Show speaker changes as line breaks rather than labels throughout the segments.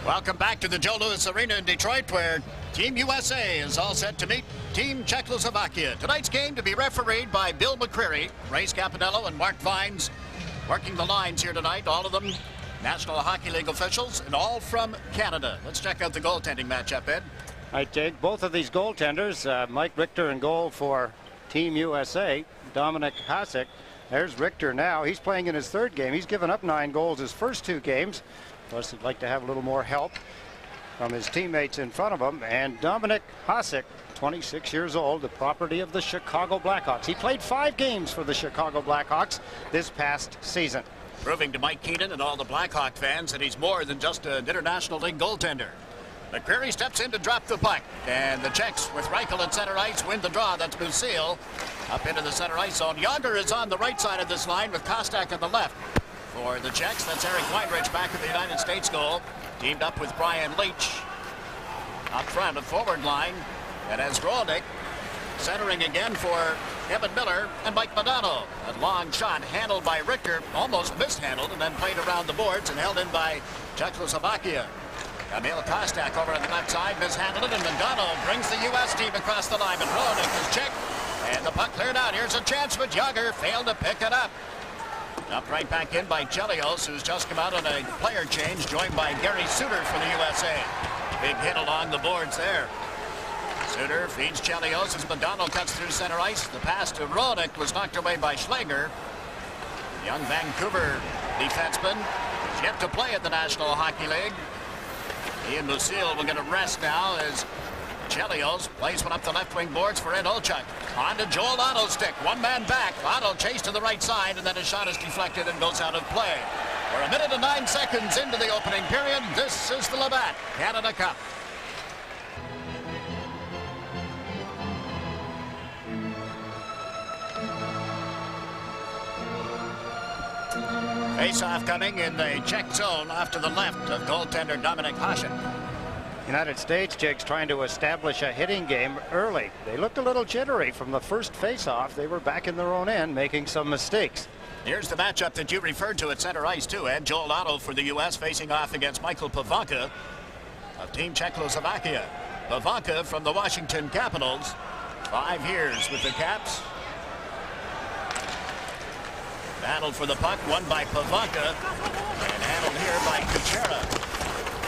Welcome back to the Joe Louis Arena in Detroit, where Team USA is all set to meet Team Czechoslovakia. Tonight's game to be refereed by Bill McCreary, Ray Scapanello, and Mark Vines. Working the lines here tonight, all of them National Hockey League officials, and all from Canada. Let's check out the goaltending matchup, Ed.
All right, Jake, both of these goaltenders, Mike Richter in goal for Team USA, Dominic Hasek. There's Richter now. He's playing in his third game. He's given up 9 goals his first 2 games. Plus, he'd like to have a little more help from his teammates in front of him. And Dominic Hasek, 26 years old, the property of the Chicago Blackhawks. He played 5 games for the Chicago Blackhawks this past season.
Proving to Mike Keenan and all the Blackhawk fans that he's more than just an International League goaltender. McCreary steps in to drop the puck, and the Czechs with Reichel at center ice win the draw. That's Musil up into the center ice zone. Yager is on the right side of this line with Kostak on the left. For the Czechs, that's Eric Weinrich back at the United States goal, teamed up with Brian Leach. Up front, a forward line, and as Rolnick centering again for Kevin Miller and Mike Modano. A long shot handled by Richter, almost mishandled, and then played around the boards and held in by Czechoslovakia. Emil Kostak over on the left side, mishandled it, and Modano brings the U.S. team across the line. But Rolnick is checked, and the puck cleared out. Here's a chance, but Yager failed to pick it up. Up right back in by Chelios, who's just come out on a player change, joined by Gary Suter for the USA. Big hit along the boards there. Suter feeds Chelios as Modano cuts through center ice. The pass to Rolnick was knocked away by Schlager. Young Vancouver defenseman is yet to play at the National Hockey League. He and Musil will get a rest now as Chelios plays one up the left wing boards for Ed Olchuk. On to Joel Otto's stick. One man back. Otto chased to the right side, and then his shot is deflected and goes out of play. We're 1 minute and 9 seconds into the opening period. This is the Labatt Canada Cup. Face-off coming in the Czech zone off to the left of goaltender Dominic Hasek.
United States, Jake's trying to establish a hitting game early. They looked a little jittery from the first face-off. They were back in their own end, making some mistakes.
Here's the matchup that you referred to at center ice, too, Ed. Joel Otto for the U.S. facing off against Michael Pavanka of Team Czechoslovakia. Pavanka from the Washington Capitals. 5 years with the Caps. Battle for the puck, won by Pavanka, and handled here by Kuchera.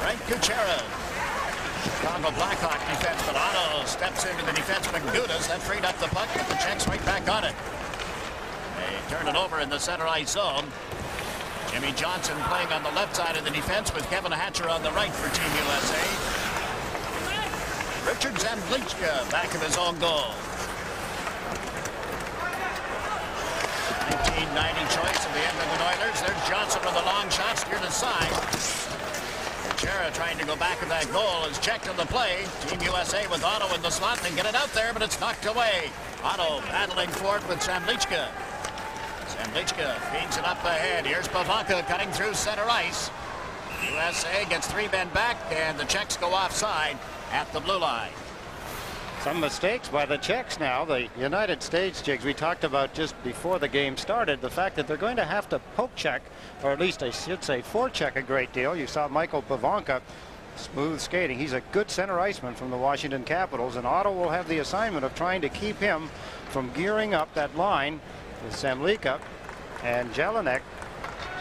Frank Kuchera. Chicago Blackhawk defenseman Otto steps into the defenseman Gudas. That freed up the puck, but the Czechs right back on it. They turn it over in the center ice zone. Jimmy Johnson playing on the left side of the defense with Kevin Hatcher on the right for Team USA. Richard Zemlichka back of his own goal. 1990 choice of the Edmonton Oilers. There's Johnson with a long shot steered aside. Kuchera trying to go back of that goal is checked on the play. Team USA with Otto in the slot. They get it out there, but it's knocked away. Otto battling for it with Zemlichka. Zemlichka feeds it up ahead. Here's Pavanka cutting through center ice. USA gets 3 men back, and the Czechs go offside at the blue line.
Some mistakes by the Czechs now. The United States, Jigs, we talked about just before the game started, the fact that they're going to have to poke check, or at least I should say forecheck a great deal. You saw Michael Pavanka, smooth skating. He's a good center iceman from the Washington Capitals, and Otto will have the assignment of trying to keep him from gearing up that line with Zemlichka and Jelinek.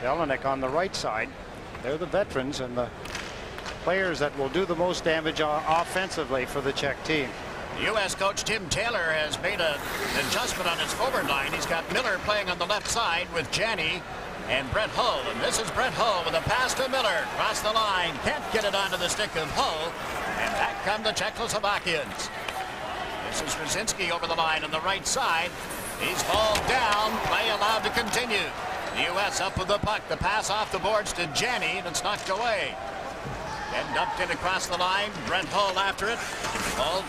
Jelinek on the right side. They're the veterans and the players that will do the most damage offensively for the Czech team.
U.S. coach Tim Taylor has made an adjustment on his forward line. He's got Miller playing on the left side with Janney and Brett Hull. And this is Brett Hull with a pass to Miller. Cross the line. Can't get it onto the stick of Hull. And back come the Czechoslovakians. This is Rosinsky over the line on the right side. He's hauled down. Play allowed to continue. The U.S. up with the puck. The pass off the boards to Janney, and it's knocked away. Then dumped in across the line. Brent Hull after it. Hull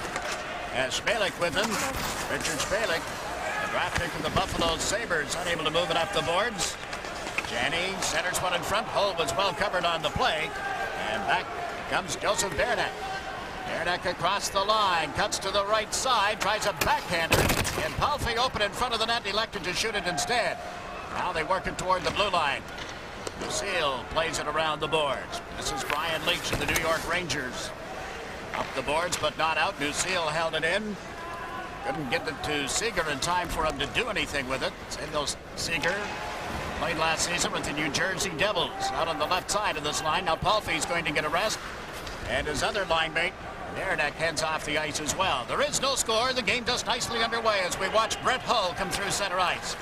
has Spalek with him. Richard Spalek, the draft pick from the Buffalo Sabres, unable to move it up the boards. Janney centers one in front. Hull was well covered on the play. And back comes Joseph Bernak. Bernak across the line, cuts to the right side, tries a backhander, and Palfi open in front of the net, elected to shoot it instead. Now they work it toward the blue line. Musil plays it around the boards. This is Brian Lee. each of the New York Rangers. Up the boards, but not out. Lucille held it in. Couldn't get it to Seeger in time for him to do anything with it. Samuel Seeger played last season with the New Jersey Devils. Out on the left side of this line. Now Palfy's going to get a rest. And his other line mate, Narodek, heads off the ice as well. There is no score. The game just nicely underway as we watch Brett Hull come through center ice.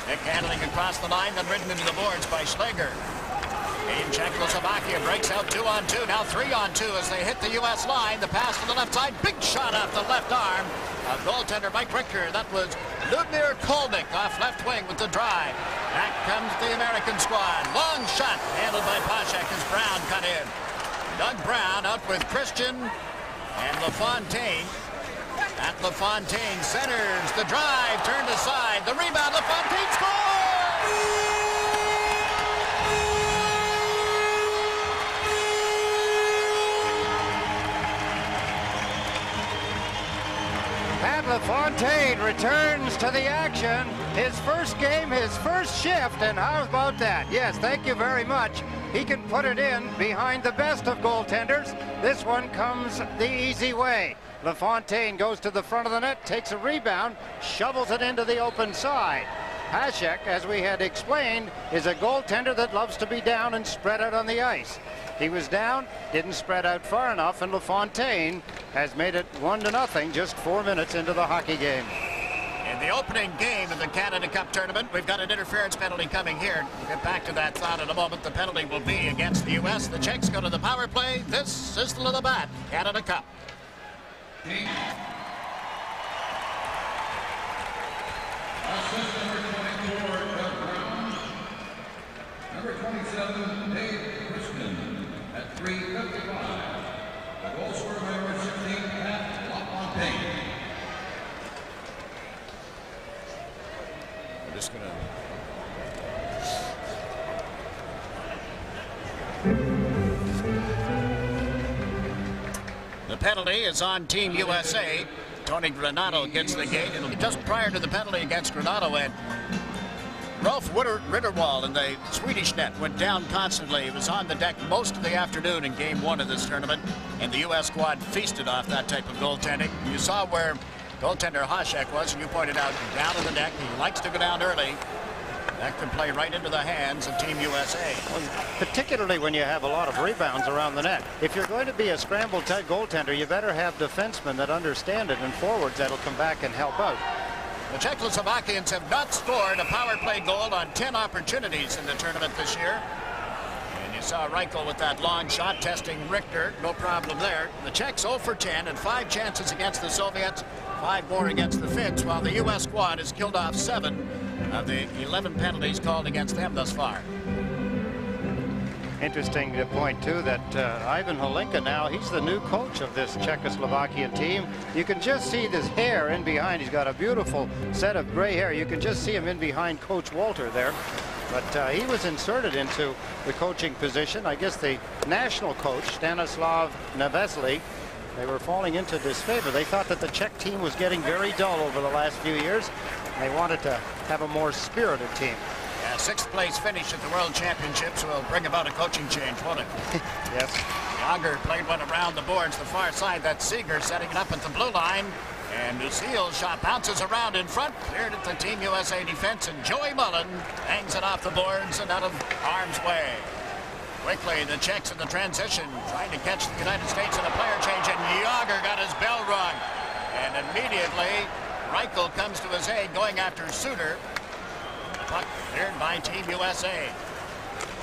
Nick handling across the line, then ridden into the boards by Schleger. In Czechoslovakia breaks out 2-on-2, now 3-on-2 as they hit the U.S. line. The pass to the left side, big shot off the left arm of goaltender Mike Richter. That was Ludmir Kolnick off left wing with the drive. Back comes the American squad. Long shot handled by Pashek as Brown cut in. Doug Brown out with Christian and LaFontaine. At LaFontaine centers the drive, turned aside. The rebound, LaFontaine scores!
Pat LaFontaine returns to the action. His first game, his first shift, and how about that? Yes, thank you very much. He can put it in behind the best of goaltenders. This one comes the easy way. LaFontaine goes to the front of the net, takes a rebound, shovels it into the open side. Hasek, as we had explained, is a goaltender that loves to be down and spread out on the ice. He was down, didn't spread out far enough, and LaFontaine has made it 1-0 just 4 minutes into the hockey game.
In the opening game of the Canada Cup tournament, we've got an interference penalty coming here. We'll get back to that thought in a moment. The penalty will be against the U.S. The Czechs go to the power play. This is the bat, Canada Cup.
Number 27, Dave Christian at 3:55. The goal scorer by number 16, Pat LaFontaine.
We're just gonna. The penalty is on Team USA. Tony Granato gets the gate. It'll be just prior to the penalty against Granato, and Rolf Ritterwall in the Swedish net went down constantly. He was on the deck most of the afternoon in game 1 of this tournament, and the U.S. squad feasted off that type of goaltending. You saw where goaltender Hasek was, and you pointed out down on the deck. He likes to go down early. That could play right into the hands of Team USA.
Well, particularly when you have a lot of rebounds around the net. If you're going to be a scramble-type goaltender, you better have defensemen that understand it and forwards that'll come back and help out.
The Czechoslovakians have not scored a power play goal on 10 opportunities in the tournament this year. And you saw Reichel with that long shot testing Richter. No problem there. The Czechs 0 for 10 and 5 chances against the Soviets, 5 more against the Finns, while the U.S. squad has killed off 7 of the 11 penalties called against them thus far.
Interesting to point too that Ivan Holinka now, he's the new coach of this Czechoslovakian team. You can just see this hair in behind. He's got a beautiful set of gray hair. You can just see him in behind Coach Walter there. But he was inserted into the coaching position. I guess the national coach, Stanislav Nevesely, they were falling into disfavor. They thought that the Czech team was getting very dull over the last few years. They wanted to have a more spirited team.
Yeah, 6th place finish at the World Championships will bring about a coaching change, won't it?
Yes.
Yager played one around the boards, the far side. That's Seeger setting it up at the blue line. And Lucille's shot bounces around in front, cleared at the Team USA defense, and Joey Mullen hangs it off the boards and out of harm's way. Quickly, the Czechs in the transition, trying to catch the United States in a player change, and Yager got his bell rung. And immediately, Reichel comes to his aid, going after Suter. Puck cleared by Team USA.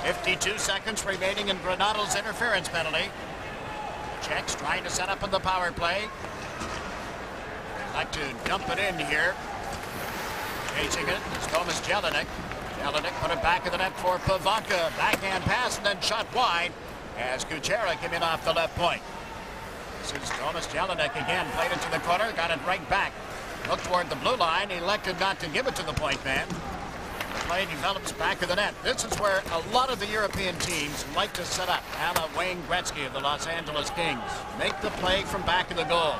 52 seconds remaining in Granato's interference penalty. The Czechs trying to set up in the power play. They'd like to dump it in here. Chasing it is Thomas Jelinek. Jelinek put it back in the net for Pavanka. Backhand pass and then shot wide as Kuchera came in off the left point. This is Thomas Jelinek again. Played it to the corner, got it right back. Looked toward the blue line, elected not to give it to the point man. The play develops back of the net. This is where a lot of the European teams like to set up. A la Wayne Gretzky of the Los Angeles Kings. Make the play from back of the goal.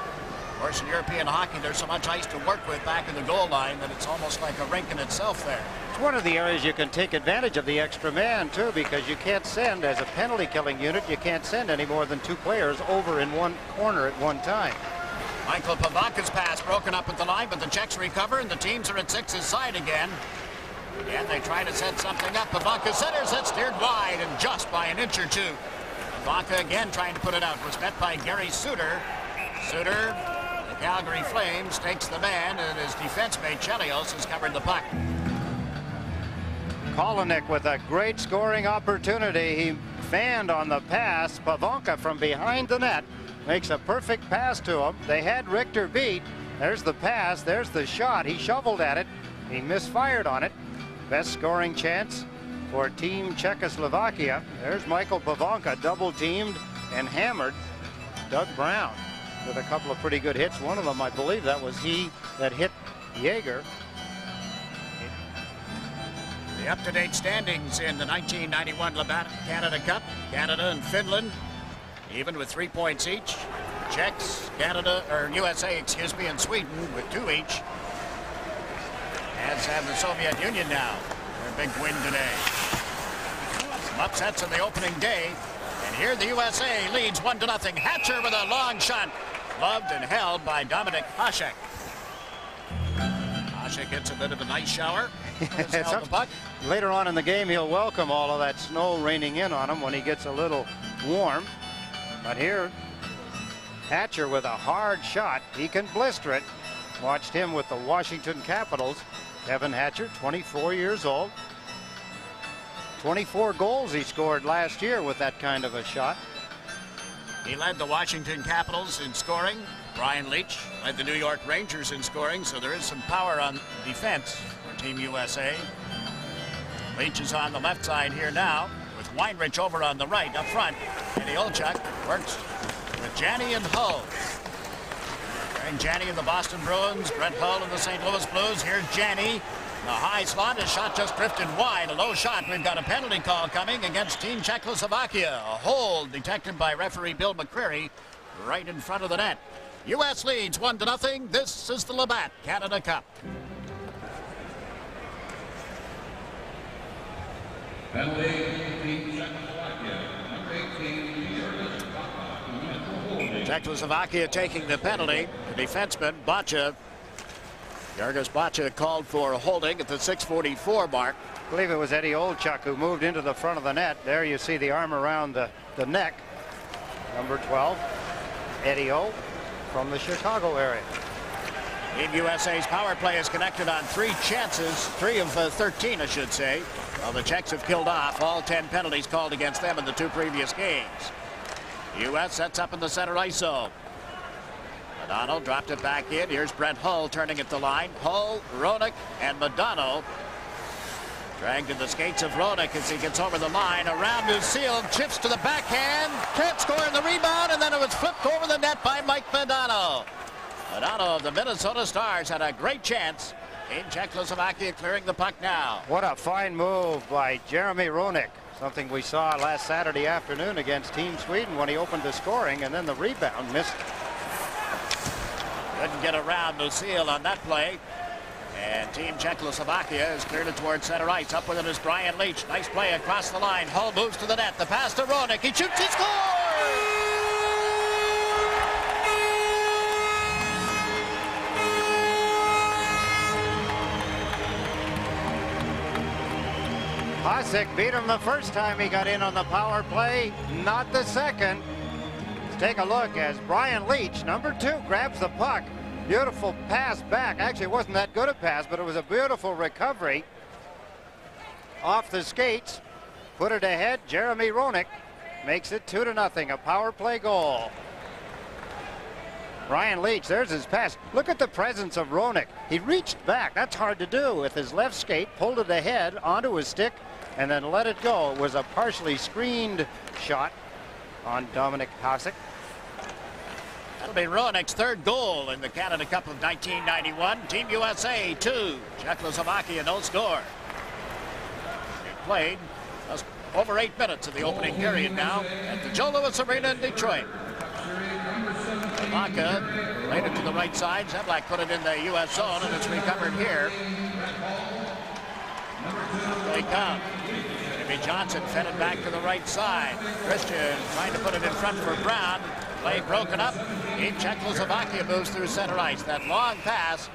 course, in European hockey, there's so much ice to work with back in the goal line that it's almost like a rink in itself there.
It's one of the areas you can take advantage of the extra man, too, because you can't send, as a penalty-killing unit, you can't send any more than 2 players over in one corner at one time.
Michael Pavanka's pass broken up at the line, but the Czechs recover, and the teams are at 6's side again. And they try to set something up. Pavanka centers it, steered wide, and just by an inch or two. Pavanka again trying to put it out. Was met by Gary Suter. Suter, the Calgary Flames, takes the man, and his defense mate Chelios has covered the puck.
Kolonik with a great scoring opportunity. He fanned on the pass. Pavanka from behind the net makes a perfect pass to him. They had Richter beat. There's the pass. There's the shot. He shoveled at it. He misfired on it. Best scoring chance for Team Czechoslovakia. There's Michael Pavanka, double teamed and hammered Doug Brown with a couple of pretty good hits. One of them, I believe that was he that hit Jaeger.
The up-to-date standings in the 1991 Labatt Canada Cup. Canada and Finland even with 3 points each. Czechs, USA, excuse me, and Sweden with 2 each. As have the Soviet Union now. Their big win today. Some upsets in the opening day. And here the USA leads 1-0. Hatcher with a long shot. Loved and held by Dominik Hasek. Hasek gets a bit of a nice shower. The puck.
Later on in the game, he'll welcome all of that snow raining in on him when he gets a little warm. But here, Hatcher with a hard shot. He can blister it. Watched him with the Washington Capitals. Kevin Hatcher, 24 years old. 24 goals he scored last year with that kind of a shot.
He led the Washington Capitals in scoring. Brian Leetch led the New York Rangers in scoring, so there is some power on defense for Team USA. Leetch is on the left side here now, with Weinrich over on the right up front. Eddie Olchuk works with Janney and Hull. And Janney in the Boston Bruins, Brent Hull in the St. Louis Blues. Here's Janney. The high slot, his shot just drifted wide. A low shot. We've got a penalty call coming against Team Czechoslovakia. A hold detected by referee Bill McCreary right in front of the net. U.S. leads 1-0. This is the Labatt Canada Cup.
Penalty, Team Czechoslovakia. Number 18,
Czechoslovakia taking the penalty. The defenseman, Bacha. Yargos Bacha called for holding at the 6:44 mark.
I believe it was Eddie Olchuk who moved into the front of the net. There you see the arm around the neck. Number 12, Eddie O from the Chicago area.
Team USA's power play is connected on 3 chances, 3 of 13, I should say. Well, the Czechs have killed off all 10 penalties called against them in the 2 previous games. U.S. sets up in the center ice zone. Madonna dropped it back in. Here's Brent Hull turning at the line. Hull, Roenick, and Madonna. Dragged to the skates of Roenick as he gets over the line. Around Lucille, chips to the backhand. Can't score in the rebound, and then it was flipped over the net by Mike Madonna. Madonna of the Minnesota Stars had a great chance. In Czechoslovakia clearing the puck now.
What a fine move by Jeremy Roenick. Something we saw last Saturday afternoon against Team Sweden when he opened the scoring, and then the rebound missed.
Couldn't get around Lucille on that play. And Team Czechoslovakia has cleared it towards center ice. Up with it is Brian Leetch. Nice play across the line. Hull moves to the net. The pass to Roenick. He shoots, he scores!
Hasek beat him the first time he got in on the power play, not the second. Let's take a look as Brian Leetch, number 2, grabs the puck. Beautiful pass back. Actually, it wasn't that good a pass, but it was a beautiful recovery. Off the skates, put it ahead. Jeremy Roenick makes it 2-0, a power play goal. Brian Leetch, there's his pass. Look at the presence of Roenick. He reached back. That's hard to do with his left skate, pulled it ahead onto his stick, and then let it go. It was a partially screened shot on Dominik Hasek.
That'll be Roenick's 3rd goal in the Canada Cup of 1991. Team USA 2, Czechoslovakia no score. It played just over 8 minutes of the opening period now at the Joe Louis Arena in Detroit.
Number 17.
Vaca laid it to the right side. Zemlak put it in the U.S. zone, and it's recovered here. They come. Jimmy Johnson fed it back to the right side. Christian trying to put it in front for Brown. Play broken up. Team Czechoslovakia moves through center ice. That long pass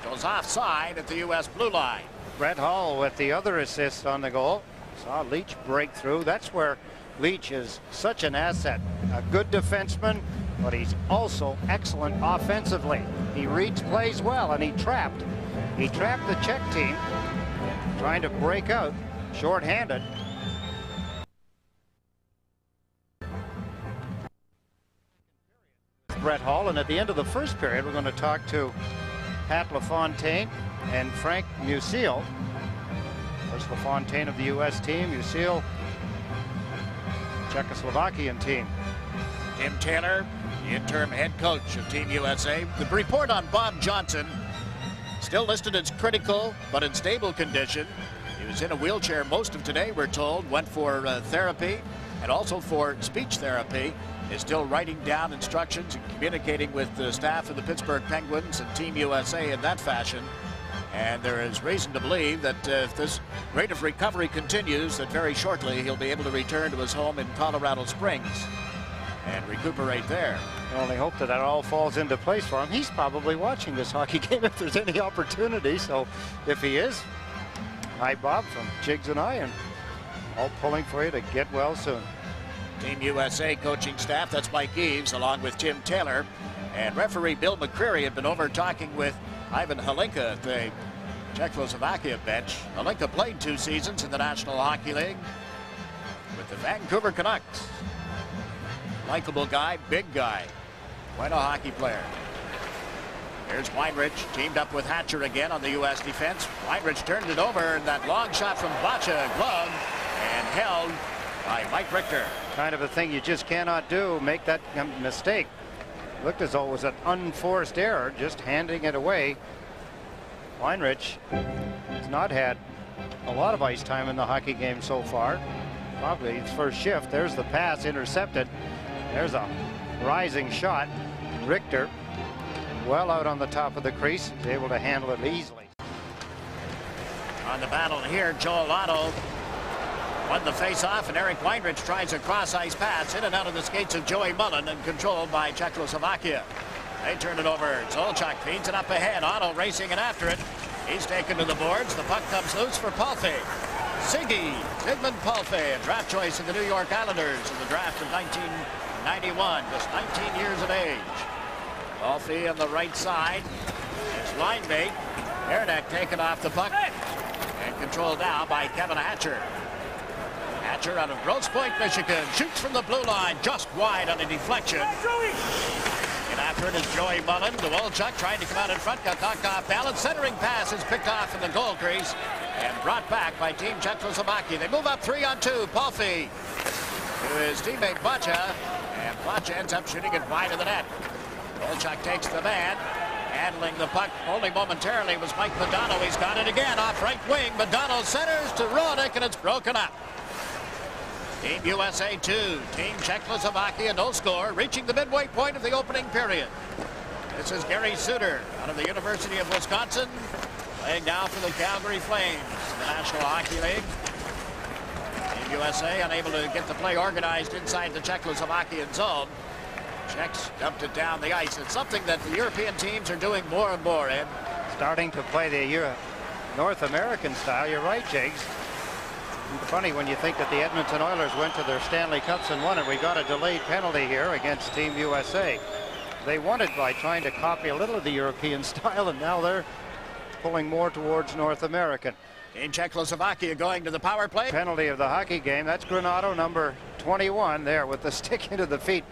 goes offside at the U.S. blue line.
Brett Hull with the other assist on the goal. Saw Leach break through. That's where Leach is such an asset. A good defenseman, but he's also excellent offensively. He reads plays well, and he trapped the Czech team trying to break out shorthanded. Brett Hull, and at the end of the first period, we're going to talk to Pat LaFontaine and Frank Musil. There's LaFontaine of the U.S. team, Musil, Czechoslovakian team.
Tim Taylor, the interim head coach of Team USA. The report on Bob Johnson, still listed as critical but in stable condition. He was in a wheelchair most of today, we're told. Went for therapy and also for speech therapy. Is still writing down instructions and communicating with the staff of the Pittsburgh Penguins and Team USA in that fashion. And there is reason to believe that if this rate of recovery continues, that very shortly he'll be able to return to his home in Colorado Springs and recuperate there.
I only hope that all falls into place for him. He's probably watching this hockey game if there's any opportunity. So if he is, hi Bob from Jigs and I, and all pulling for you to get well soon.
Team USA coaching staff, that's Mike Eaves along with Tim Taylor, and referee Bill McCreary had been over talking with Ivan Halinka at the Czechoslovakia bench. Halinka played 2 seasons in the National Hockey League with the Vancouver Canucks. Likeable guy, big guy, quite a hockey player. Here's Weinrich teamed up with Hatcher again on the U.S. defense. Weinrich turned it over, and that long shot from Bacha gloved and held by Mike Richter.
Kind of a thing you just cannot do, make that mistake. Looked as though it was an unforced error, just handing it away. Weinrich has not had a lot of ice time in the hockey game so far. Probably his first shift. There's the pass intercepted. There's a rising shot. Richter well out on the top of the crease, is able to handle it easily.
On the battle here, Joel Otto won the face-off, and Eric Weinrich tries a cross-ice pass in and out of the skates of Joey Mullen and controlled by Czechoslovakia. They turn it over. Zolchak feeds it up ahead. Otto racing and after it. He's taken to the boards. The puck comes loose for Palfe. Zygmunt Palfe, a draft choice of the New York Islanders in the draft of 1991, just 19 years of age. Palfe on the right side. His line mate, Ernek, taken off the puck and controlled now by Kevin Hatcher. Hatcher out of Grosse Pointe, Michigan, shoots from the blue line, just wide on a deflection. And after it is Joey Mullen. Dwolchuk trying to come out in front, got knocked off balance. Centering pass is picked off in the goal crease and brought back by Team Czechoslovakia. They move up 3-on-2. Palfe to his teammate Bacha, and Bacha ends up shooting it wide of the net. Dwolchuk takes the man. Handling the puck only momentarily was Mike Modano. He's got it again off right wing. Modano centers to Roddick, and it's broken up. Team USA 2, Team Czechoslovakia no score, reaching the midway point of the opening period. This is Gary Suter out of the University of Wisconsin, playing now for the Calgary Flames in the National Hockey League. Team USA unable to get the play organized inside the Czechoslovakian zone. Czechs dumped it down the ice. It's something that the European teams are doing more and more, Ed.
Starting to play the North American style. You're right, Jigs. It's funny when you think that the Edmonton Oilers went to their Stanley Cups and won it. We got a delayed penalty here against Team USA. They won it by trying to copy a little of the European style, and now they're pulling more towards North American.
In Czechoslovakia going to the power play.
Penalty of the hockey game. That's Granato, number 21, there with the stick into the feet.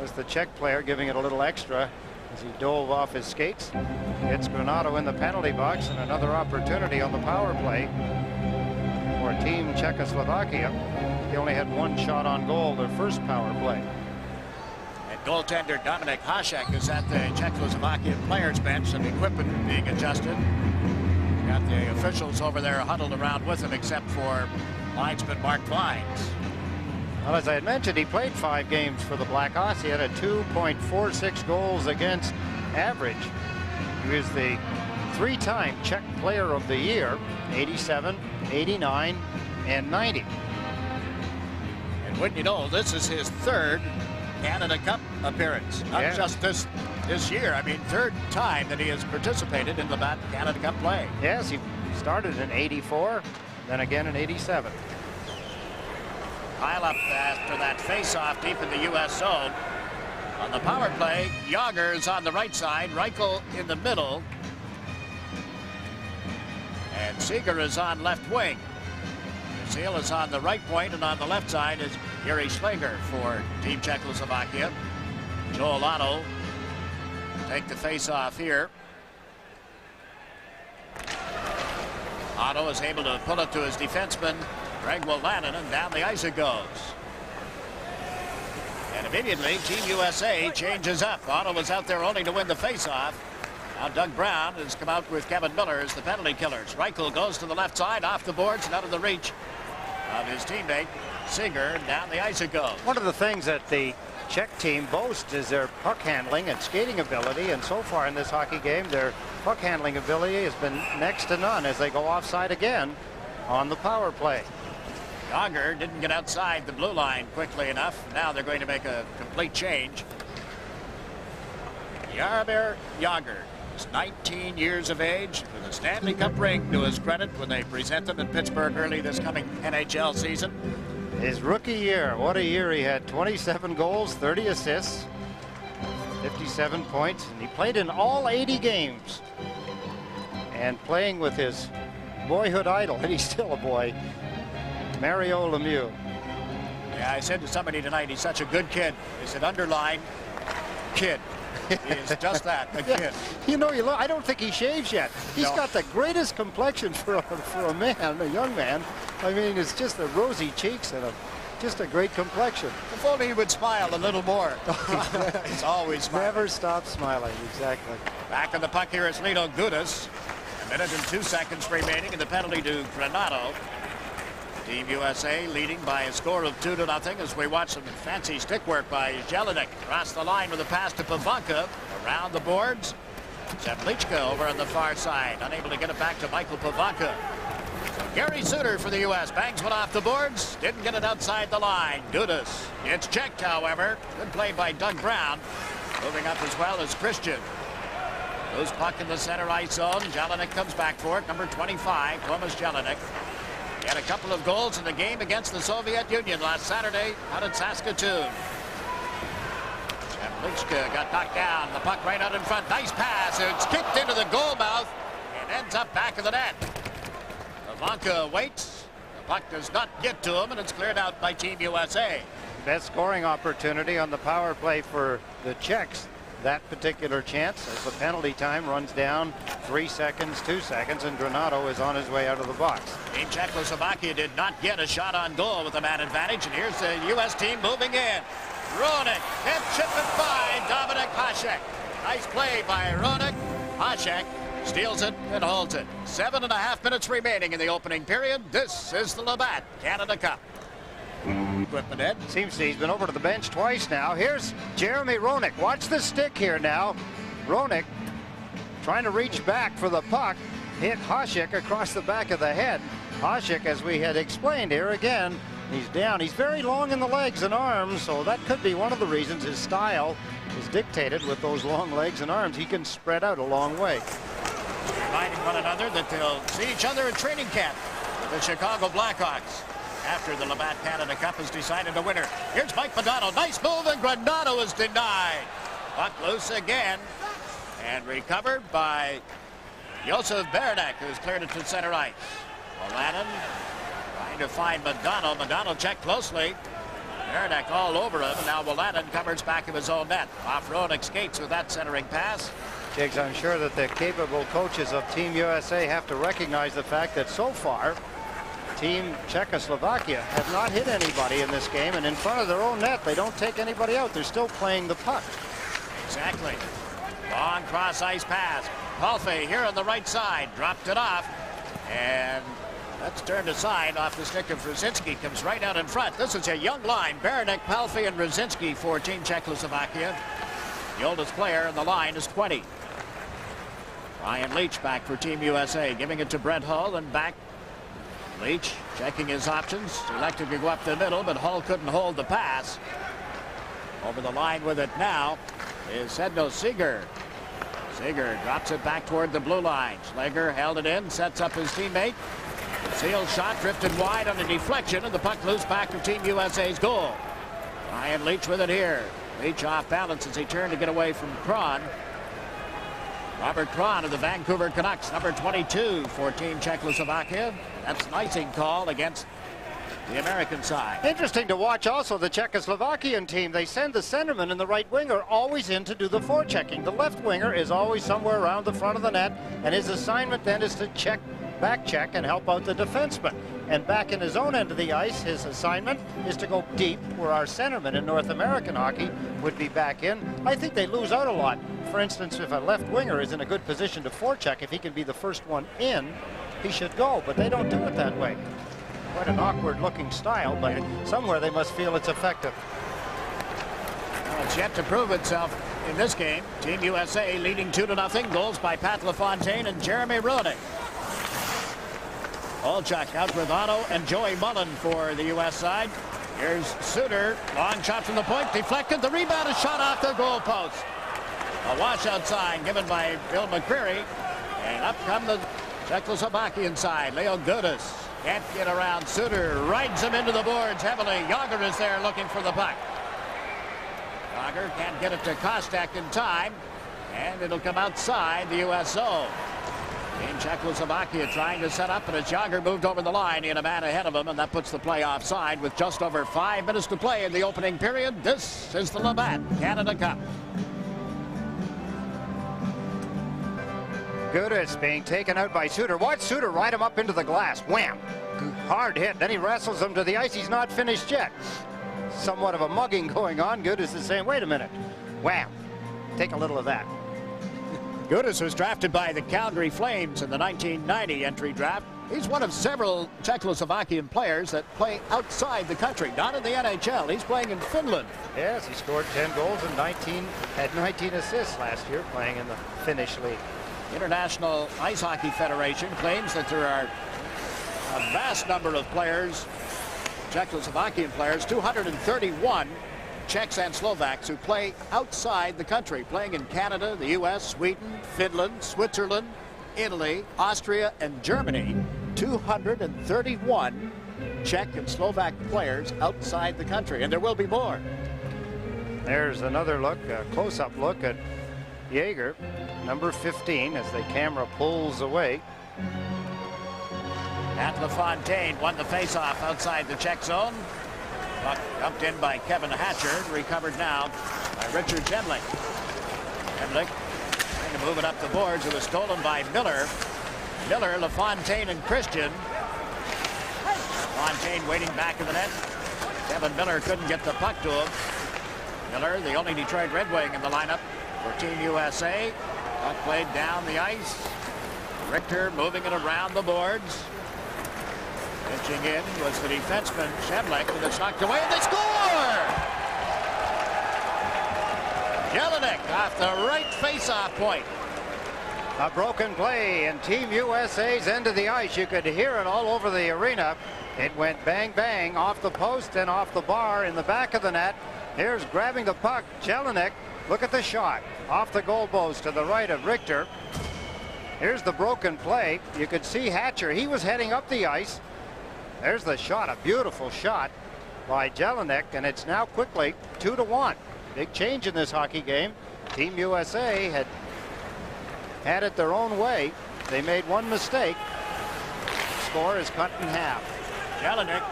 Was the Czech player giving it a little extra as he dove off his skates. It's Granato in the penalty box, and another opportunity on the power play for Team Czechoslovakia. He only had one shot on goal their first power play.
And goaltender Dominik Hasek is at the Czechoslovakian players bench, and equipment being adjusted. Got the officials over there huddled around with him, except for linesman Mark Vines.
Well, as I had mentioned, he played 5 games for the Blackhawks. He had a 2.46 goals against average. He was the 3-time Czech Player of the Year, 87, 89, and 90.
And wouldn't you know, this is his 3rd Canada Cup appearance. Not just this year. I mean, 3rd time that he has participated in the Canada Cup play.
Yes, he started in 84, then again in 87.
Pile up after that face-off deep in the U.S. zone. On the power play, Yager's on the right side, Reichel in the middle, and Seeger is on left wing. Seal is on the right point, and on the left side is Yuri Schlinger for Team Czechoslovakia. Joel Otto take the face-off here. Otto is able to pull it to his defenseman, Greg Wolanin, and down the ice it goes. And immediately, Team USA changes up. Otto was out there only to win the face-off. Now Doug Brown has come out with Kevin Miller as the penalty killers. Reichel goes to the left side, off the boards, and out of the reach of his teammate, Singer, and down the ice it goes.
One of the things that the Czech team boasts is their puck handling and skating ability, and so far in this hockey game, their puck handling ability has been next to none as they go offside again on the power play.
Yager didn't get outside the blue line quickly enough. Now they're going to make a complete change. Jaromir Jagr is 19 years of age with a Stanley Cup ring to his credit when they present him in Pittsburgh early this coming NHL season.
His rookie year, what a year he had. 27 goals, 30 assists, 57 points, and he played in all 80 games. And playing with his boyhood idol, and he's still a boy, Mario Lemieux.
Yeah, I said to somebody tonight, he's such a good kid. He said, underline, kid. He is just that, a kid.
You know, I don't think he shaves yet. He's got the greatest complexion for a man, a young man. I mean, it's just the rosy cheeks and just a great complexion.
If only he would smile a little more. He's always smiling.
Never stops smiling, exactly.
Back on the puck here is Lino Gudas. 1 minute and 2 seconds remaining, and the penalty to Granato. Team USA leading by a score of 2-0 as we watch some fancy stick work by Jelinek. Across the line with a pass to Pavanka. Around the boards. Zeplichka over on the far side. Unable to get it back to Michael Pavanka. So Gary Suter for the U.S. bangs one off the boards. Didn't get it outside the line. Gudas gets checked, however. Good play by Doug Brown. Moving up as well as Christian. Loose puck in the center ice zone. Jelinek comes back for it. Number 25, Tomas Jelinek. He had a couple of goals in the game against the Soviet Union last Saturday out in Saskatoon. Zeplichka got knocked down. The puck right out in front. Nice pass. It's kicked into the goal mouth and ends up back of the net. Pavanka waits. The puck does not get to him, and it's cleared out by Team USA.
Best scoring opportunity on the power play for the Czechs. That particular chance as the penalty time runs down 3 seconds, 2 seconds, and Granato is on his way out of the box.
Team Czechoslovakia did not get a shot on goal with a man advantage, and here's the U.S. team moving in. Roenick, head shipment by Dominik Hasek. Nice play by Roenick. Hasek steals it and holds it. 7.5 minutes remaining in the opening period. This is the Labatt Canada Cup. Equipment, Ed.
Seems he's been over to the bench twice now. Here's Jeremy Roenick. Watch the stick here now. Roenick trying to reach back for the puck. Hit Hasek across the back of the head. Hasek, as we had explained here again, he's down. He's very long in the legs and arms, so that could be one of the reasons his style is dictated with those long legs and arms. He can spread out a long way.
Reminding one another that they'll see each other at training camp with the Chicago Blackhawks after the Labatt Canada Cup has decided a winner. Here's Mike Modano. Nice move, and Granato is denied. Puck loose again and recovered by Josef Berdek, who's cleared it to center ice. Wolanin trying to find Modano. Modano checked closely. Berdek all over him, and now Wolanin covers back of his own net. Off-Roenick skates with that centering pass.
Jiggs, I'm sure that the capable coaches of Team USA have to recognize the fact that so far Team Czechoslovakia have not hit anybody in this game, and in front of their own net they don't take anybody out. They're still playing the puck.
Exactly. Long cross ice pass. Palfe here on the right side dropped it off, and That's turned aside off the stick of Brzezinski. Comes right out in front. This is a young line. Baranek, Palfi, and Brzezinski for Team Czechoslovakia. The oldest player in the line is 20. Ryan Leach back for Team USA, giving it to Brent Hull and back. Leach checking his options. Elected to go up the middle, but Hull couldn't hold the pass. Over the line with it now is Sedno Seeger. Seeger drops it back toward the blue line. Schleger held it in, sets up his teammate. Sealed shot drifted wide on a deflection, and the puck loose back to Team USA's goal. Ryan Leach with it here. Leach off balance as he turned to get away from Kron. Robert Kron of the Vancouver Canucks, number 22 for Team Czechoslovakia. That's an icing call against the American side.
Interesting to watch also the Czechoslovakian team. They send the centerman and the right winger always in to do the forechecking. The left winger is always somewhere around the front of the net, and his assignment then is to back check and help out the defenseman. And back in his own end of the ice, his assignment is to go deep, where our centerman in North American hockey would be back in. I think they lose out a lot. For instance, if a left winger is in a good position to forecheck, if he can be the first one in, he should go, but they don't do it that way. Quite an awkward looking style, but somewhere they must feel it's effective.
Well, it's yet to prove itself in this game. Team USA leading 2-0. Goals by Pat LaFontaine and Jeremy Roenick. Olchuk out with Otto and Joey Mullen for the U.S. side. Here's Suter. Long shot from the point. Deflected. The rebound is shot off the goal post. A washout sign given by Bill McCreary. And up come the Czechoslovakian side. Leo Gudis can't get around Suter. Rides him into the boards heavily. Yager is there looking for the puck. Yager can't get it to Kostek in time. And it'll come outside the U.S. zone. In Czechoslovakia trying to set up, and as Yager moved over the line, he had a man ahead of him, and that puts the play offside with just over 5 minutes to play in the opening period. This is the Labatt Canada Cup.
Gudis being taken out by Suter. Watch Suter ride him up into the glass. Wham! Hard hit. Then he wrestles him to the ice. He's not finished yet. Somewhat of a mugging going on. Gudis is saying, wait a minute. Wham! Take a little of that.
Gudis was drafted by the Calgary Flames in the 1990 entry draft. He's one of several Czechoslovakian players that play outside the country, not in the NHL. He's playing in Finland.
Yes, he scored 10 goals and had 19 assists last year playing in the Finnish league.
International Ice Hockey Federation claims that there are a vast number of players, Czechoslovakian players, 231 Czechs and Slovaks who play outside the country, playing in Canada, the U.S., Sweden, Finland, Switzerland, Italy, Austria, and Germany. 231 Czech and Slovak players outside the country, and there will be more.
There's another look, a close-up look at Yager, number 15, as the camera pulls away.
Pat LaFontaine won the faceoff outside the Czech zone. Puck dumped in by Kevin Hatcher, recovered now by Richard Jemlik. Jemlik trying to move it up the boards. It was stolen by Miller. Miller, LaFontaine, and Christian. LaFontaine waiting back in the net. Kevin Miller couldn't get the puck to him. Miller, the only Detroit Red Wing in the lineup for Team USA. Puck played down the ice. Richter moving it around the boards. Pitching in was the defenseman, Shevlik, and it's knocked away, and they score! Jelinek off the right face-off point.
A broken play in Team USA's end of the ice. You could hear it all over the arena. It went bang, bang off the post and off the bar in the back of the net. Here's grabbing the puck, Jelinek. Look at the shot. Off the goal post to the right of Richter. Here's the broken play. You could see Hatcher. He was heading up the ice. There's the shot, a beautiful shot by Jelinek, and it's now quickly 2-1. Big change in this hockey game. Team USA had it their own way. They made one mistake. Score is cut in half.
Jelinek,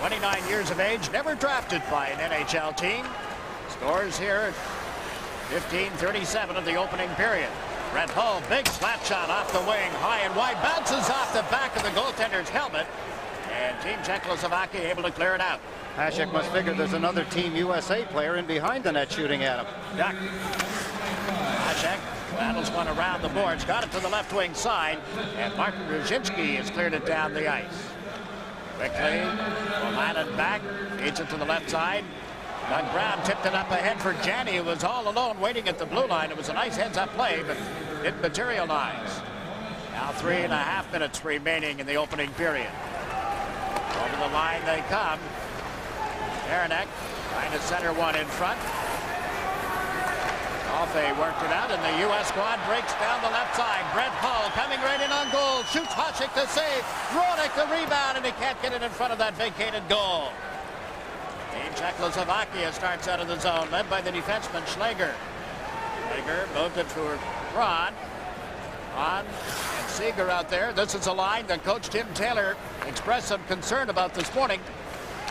29 years of age, never drafted by an NHL team. Scores here at 15:37 of the opening period. Brent Hull, big slap shot off the wing, high and wide, bounces off the back of the goaltender's helmet. And Team Czechoslovakia able to clear it out.
Hasek must figure there's another Team USA player in behind the net shooting at him.
Duck. Hasek battles one around the boards, got it to the left wing side, and Martin Brzezinski has cleared it down the ice. Quickly, O'Hanlon back, feeds it to the left side. Doug Brown tipped it up ahead for Janney, who was all alone waiting at the blue line. It was a nice heads-up play, but didn't materialize. Now 3.5 minutes remaining in the opening period. Over the line they come. Aranek trying to center one in front. Alfei worked it out, and the U.S. squad breaks down the left side. Brent Hull coming right in on goal. Shoots Hasek to save. Roenick the rebound, and he can't get it in front of that vacated goal. Team Czechoslovakia starts out of the zone, led by the defenseman Schleger. Schleger moved it for Ron. Ron and Seeger out there. This is a line that Coach Tim Taylor expressed some concern about this morning.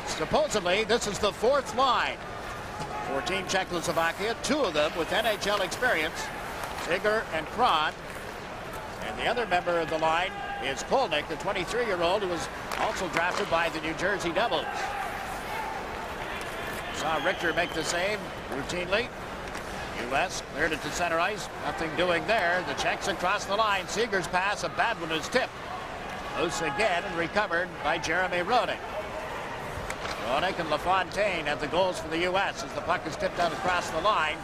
Supposedly, this is the fourth line for Team Czechoslovakia, 2 of them with NHL experience, Seeger and Kron. And the other member of the line is Kolnick, the 23-year-old who was also drafted by the New Jersey Devils. Saw Richter make the save routinely. U.S. cleared it to center ice. Nothing doing there. The Czechs across the line. Seeger's pass, a bad one, is tipped. Loose again and recovered by Jeremy Roenick. Roenick and LaFontaine have the goals for the U.S. as the puck is tipped out across the line.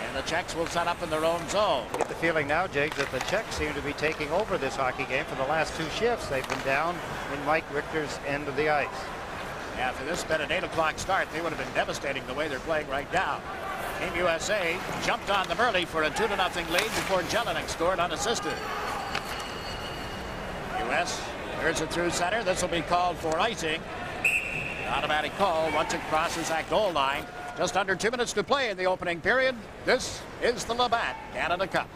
And the Czechs will set up in their own zone.
I get the feeling now, Jake, that the Czechs seem to be taking over this hockey game. For the last 2 shifts, they've been down in Mike Richter's end of the ice.
Yeah, if this had been an 8 o'clock start, they would have been devastating the way they're playing right now. Team USA jumped on them early for a 2-0 lead before Jelinek scored unassisted. U.S. clears it through center. This will be called for icing. Automatic call once it crosses that goal line. Just under 2 minutes to play in the opening period. This is the Labatt Canada Cup.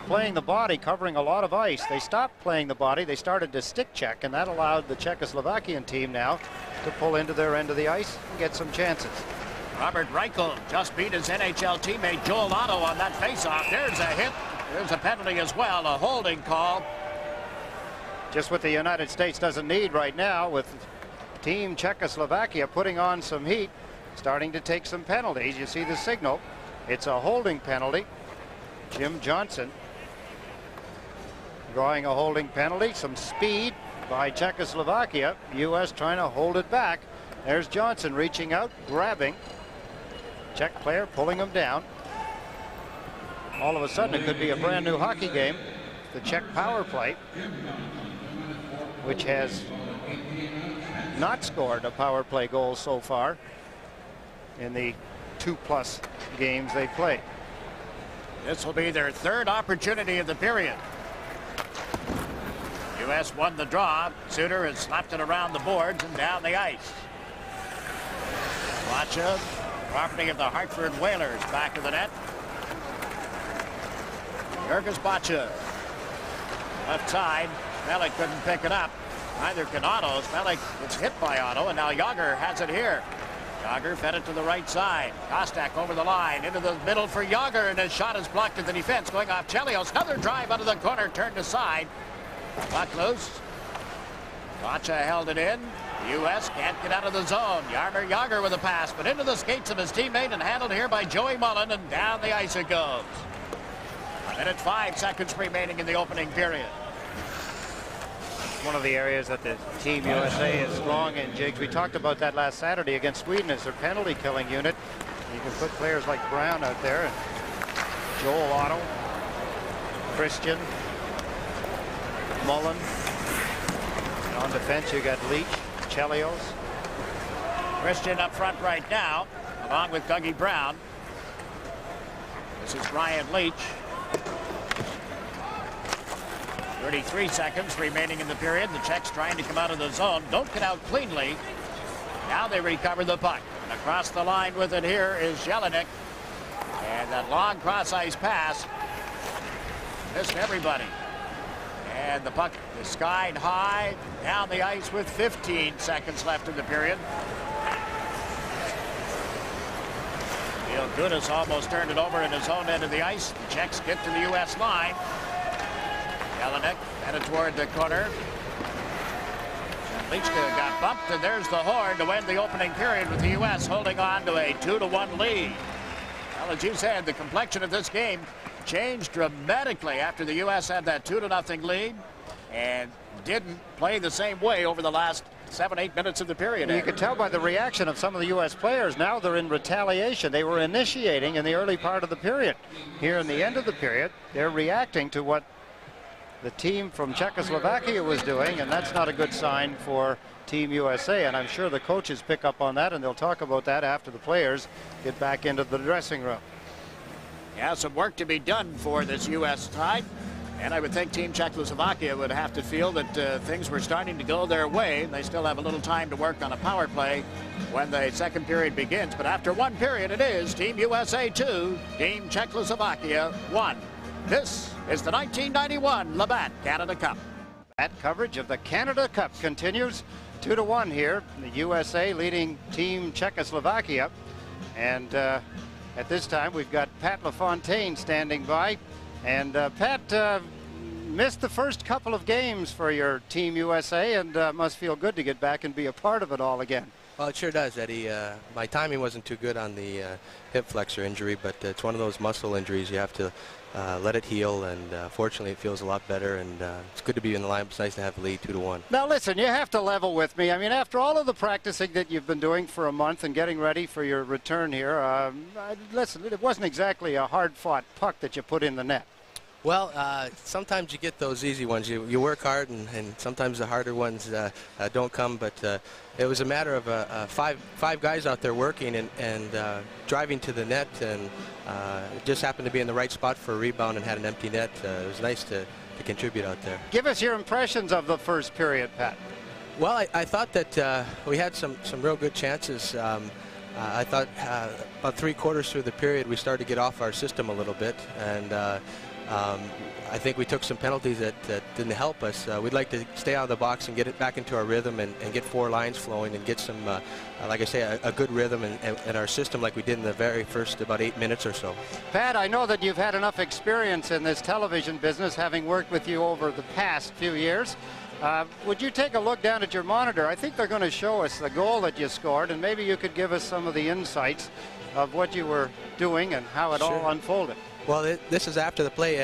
Playing the body, covering a lot of ice. They stopped playing the body. They started to stick check, and that allowed the Czechoslovakian team now to pull into their end of the ice and get some chances.
Robert Reichel just beat his NHL teammate Joel Otto on that faceoff. There's a hit. There's a penalty as well, a holding call.
Just what the United States doesn't need right now, with Team Czechoslovakia putting on some heat, starting to take some penalties. You see the signal. It's a holding penalty. Jim Johnson drawing a holding penalty. Some speed by Czechoslovakia. U.S. trying to hold it back. There's Johnson reaching out, grabbing. Czech player pulling him down. All of a sudden, it could be a brand new hockey game. The Czech power play, which has not scored a power play goal so far in the 2+ games they played.
This will be their 3rd opportunity of the period. U.S. won the draw. Suter has slapped it around the boards and down the ice. Bacha, property of the Hartford Whalers, back of the net. Jurgis Bacha, left side. Smellick couldn't pick it up. Neither can Otto. Smellick gets hit by Otto, and now Jágr has it here. Jágr fed it to the right side. Kostak over the line, into the middle for Jágr, and his shot is blocked at the defense, going off Chelios. Another drive out of the corner, turned aside. Puck loose. Bacha held it in. The U.S. can't get out of the zone. Jaromir Jágr with a pass, but into the skates of his teammate and handled here by Joey Mullen, and down the ice it goes. 1:05 seconds remaining in the opening period.
One of the areas that the Team USA is strong in, Jigs. We talked about that last Saturday against Sweden as their penalty killing unit. You can put players like Brown out there, and Joel Otto, Christian, Mullen. And on defense, you got Leach, Chelios.
Christian up front right now, along with Dougie Brown. This is Ryan Leach. 33 seconds remaining in the period. The Czechs trying to come out of the zone. Don't get out cleanly. Now they recover the puck. And across the line with it here is Jelinek. And that long cross-ice pass missed everybody. And the puck is skied high down the ice with 15 seconds left in the period. Neil Gudas almost turned it over in his own end of the ice. The Czechs get to the U.S. line. Jelinek headed toward the corner. And Lichka got bumped, and there's the horn to end the opening period with the U.S. holding on to a 2-1 lead. Well, as you said, the complexion of this game changed dramatically after the U.S. had that 2-0 lead. and didn't play the same way over the last 7-8 minutes of the period.
You could tell by the reaction of some of the U.S. players. Now they're in retaliation. They were initiating in the early part of the period. Here in the end of the period, they're reacting to what the team from Czechoslovakia was doing, and that's not a good sign for Team USA. And I'm sure the coaches pick up on that, and they'll talk about that after the players get back into the dressing room.
Yeah, some work to be done for this U.S. side. And I would think Team Czechoslovakia would have to feel that things were starting to go their way. They still have a little time to work on a power play when the second period begins. But after one period, it is Team USA 2, Team Czechoslovakia 1. This is the 1991 Labatt Canada Cup.
That coverage of the Canada Cup continues 2-1 here. The USA leading Team Czechoslovakia. And at this time, we've got Pat LaFontaine standing by. And Pat missed the first couple of games for your Team USA, and must feel good to get back and be a part of it all again.
Well, it sure does, Eddie. My timing wasn't too good on the hip flexor injury, but it's one of those muscle injuries. You have to let it heal, and fortunately it feels a lot better, and it's good to be in the lineup. It's nice to have the lead 2-1.
Now listen, you have to level with me. I mean, after all of the practicing that you've been doing for a month and getting ready for your return here, listen, it wasn't exactly a hard-fought puck that you put in the net.
Well, sometimes you get those easy ones. You work hard, and sometimes the harder ones don't come. But it was a matter of five guys out there working and driving to the net, and it just happened to be in the right spot for a rebound and had an empty net. It was nice to contribute out there.
Give us your impressions of the first period, Pat.
Well, I thought that we had some real good chances. I thought about 3/4 through the period we started to get off our system a little bit, and I think we took some penalties that didn't help us. We'd like to stay out of the box and get it back into our rhythm and get 4 lines flowing and get some, like I say, a good rhythm in our system like we did in the very first about 8 minutes or so.
Pat, I know that you've had enough experience in this television business, having worked with you over the past few years. Would you take a look down at your monitor? I think they're going to show us the goal that you scored, and maybe you could give us some of the insights of what you were doing and how it all unfolded.
Well, this is after the play.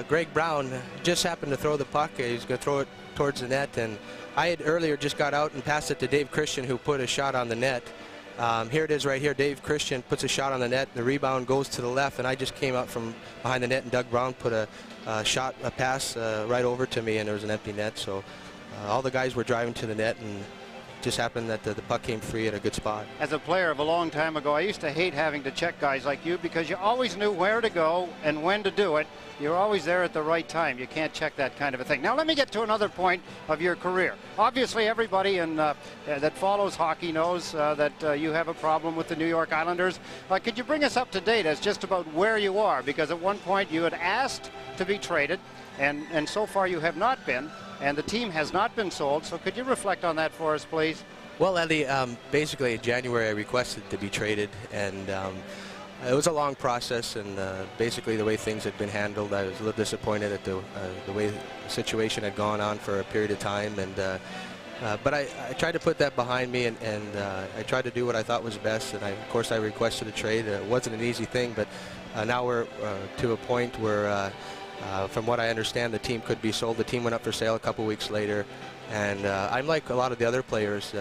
Greg Brown just happened to throw the puck. He was going to throw it towards the net, and I had earlier just got out and passed it to Dave Christian, who put a shot on the net. Here it is right here. Dave Christian puts a shot on the net. The rebound goes to the left, and I just came out from behind the net, and Doug Brown put a pass right over to me, and there was an empty net. So all the guys were driving to the net, and just happened that the puck came free at a good spot. As
a player of a long time ago, I used to hate having to check guys like you because you always knew where to go and when to do it. You're always there at the right time. You can't check that kind of a thing. Now let me get to another point of your career. Obviously everybody that follows hockey knows that you have a problem with the New York Islanders. Could you bring us up to date as just about where you are? Because at one point you had asked to be traded, and so far you have not been. And the team has not been sold, so could you reflect on that for us, please?
Well, Eddie, basically in January I requested to be traded, and it was a long process, and basically the way things had been handled, I was a little disappointed at the way the situation had gone on for a period of time, and but I tried to put that behind me, and I tried to do what I thought was best, and of course I requested a trade. It wasn't an easy thing, but now we're to a point where from what I understand, the team could be sold. The team went up for sale a couple weeks later, and I'm like a lot of the other players.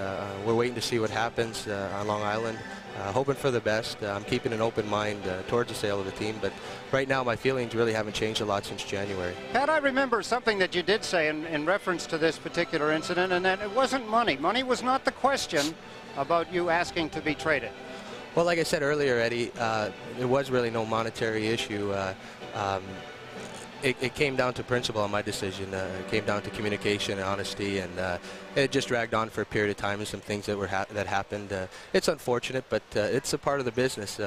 We're waiting to see what happens on Long Island, hoping for the best. I'm keeping an open mind towards the sale of the team, but right now my feelings really haven't changed a lot since January.
Pat, I remember something that you did say in reference to this particular incident, and that it wasn't money. Money was not the question about you asking to be traded.
Well, like I said earlier, Eddie, there was really no monetary issue. It came down to principle on my decision. It came down to communication and honesty, and it just dragged on for a period of time, and some things that happened. It's unfortunate, but it's a part of the business.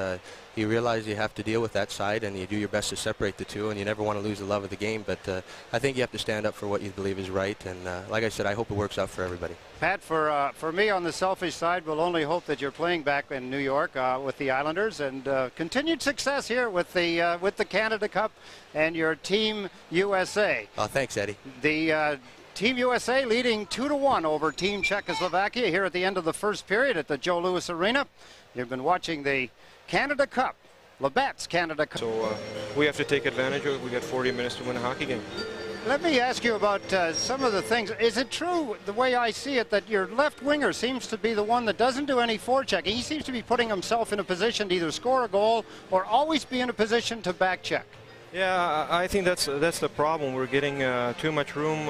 You realize you have to deal with that side, and you do your best to separate the two, and you never want to lose the love of the game, but I think you have to stand up for what you believe is right, and like I said, I hope it works out for everybody.
Pat, for me on the selfish side, we'll only hope that you're playing back in New York with the Islanders, and continued success here with the Canada Cup and your Team USA.
Oh, thanks, Eddie.
The Team USA leading 2-1 over Team Czechoslovakia here at the end of the first period at the Joe Louis Arena. You've been watching the Canada Cup, Labatt's Canada Cup.
So we have to take advantage of it. We got 40 minutes to win a hockey game.
let me ask you about some of the things. Is it true, the way I see it, that your left winger seems to be the one that doesn't do any forechecking? He seems to be putting himself in a position to either score a goal or always be in a position to back check.
Yeah, I think that's the problem. We're getting too much room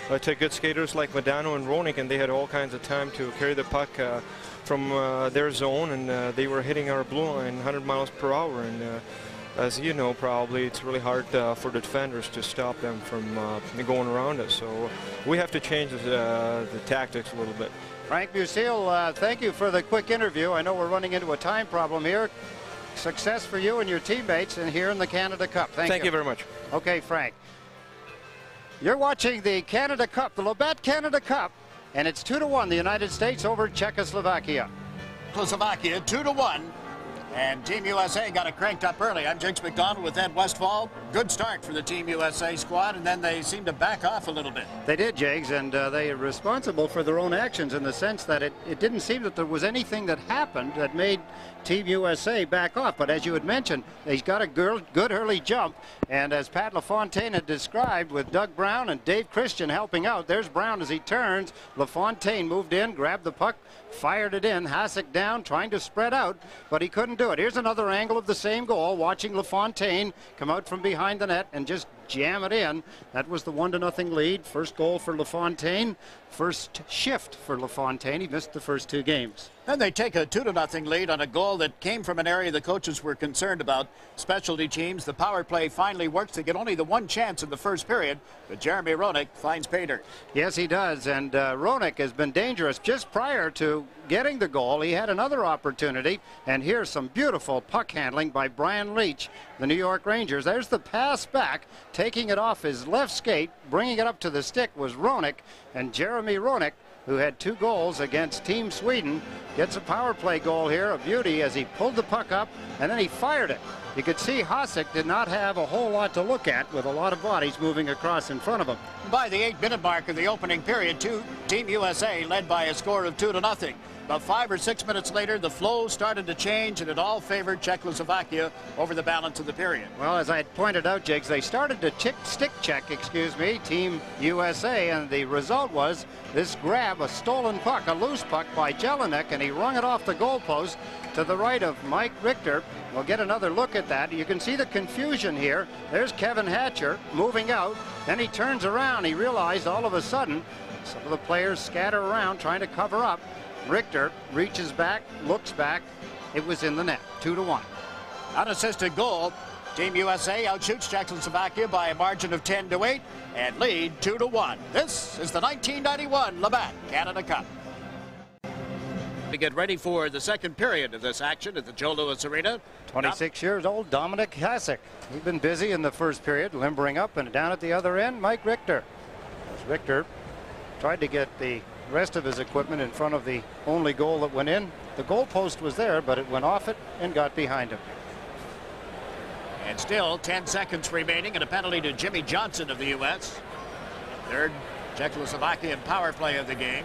to good skaters like Modano and Roenick, and they had all kinds of time to carry the puck from their zone, and they were hitting our blue line 100 miles per hour. And as you know, probably it's really hard for the defenders to stop them from going around us. So we have to change the tactics a little bit.
Frank Musil, thank you for the quick interview. I know we're running into a time problem here. Success for you and your teammates and here in the Canada Cup. Thank you
very much.
Okay, Frank. You're watching the Canada Cup, the Labatt Canada Cup, and it's 2-1, the United States over Czechoslovakia.
Czechoslovakia 2-1. And Team USA got it cranked up early. I'm Jinx McDonald with Ed Westfall. Good start for the Team USA squad, and then they seemed to back off a little bit.
They did, Jags, and they are responsible for their own actions in the sense that it didn't seem that there was anything that happened that made Team USA back off. But as you had mentioned, he's got a good early jump, and as Pat LaFontaine had described, with Doug Brown and Dave Christian helping out, there's Brown as he turns. LaFontaine moved in, grabbed the puck, fired it in. Hasek down, trying to spread out, but he couldn't do it. Here's another angle of the same goal, watching LaFontaine come out from behind the net and just jam it in. That was the 1-0 lead. First goal for LaFontaine. First shift for LaFontaine. He missed the first 2 games.
Then they take a 2-0 lead on a goal that came from an area the coaches were concerned about. Specialty teams, the power play finally works. They get only the 1 chance in the first period, but Jeremy Roenick finds pay dirt.
Yes, he does, and Roenick has been dangerous. Just prior to getting the goal, he had another opportunity, and here's some beautiful puck handling by Brian Leach, the New York Rangers. There's the pass back, taking it off his left skate, bringing it up to the stick was Roenick, and Jeremy Roenick, who had 2 goals against Team Sweden, gets a power play goal here, a beauty, as he pulled the puck up and then he fired it. You could see Hasek did not have a whole lot to look at with a lot of bodies moving across in front of him.
By the 8-minute mark of the opening period, Team USA led by a score of 2-0. About 5 or 6 minutes later, the flow started to change, and it all favored Czechoslovakia over the balance of the period.
Well, as I had pointed out, Jigs, they started to stick check, Team USA, and the result was this grab, a stolen puck, a loose puck by Jelinek, and he wrung it off the goalpost to the right of Mike Richter. We'll get another look at that. You can see the confusion here. There's Kevin Hatcher moving out. Then he turns around. He realized all of a sudden some of the players scatter around trying to cover up. Richter reaches back, looks back. It was in the net, 2-1.
Unassisted goal. Team USA outshoots Czechoslovakia by a margin of 10-8 and lead 2-1. This is the 1991 Labatt Canada Cup. To get ready for the second period of this action at the Joe Louis Arena.
26 years old, Dominic Hasek. He's been busy in the first period, limbering up, and down at the other end, Mike Richter. As Richter tried to get the rest of his equipment in front of the only goal that went in. The goal post was there, but it went off it and got behind him.
And still 10 seconds remaining and a penalty to Jimmy Johnson of the U.S. Third Czechoslovakian power play of the game.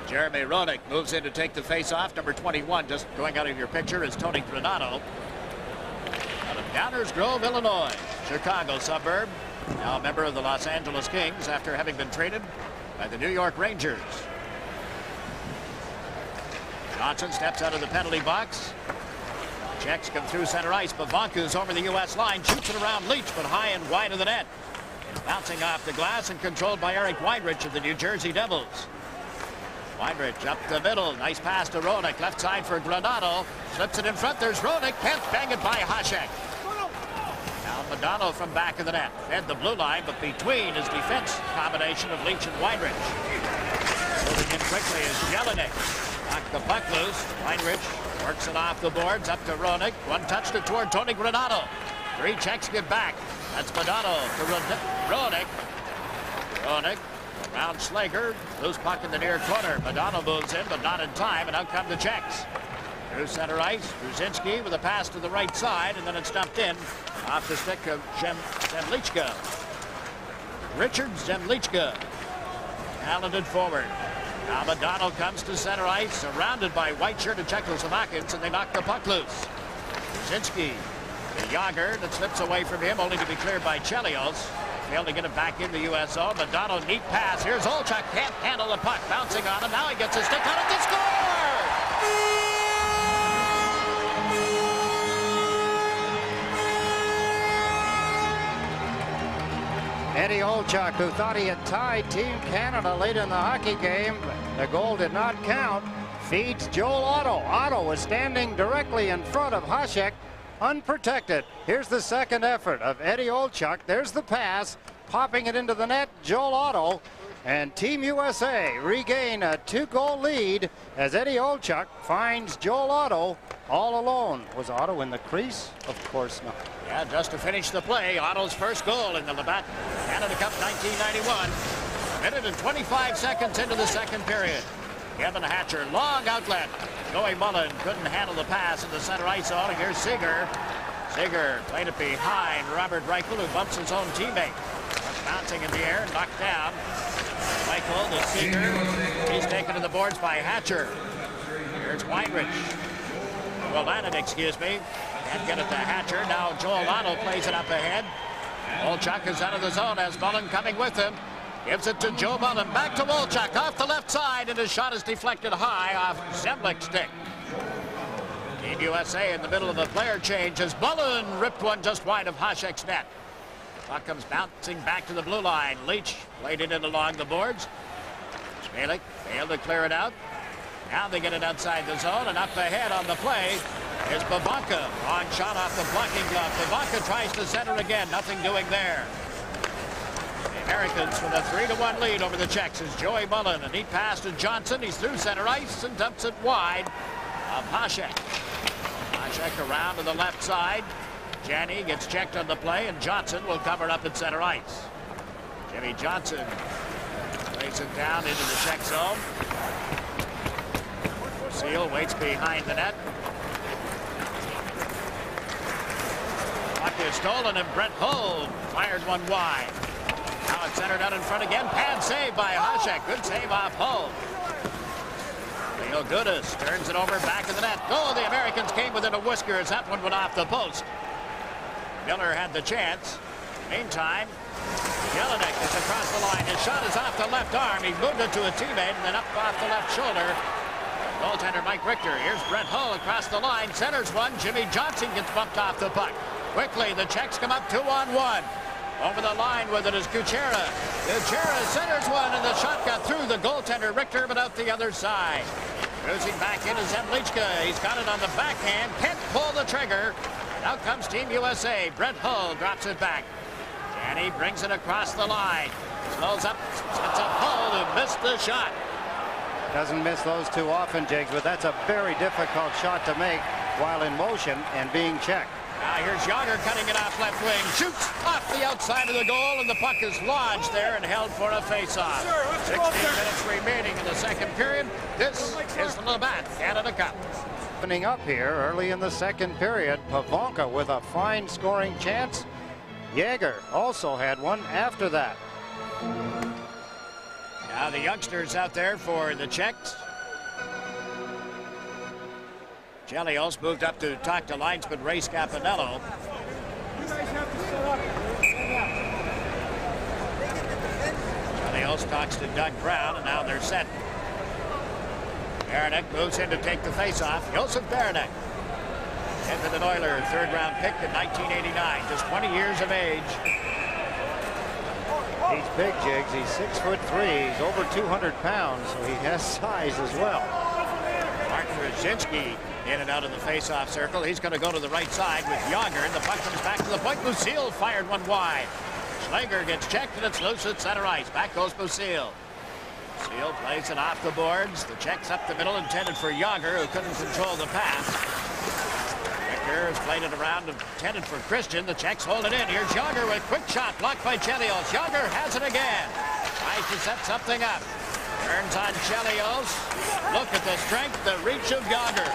Jeremy Roenick moves in to take the face-off. Number 21, just going out of your picture, is Tony Granato. Out of Downers Grove, Illinois, Chicago suburb. Now a member of the Los Angeles Kings after having been traded by the New York Rangers. Johnson steps out of the penalty box. Czechs come through center ice, but Vanku's over the U.S. line, shoots it around Leach, but high and wide of the net. Bouncing off the glass and controlled by Eric Weinrich of the New Jersey Devils. Weinrich up the middle, nice pass to Roenick, left side for Granato, slips it in front, there's Roenick, can't bang it by Hasek. Now Modano from back of the net, fed the blue line, but between his defense combination of Leach and Weinrich. Moving in quickly is Jelinek. Knocked the puck loose, Weinrich works it off the boards, up to Roenick, one touched it toward Tony Granato. 3 Czechs get back, that's Modano to Roenick. Roenick around Slager, loose puck in the near corner. Modano moves in, but not in time, and out come the Czechs. Through center ice, Brzezinski with a pass to the right side, and then it's dumped in off the stick of Zemlichka. Richard Zemlichka, talented forward. Now Modano comes to center ice, surrounded by white-shirted Czechoslovakians, and they knock the puck loose. Brzezinski to Yager, that slips away from him, only to be cleared by Chelios. failed to get it back in the U.S. zone. Madonna, neat pass. Here's Olchuk, can't handle the puck. Bouncing on him. Now he gets a stick on it to score!
Eddie Olchuk, who thought he had tied Team Canada late in the hockey game. The goal did not count. Feeds Joel Otto. Otto was standing directly in front of Hasek, unprotected. Here's the second effort of Eddie Olchuk. There's the pass, popping it into the net. Joel Otto, and Team USA regain a 2-goal lead as Eddie Olchuk finds Joel Otto all alone. Was Otto in the crease? Of course not.
Yeah, just to finish the play, Otto's first goal in the Labatt Canada Cup 1991. A minute and 25 seconds into the second period. Kevin Hatcher, long outlet. Joey Mullen couldn't handle the pass in the center ice zone. Here's Seeger. Seeger played it behind Robert Reichel, who bumps his own teammate. Bouncing in the air, knocked down. Reichel to Seeger. He's taken to the boards by Hatcher. Here's Weinrich. Well, Lannon, excuse me. Can't get it to Hatcher. Now Joel Otto plays it up ahead. Olchuk is out of the zone as Mullen coming with him. Gives it to Joe Mullen. Back to Olchuk off the left side, and his shot is deflected high off Zemlich's stick. Team USA in the middle of the player change as Mullen ripped one just wide of Hasek's net. Puck comes bouncing back to the blue line. Leach played it in along the boards. Schmelik failed to clear it out. Now they get it outside the zone, and up ahead on the play is Pavanka. Long shot off the blocking glove. Pavanka tries to center again. Nothing doing there. The Americans with a 3-1 lead over the Czechs is Joey Mullen. A neat pass to Johnson. He's through center ice and dumps it wide of Hasek. Hasek around to the left side. Janney gets checked on the play, and Johnson will cover up at center ice. Jimmy Johnson lays it down into the Czech zone. Seal waits behind the net. Puck is stolen, and Brent Hull fires one wide. Now it's centered out in front again. Pad save by Hasek. Good save off Hull. Leo Gudas turns it over back in the net. Oh, the Americans came within a whisker as that one went off the post. Miller had the chance. Meantime, Jelinek is across the line. His shot is off the left arm. He moved it to a teammate and then up off the left shoulder. Goaltender Mike Richter. Here's Brent Hull across the line. Centers one. Jimmy Johnson gets bumped off the puck. Quickly, the Czechs come up 2-on-1. Over the line with it is Kuchera. Kuchera centers one, and the shot got through the goaltender Richter, but out the other side. Cruising back into Zemlichka. He's got it on the backhand. Can't pull the trigger. Out comes Team USA. Brent Hull drops it back. Janney brings it across the line. Slows up. Sets up Hull, who missed the shot.
Doesn't miss those too often, Jigs, but that's a very difficult shot to make while in motion and being checked.
Now here's Yager cutting it off left wing. Shoots off the outside of the goal, and the puck is lodged there and held for a face-off. 16 minutes remaining in the second period. This is the Labatt Canada Cup.
Opening up here early in the second period. Pavanka with a fine scoring chance. Yager also had one after that.
Now the youngsters out there for the Czechs. Chelios moved up to talk to linesman Ray Scapanello. Chelios talks to Doug Brown, and now they're set. Baranek moves in to take the face-off. Josef Baranek, Edmonton Oilers, third-round pick in 1989, just 20 years of age.
He's big, Jigs. He's 6'3". He's over 200 pounds, so he has size as well.
Martin Brzezinski in and out of the face-off circle. He's going to go to the right side with Yager, and the puck comes back to the point. Lucille fired one wide. Schlager gets checked, and it's loose at center ice. Back goes Lucille. Lucille plays it off the boards. The check's up the middle, intended for Yager, who couldn't control the pass. Richter has played it around, intended for Christian. The Czechs hold it in. Here's Yager with quick shot, blocked by Chelios. Yager has it again. Tries to set something up. Turns on Chelios. Look at the strength, the reach of Yager.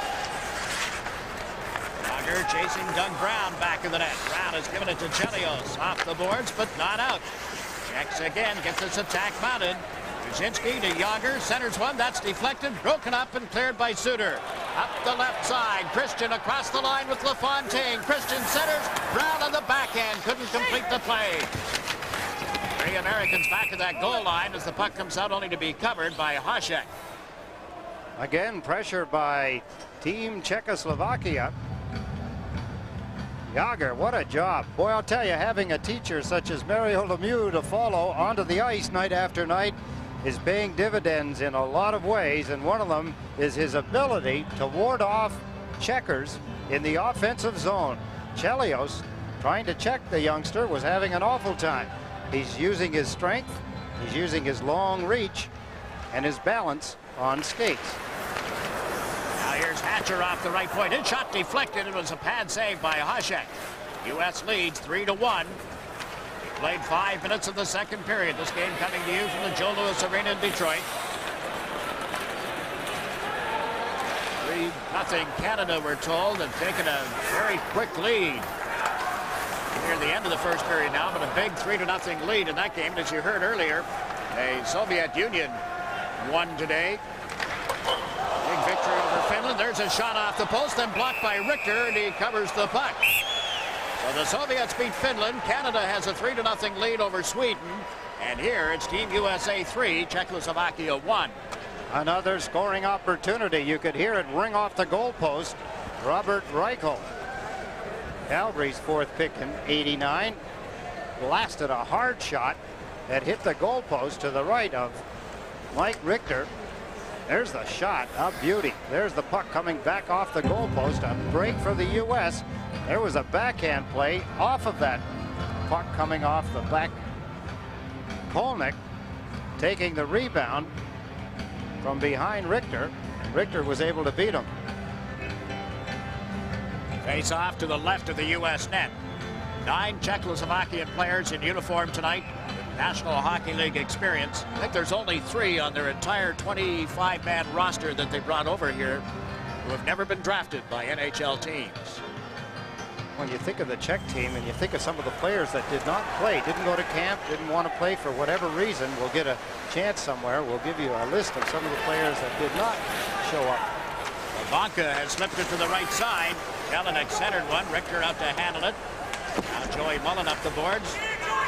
Yager chasing Doug Brown back in the net. Brown has given it to Chelios. Off the boards, but not out. Checks again, gets this attack mounted. Brzezinski to Yager, centers one. That's deflected, broken up, and cleared by Suter. Up the left side. Christian across the line with LaFontaine. Christian centers. Brown on the backhand. Couldn't complete the play. Three Americans back at that goal line as the puck comes out, only to be covered by Hasek.
Again, pressure by Team Czechoslovakia. Jágr, what a job. Boy, I'll tell you, having a teacher such as Mario Lemieux to follow onto the ice night after night is paying dividends in a lot of ways, and one of them is his ability to ward off checkers in the offensive zone. Chelios, trying to check the youngster, was having an awful time. He's using his strength, he's using his long reach, and his balance on skates.
Now here's Hatcher off the right point. His shot deflected. It was a pad save by Hasek. U.S. leads 3-1. We played 5 minutes of the second period. This game coming to you from the Joe Louis Arena in Detroit. 3-0 Canada, we're told, have taken a very quick lead. Near the end of the first period now, but a big 3-0 lead in that game. And as you heard earlier, the Soviet Union won today. Big victory over Finland. There's a shot off the post, then blocked by Richter, and he covers the puck. So the Soviets beat Finland. Canada has a 3-0 lead over Sweden. And here it's Team USA 3, Czechoslovakia 1.
Another scoring opportunity. You could hear it ring off the goalpost. Robert Reichel, Calgary's fourth pick in '89, blasted a hard shot that hit the goalpost to the right of Mike Richter. There's the shot, a beauty. There's the puck coming back off the goalpost. A break for the U.S. There was a backhand play off of that puck coming off the back. Kolnick taking the rebound from behind Richter. Richter was able to beat him.
Face off to the left of the U.S. net. 9 Czechoslovakian players in uniform tonight. National Hockey League experience. I think there's only 3 on their entire 25-man roster that they brought over here who have never been drafted by NHL teams.
When you think of the Czech team and you think of some of the players that did not play, didn't go to camp, didn't want to play for whatever reason, we'll get a chance somewhere. We'll give you a list of some of the players that did not show up.
Ivanka has slipped it to the right side. Jelinek centered one. Richter out to handle it. Now Joey Mullen up the boards.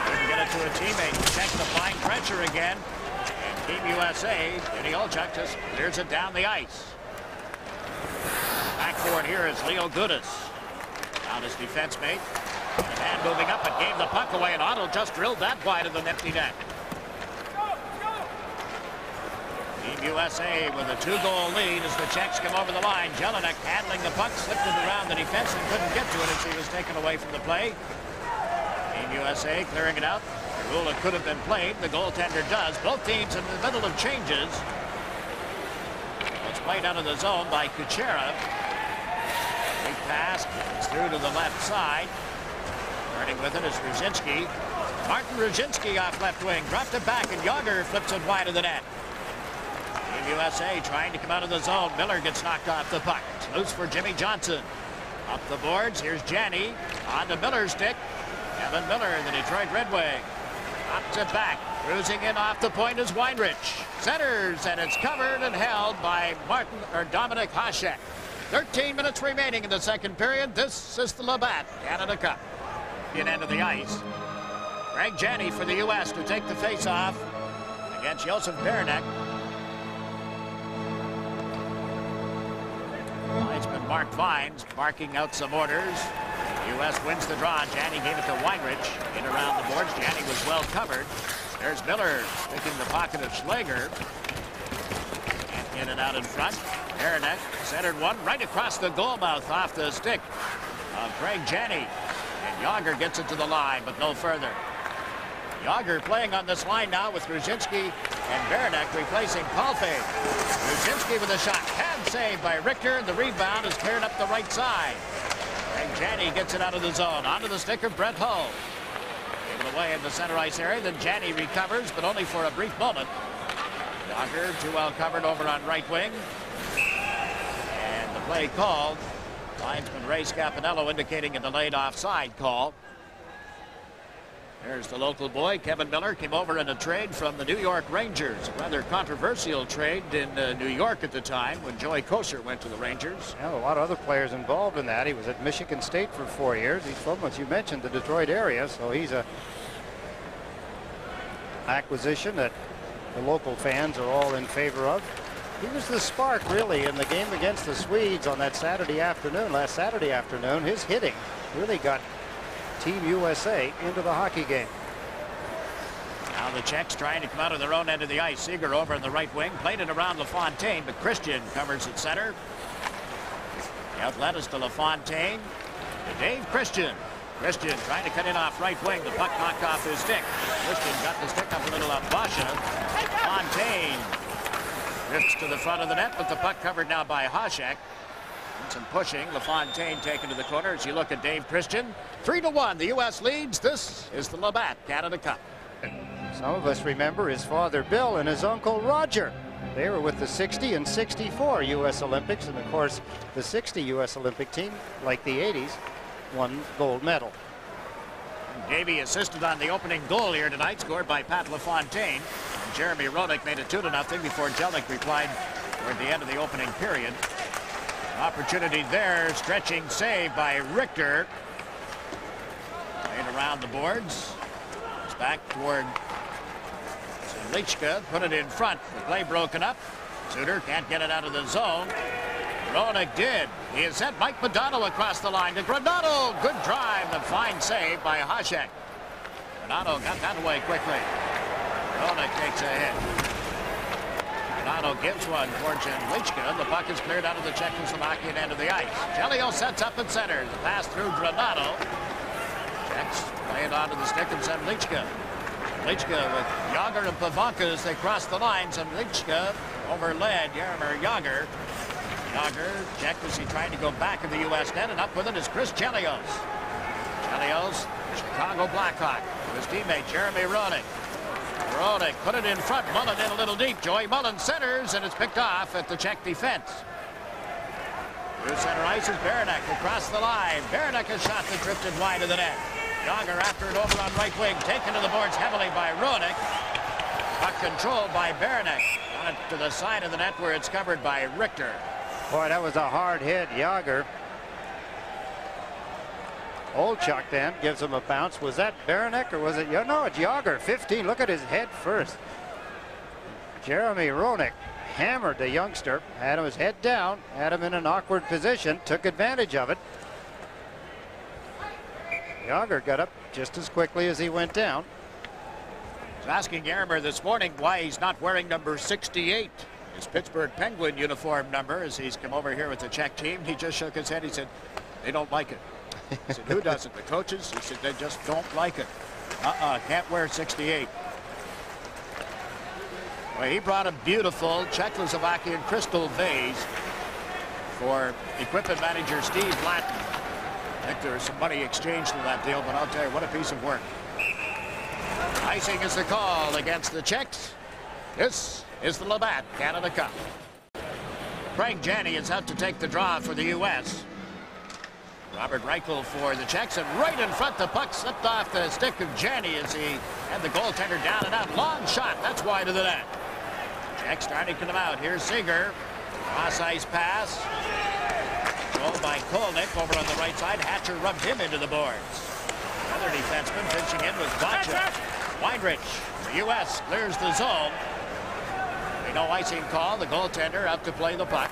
Couldn't get it to a teammate. Check the flying pressure again. And Team USA, Denny Olchuk just clears it down the ice. Back forward here is Leo Gudas. Down his defense mate. And the man moving up and gave the puck away, and Otto just drilled that wide of the empty net. Team USA with a 2-goal lead as the Czechs come over the line. Jelinek handling the puck, slipped it around the defense and couldn't get to it as he was taken away from the play. Team USA clearing it out. The rule it could have been played. The goaltender does. Both teams in the middle of changes. It's played out of the zone by Kuchera. Big pass. It's through to the left side. Turning with it is Ruzynski. Martin Ruzynski off left wing. Dropped it back, and Jágr flips it wide of the net. Team USA trying to come out of the zone. Miller gets knocked off the puck. It's loose for Jimmy Johnson. Up the boards. Here's Janney. On to Miller's stick. Kevin Miller, the Detroit Red Wing. Up to back. Cruising in off the point is Weinrich. Centers, and it's covered and held by Dominic Hasek. 13 minutes remaining in the second period. This is the Labatt Canada Cup. In end of the ice. Greg Janney for the U.S. to take the face-off against Josef Beranek. Linesman Mark Vines barking out some orders. U.S. wins the draw. Janney gave it to Weinrich. In around the boards. Janney was well covered. There's Miller sticking the pocket of Schlager. And in and out in front. Beranek centered one right across the goal mouth off the stick of Craig Janney. And Jágr gets it to the line, but no further. Jágr playing on this line now with Ruzynski and Beranek replacing Palfe. Ruzynski with a shot. Pad save by Richter. The rebound is cleared up the right side. And Janney gets it out of the zone. Onto the stick of Brett Hull. Given away in the center ice area. Then Janney recovers, but only for a brief moment. Jágr too well covered over on right wing. And the play called. Linesman Ray Scapanello indicating a delayed offside call. There's the local boy, Kevin Miller, came over in a trade from the New York Rangers. A rather controversial trade in New York at the time when Joey Kocur went to the Rangers.
Yeah, a lot of other players involved in that. He was at Michigan State for 4 years. He's from, as you mentioned, the Detroit area, so he's a acquisition that the local fans are all in favor of. He was the spark, really, in the game against the Swedes on that last Saturday afternoon. His hitting really got Team USA into the hockey game.
Now the Czechs trying to come out of their own end of the ice. Seeger over in the right wing, played it around LaFontaine, but Christian covers at center. The outlet is to LaFontaine. To Dave Christian. Christian trying to cut in off right wing. The puck knocked off his stick. Christian got the stick up a little on Basha. Fontaine drifts to the front of the net, but the puck covered now by Hasek. And some pushing. LaFontaine taken to the corner as you look at Dave Christian. 3-1. The U.S. leads. This is the Labatt Canada Cup.
Some of us remember his father Bill and his uncle Roger. They were with the 60 and 64 U.S. Olympics, and of course the 60 U.S. Olympic team, like the 80s, won gold medal.
Davey assisted on the opening goal here tonight, scored by Pat LaFontaine. And Jeremy Roenick made it 2-0 before Jelic replied toward the end of the opening period. Opportunity there, stretching save by Richter. Played around the boards. It's back toward Lichka, put it in front. The play broken up. Suter can't get it out of the zone. Roenick did. He has sent Mike Modano across the line to Granado. Good drive. The fine save by Hasek. Granado got that away quickly. Roenick takes a hit. Granado gives one towards Lichka. The puck is cleared out of the Czechoslovakian end of the ice. Jelio sets up at center. The pass through Granado. Czechs play it onto the stick and send Lichka. Lichka with Yager and Pavanka as they cross the lines, and Lichka overled Jaromir Yager. Yager checked as he tried to go back of the U.S. net, and up with it is Chris Chelios. Chelios, Chicago Blackhawk, his teammate Jeremy Roenick. Roenick put it in front, Mullen in a little deep. Joey Mullen centers, and it's picked off at the Czech defense. Through center ice is Baranek across the line. Baranek a shot that drifted wide of the net. Yager after it over on right wing, taken to the boards heavily by Roenick. Puck controlled by Baranek. On it to the side of the net where it's covered by Richter.
Boy, that was a hard hit. Yager. Olchuk then gives him a bounce. Was that Baranek or was it? No, it's Yager. 15. Look at his head first. Jeremy Roenick hammered the youngster, had his head down, had him in an awkward position, took advantage of it. Yager got up just as quickly as he went down.
I was asking Jaromir this morning why he's not wearing number 68, his Pittsburgh Penguin uniform number, as he's come over here with the Czech team. He just shook his head. He said, they don't like it. He said, who doesn't? The coaches? He said, they just don't like it. Can't wear 68. Well, he brought a beautiful Czechoslovakian crystal vase for equipment manager Steve Blatton. I think there was some money exchanged in that deal, but I'll tell you, what a piece of work. Icing is the call against the Czechs. This is the Labatt Canada Cup. Craig Janney is out to take the draw for the U.S. Robert Reichel for the Czechs, and right in front, the puck slipped off the stick of Janney as he had the goaltender down and out. Long shot, that's wide of the net. Czechs starting to come out. Here's Seeger. Cross ice pass. Controlled by Kolnick over on the right side. Hatcher rubbed him into the boards. Another defenseman finishing in with Bacha. Weinrich, the U.S. clears the zone. No icing call. The goaltender out to play the puck.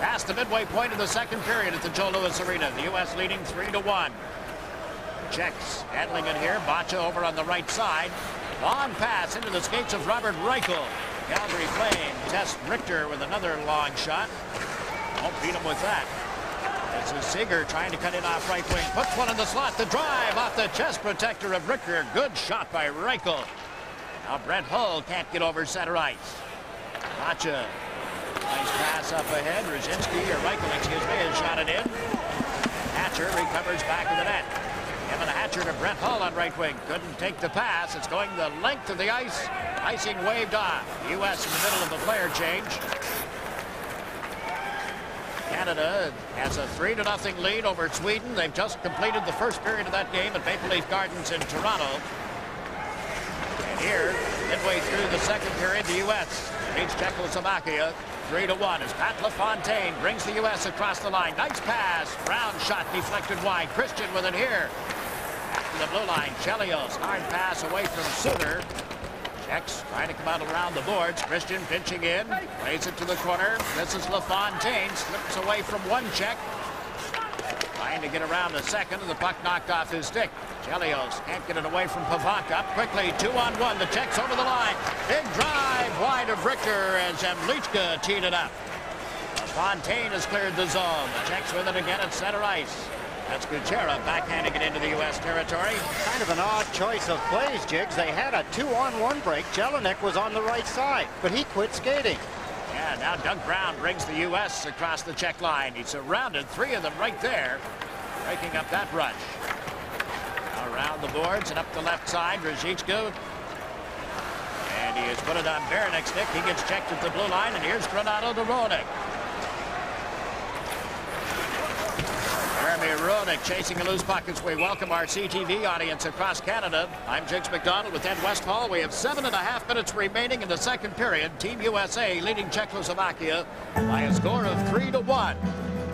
Past the midway point of the second period at the Joe Louis Arena. The U.S. leading 3-1. Czechs handling it here. Bacha over on the right side. Long pass into the skates of Robert Reichel. Calgary Flame test Richter with another long shot. Won't beat him with that. This is Seeger trying to cut in off right wing. Puts one in the slot. The drive off the chest protector of Richter. Good shot by Reichel. Now Brent Hull can't get over center ice. Bacha. Nice pass up ahead. Reichel, excuse me, has shot it in. Hatcher recovers back of the net. Kevin Hatcher to Brent Hull on right wing. Couldn't take the pass. It's going the length of the ice. Icing waved off. U.S. in the middle of the player change. Canada has a 3-0 lead over Sweden. They've just completed the first period of that game at Maple Leaf Gardens in Toronto. And here, midway through the second period, the U.S. beats Czechoslovakia 3-1 as Pat LaFontaine brings the U.S. across the line. Nice pass. Brown shot deflected wide. Christian with it here. to the blue line. Chelios, hard pass away from Suter. Czechs trying to come out around the boards. Christian pinching in, plays it to the corner. This is LaFontaine, slips away from one Czech. Trying to get around the second, and the puck knocked off his stick. Chelios can't get it away from Pavanka. Quickly, 2-on-1. The Czechs over the line. Big drive wide of Richter as Zemlichka teed it up. LaFontaine has cleared the zone. The Czechs with it again at center ice. That's Kuchera backhanding it into the U.S. territory.
Kind of an odd choice of plays, Jigs. They had a 2-on-1 break. Jelinek was on the right side, but he quit skating.
Yeah, now Doug Brown brings the U.S. across the Czech line. He surrounded three of them right there, breaking up that rush. Now around the boards and up the left side, Ruzicka. And he has put it on Berenik's stick. He gets checked at the blue line, and here's Granado to Roenick. Jeremy Roenick chasing a loose puck as we welcome our CTV audience across Canada. I'm Jigs McDonald with Ed Westfall. We have 7.5 minutes remaining in the second period. Team USA leading Czechoslovakia by a score of 3-1.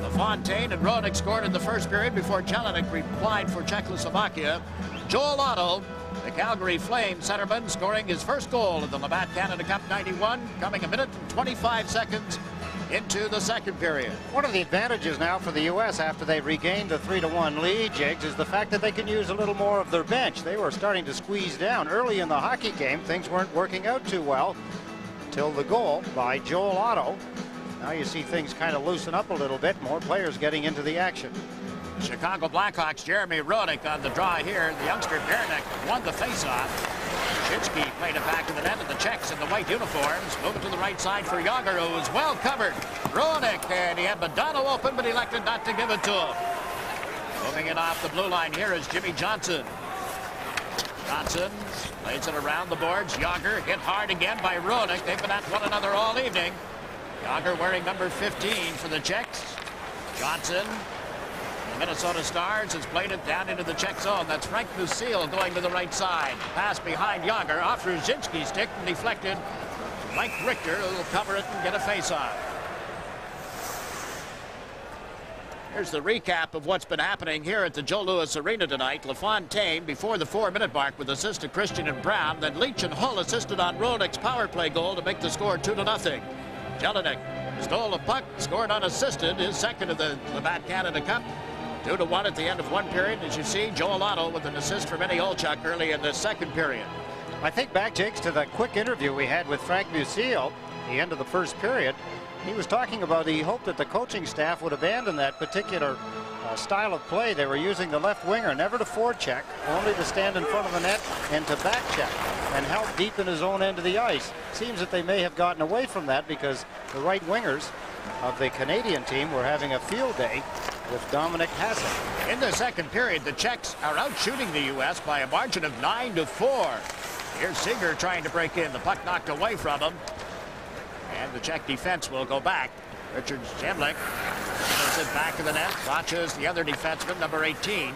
LaFontaine and Roenick scored in the first period before Jelinek replied for Czechoslovakia. Joel Otto, the Calgary Flame centerman, scoring his first goal in the Labatt Canada Cup 91, coming 1 minute and 25 seconds into the second period.
One of the advantages now for the U.S. after they regained the 3-1 lead, Jigs, is the fact that they can use a little more of their bench. They were starting to squeeze down. Early in the hockey game, things weren't working out too well till the goal by Joel Otto. Now you see things kind of loosen up a little bit, more players getting into the action.
Chicago Blackhawks' Jeremy Roenick on the draw here. The youngster Berenik won the faceoff. Shinsky played it back to the net, of the Czechs in the white uniforms. Moving to the right side for Yager, who was well covered. Roenick, and he had Badano open, but he elected not to give it to him. Moving it off the blue line here is Jimmy Johnson. Johnson plays it around the boards. Yager hit hard again by Roenick. They've been at one another all evening. Yager wearing number 15 for the Czechs. Johnson, the Minnesota Stars, has played it down into the Czech zone. That's Frank Lucille going to the right side. Pass behind Yager, off Ruzicka's stick, and deflected. Mike Richter will cover it and get a face-off. Here's the recap of what's been happening here at the Joe Louis Arena tonight. LaFontaine before the 4-minute mark with assist to Christian and Brown. Then Leach and Hull assisted on Roenick's power play goal to make the score 2-0. Jelinek stole a puck, scored unassisted, his second of the Labatt Canada Cup. 2-1 at the end of one period. As you see, Joel Otto with an assist from Eddie Olchuk early in the second period.
I think back, Jakes, to the quick interview we had with Frank Lucille at the end of the first period. He was talking about he hoped that the coaching staff would abandon that particular style of play. They were using the left winger never to forecheck, only to stand in front of the net and to back check and help deep in his own end of the ice. Seems that they may have gotten away from that because the right wingers of the Canadian team were having a field day with Dominic Hasek.
In the second period, the Czechs are out shooting the U.S. by a margin of 9-4. Here's Seeger trying to break in. The puck knocked away from him. And the Czech defense will go back. Richard Zemlichka puts it back to the net. Watches the other defenseman, number 18. And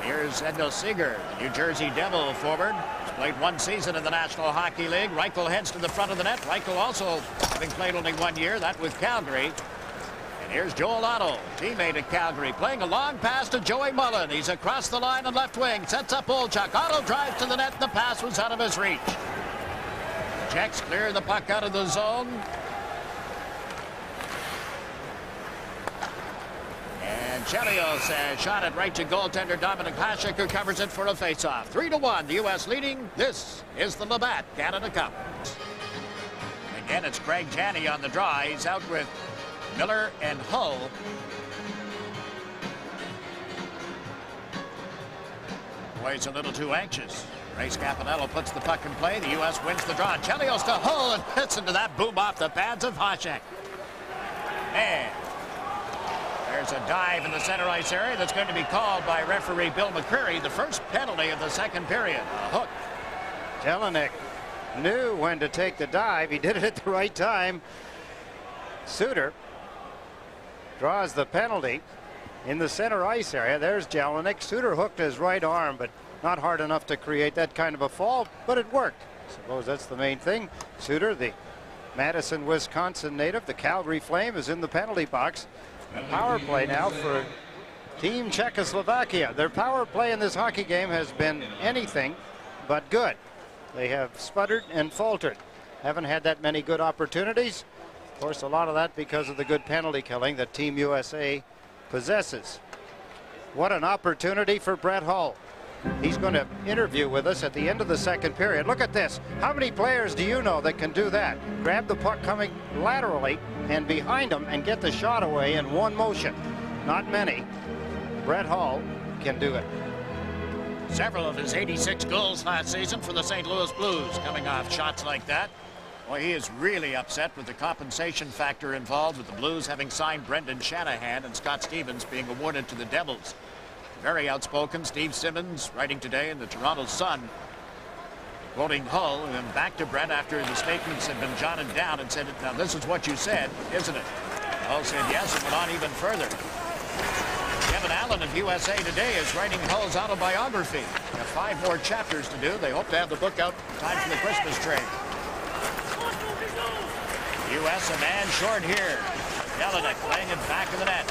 here's Edno Seeger, the New Jersey Devil forward. He's played one season in the National Hockey League. Reichel heads to the front of the net. Reichel also having played only 1 year, that with Calgary. And here's Joel Otto, teammate at Calgary, playing a long pass to Joey Mullen. He's across the line on left wing, sets up Olchuk. Otto drives to the net, and the pass was out of his reach. Czechs clear the puck out of the zone. And Chelios has shot it right to goaltender Dominic Hasek, who covers it for a face-off. 3-1, the U.S. leading. This is the Labatt Canada Cup. Again, it's Craig Janney on the draw. He's out with Miller and Hull. Boy's a little too anxious. Ray Scapanello puts the puck in play. The U.S. wins the draw. Chelios to Hull and hits into that boom off the pads of Hasek. And there's a dive in the center ice area that's going to be called by referee Bill McCreary. The first penalty of the second period. A hook.
Jelinek knew when to take the dive. He did it at the right time. Suter draws the penalty in the center ice area. There's Jelinek. Suter hooked his right arm, but not hard enough to create that kind of a fall, but it worked. I suppose that's the main thing. Suter, the Madison, Wisconsin native, the Calgary Flame, is in the penalty box. A power play now for Team Czechoslovakia. Their power play in this hockey game has been anything but good. They have sputtered and faltered. Haven't had that many good opportunities. Of course, a lot of that because of the good penalty killing that Team USA possesses. What an opportunity for Brett Hull. He's going to interview with us at the end of the second period. Look at this. How many players do you know that can do that? Grab the puck coming laterally and behind them and get the shot away in one motion. Not many. Brett Hull can do it.
Several of his 86 goals last season for the St. Louis Blues coming off shots like that. Boy, he is really upset with the compensation factor involved with the Blues having signed Brendan Shanahan and Scott Stevens being awarded to the Devils. Very outspoken Steve Simmons writing today in the Toronto Sun, quoting Hull and back to Brett after the statements had been jotted down and said, now this is what you said, isn't it? Hull said yes and went on even further. Kevin Allen of USA Today is writing Hull's autobiography. They have 5 more chapters to do. They hope to have the book out in time for the Christmas trade. U.S. a man short here. Jelinek playing it back of the net.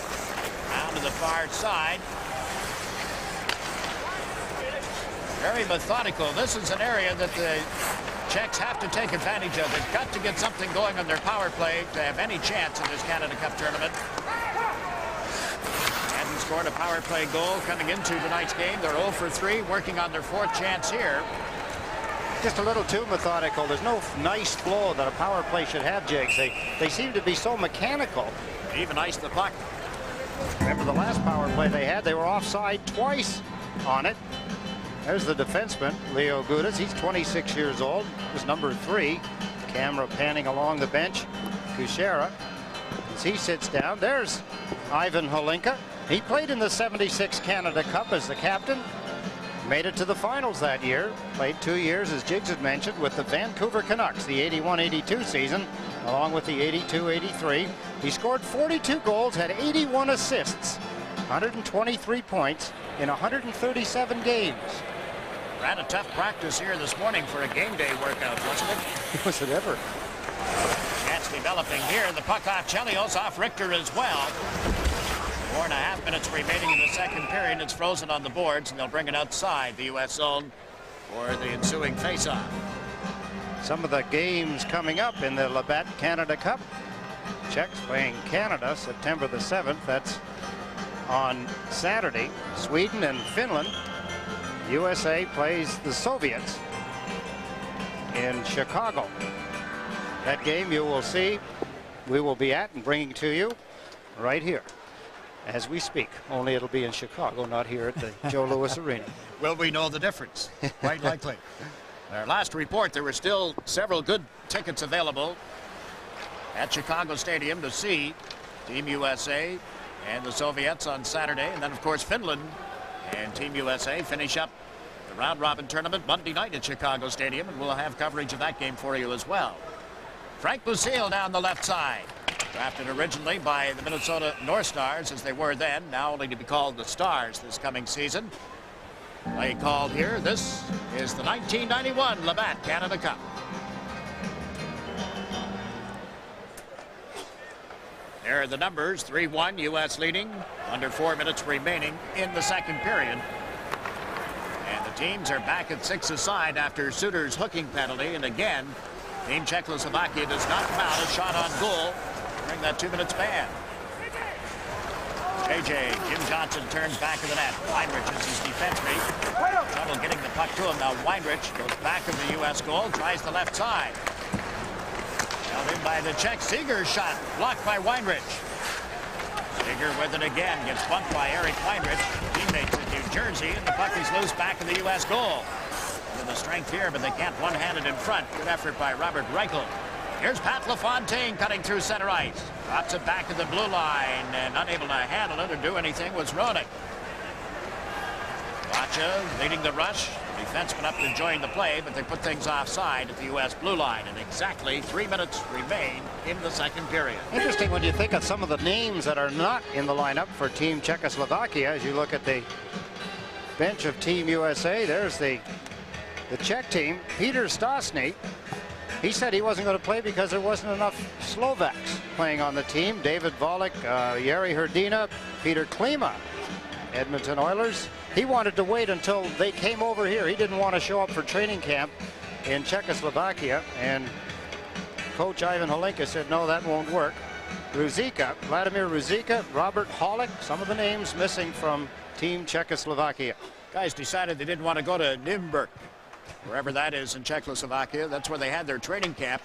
Down to the far side. Very methodical. This is an area that the Czechs have to take advantage of. They've got to get something going on their power play to have any chance in this Canada Cup tournament. Hadn't scored a power play goal coming into tonight's game. They're 0 for 3, working on their 4th chance here.
Just a little too methodical. There's no nice flow that a power play should have, Jigs. They seem to be so mechanical.
Even iced the puck.
Remember the last power play they had, they were offside twice on it. There's the defenseman, Leo Gudas. He's 26 years old. Was number 3. Camera panning along the bench. Kuchera, as he sits down. There's Ivan Holinka. He played in the '76 Canada Cup as the captain. Made it to the finals that year. Played 2 years, as Jiggs had mentioned, with the Vancouver Canucks, the 81-82 season, along with the 82-83. He scored 42 goals, had 81 assists, 123 points in 137 games.
Ran a tough practice here this morning for a game day workout, wasn't it?
Was it ever?
Chance developing here. The puck off Chelios, off Richter as well. 4.5 minutes remaining in the second period. It's frozen on the boards, and they'll bring it outside the U.S. zone for the ensuing faceoff.
Some of the games coming up in the Labatt Canada Cup. Czechs playing Canada September the 7th. That's on Saturday. Sweden and Finland. USA plays the Soviets in Chicago. That game you will see, we will be at and bringing to you right here as we speak. Only it'll be in Chicago, not here at the Joe Louis Arena.
Will we know the difference? Quite likely. Our last report, there were still several good tickets available at Chicago Stadium to see Team USA and the Soviets on Saturday. And then, of course, Finland and Team USA finish up the round-robin tournament Monday night at Chicago Stadium, and we'll have coverage of that game for you as well. Frank Lucille down the left side. Drafted originally by the Minnesota North Stars, as they were then, now only to be called the Stars this coming season. Play called here. This is the 1991 Labatt Canada Cup. There are the numbers. 3-1, U.S. leading. Under 4 minutes remaining in the second period. And the teams are back at 6 aside after Suter's hooking penalty. And again, Team Czechoslovakia does not mount a shot on goal during that 2 minutes ban. Jim Johnson turns back of the net. Weinrich is his defense mate. Trouble getting the puck to him. Now Weinrich goes back of the U.S. goal, tries the left side. Held in by the Czech. Seeger's shot blocked by Weinrich. Seeger with it again, gets bumped by Eric Weinrich, teammates in New Jersey, and the puck is loose back of the U.S. goal. With the strength here, but they can't one-handed in front. Good effort by Robert Reichel. Here's Pat LaFontaine cutting through center ice. Drops it back at the blue line, and unable to handle it or do anything was Roenick. Vacha leading the rush. Defenseman up to join the play, but they put things offside at the U.S. blue line, and exactly 3 minutes remain in the second period.
Interesting when you think of some of the names that are not in the lineup for Team Czechoslovakia. As you look at the bench of Team USA, there's the Czech team. Peter Stastny, he said he wasn't going to play because there wasn't enough Slovaks playing on the team. David Volek, Jari Hrdina, Peter Klima Edmonton Oilers. He wanted to wait until they came over here. He didn't want to show up for training camp in Czechoslovakia, and Coach Ivan Holinka said, no, that won't work. Ruzicka, Vladimir Ruzicka, Robert Hollick, some of the names missing from Team Czechoslovakia.
Guys decided they didn't want to go to Nürnberg, wherever that is in Czechoslovakia. That's where they had their training camp.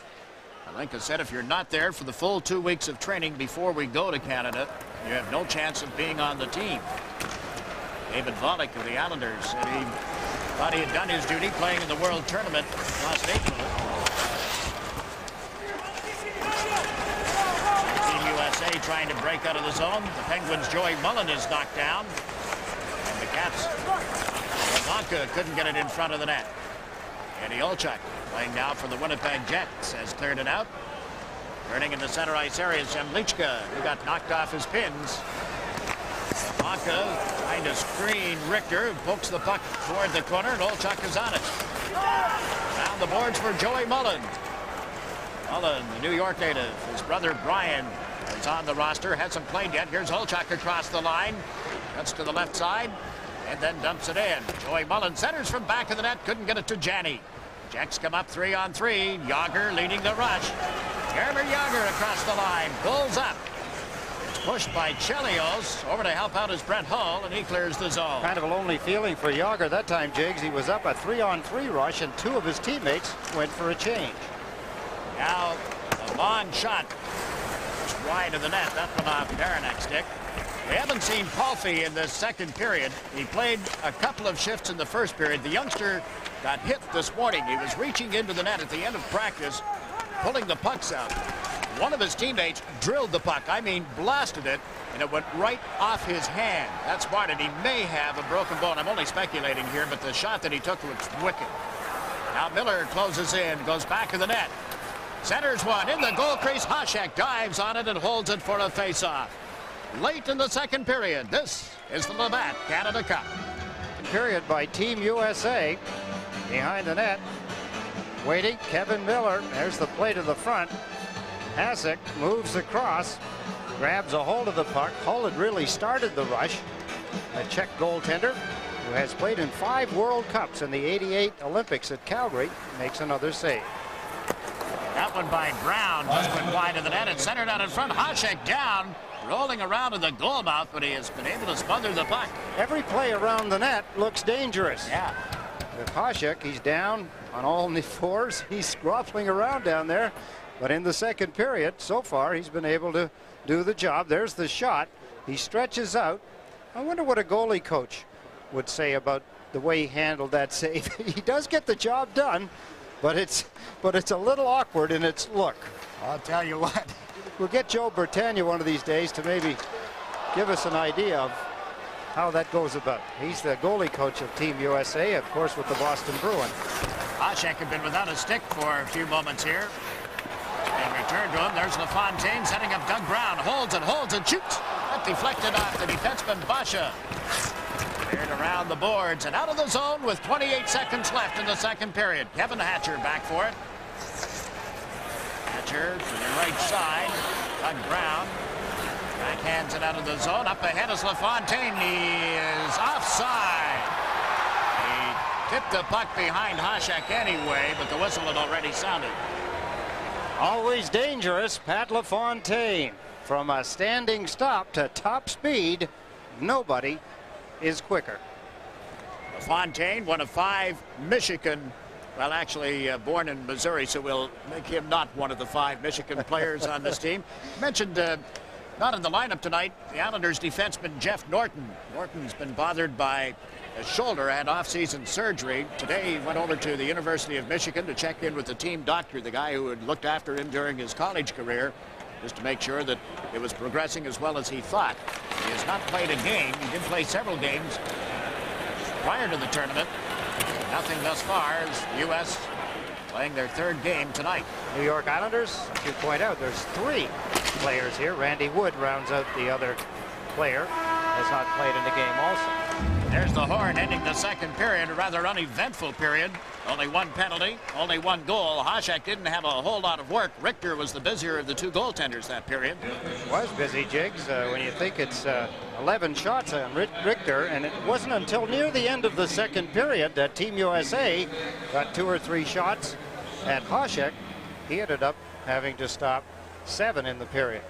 Holinka said, if you're not there for the full 2 weeks of training before we go to Canada, you have no chance of being on the team. David Volek of the Islanders said he thought he had done his duty playing in the World Tournament last April. Team USA trying to break out of the zone. The Penguins' Joey Mullen is knocked down. And the Caps, Ivanka couldn't get it in front of the net. Eddie Olchuk playing now for the Winnipeg Jets has cleared it out. Turning in the center ice area is Zemlichka, who got knocked off his pins. Ivanka trying to screen Richter, who pokes the puck toward the corner, and Olchuk is on it. Down the boards for Joey Mullen. Mullen, the New York native, his brother Brian is on the roster, hasn't played yet. Here's Olchuk across the line. Cuts to the left side and then dumps it in. Joey Mullen centers from back of the net, couldn't get it to Janney. Jacks come up 3-on-3. Yager leading the rush. Jaromir Jagr across the line, pulls up. It's pushed by Chelios. Over to help out is Brent Hull, and he clears the zone.
Kind of a lonely feeling for Yager that time, Jigs. He was up a 3-on-3 rush, and 2 of his teammates went for a change.
Now, a long shot. Just wide of the net. That one off Baranek's stick. We haven't seen Palffy in the second period. He played a couple of shifts in the first period. The youngster got hit this morning. He was reaching into the net at the end of practice, pulling the pucks out. One of his teammates drilled the puck. I mean, blasted it, and it went right off his hand. That's smart, and he may have a broken bone. I'm only speculating here, but the shot that he took looks wicked. Now Miller closes in, goes back of the net. Centers one in the goal crease. Hasek dives on it and holds it for a face-off. Late in the second period, this is the Labatt Canada Cup.
Period by Team USA. Behind the net, waiting, Kevin Miller. There's the play to the front. Hasek moves across, grabs a hold of the puck. Hull had really started the rush. A Czech goaltender who has played in 5 World Cups and the '88 Olympics at Calgary makes another save.
That one by Brown just went wide of the net and centered out in front. Hasek down, rolling around in the goal mouth, but he has been able to smother the puck.
Every play around the net looks dangerous.
Yeah.
With Hasek, he's down on all 4s. He's groveling around down there. But in the second period, so far, he's been able to do the job. There's the shot. He stretches out. I wonder what a goalie coach would say about the way he handled that save. He does get the job done, but it's a little awkward in its look.
I'll tell you what.
We'll get Joe Bertagna one of these days to maybe give us an idea of how that goes about. He's the goalie coach of Team USA, of course, with the Boston Bruins.
Hasek had been without a stick for a few moments here. And returned to him. There's LaFontaine setting up Doug Brown. Holds and shoots. That deflected off the defenseman Basha. Cleared around the boards and out of the zone with 28 seconds left in the second period. Kevin Hatcher back for it. Hatcher to the right side. Doug Brown backhands it out of the zone. Up ahead is LaFontaine. He is offside. He tipped the puck behind Hasek anyway, but the whistle had already sounded.
Always dangerous, Pat LaFontaine. From a standing stop to top speed, nobody is quicker.
LaFontaine, one of 5 Michigan, well, actually born in Missouri, so we'll make him not one of the 5 Michigan players on this team. Mentioned not in the lineup tonight, the Islanders defenseman Jeff Norton. Norton's been bothered by a shoulder, had off-season surgery. Today he went over to the University of Michigan to check in with the team doctor, the guy who had looked after him during his college career, just to make sure that it was progressing as well as he thought. He has not played a game. He did play several games prior to the tournament. Nothing thus far as the U.S. playing their 3rd game tonight.
New York Islanders, as you point out, there's 3 players here. Randy Wood rounds out the other player. Has not played in the game also.
There's the horn ending the second period, a rather uneventful period. Only 1 penalty, only 1 goal. Hasek didn't have a whole lot of work. Richter was the busier of the 2 goaltenders that period.
Was busy, Jigs. When you think it's a 11 shots on Richter, and it wasn't until near the end of the second period that Team USA got 2 or 3 shots at Hasek. He ended up having to stop 7 in the period.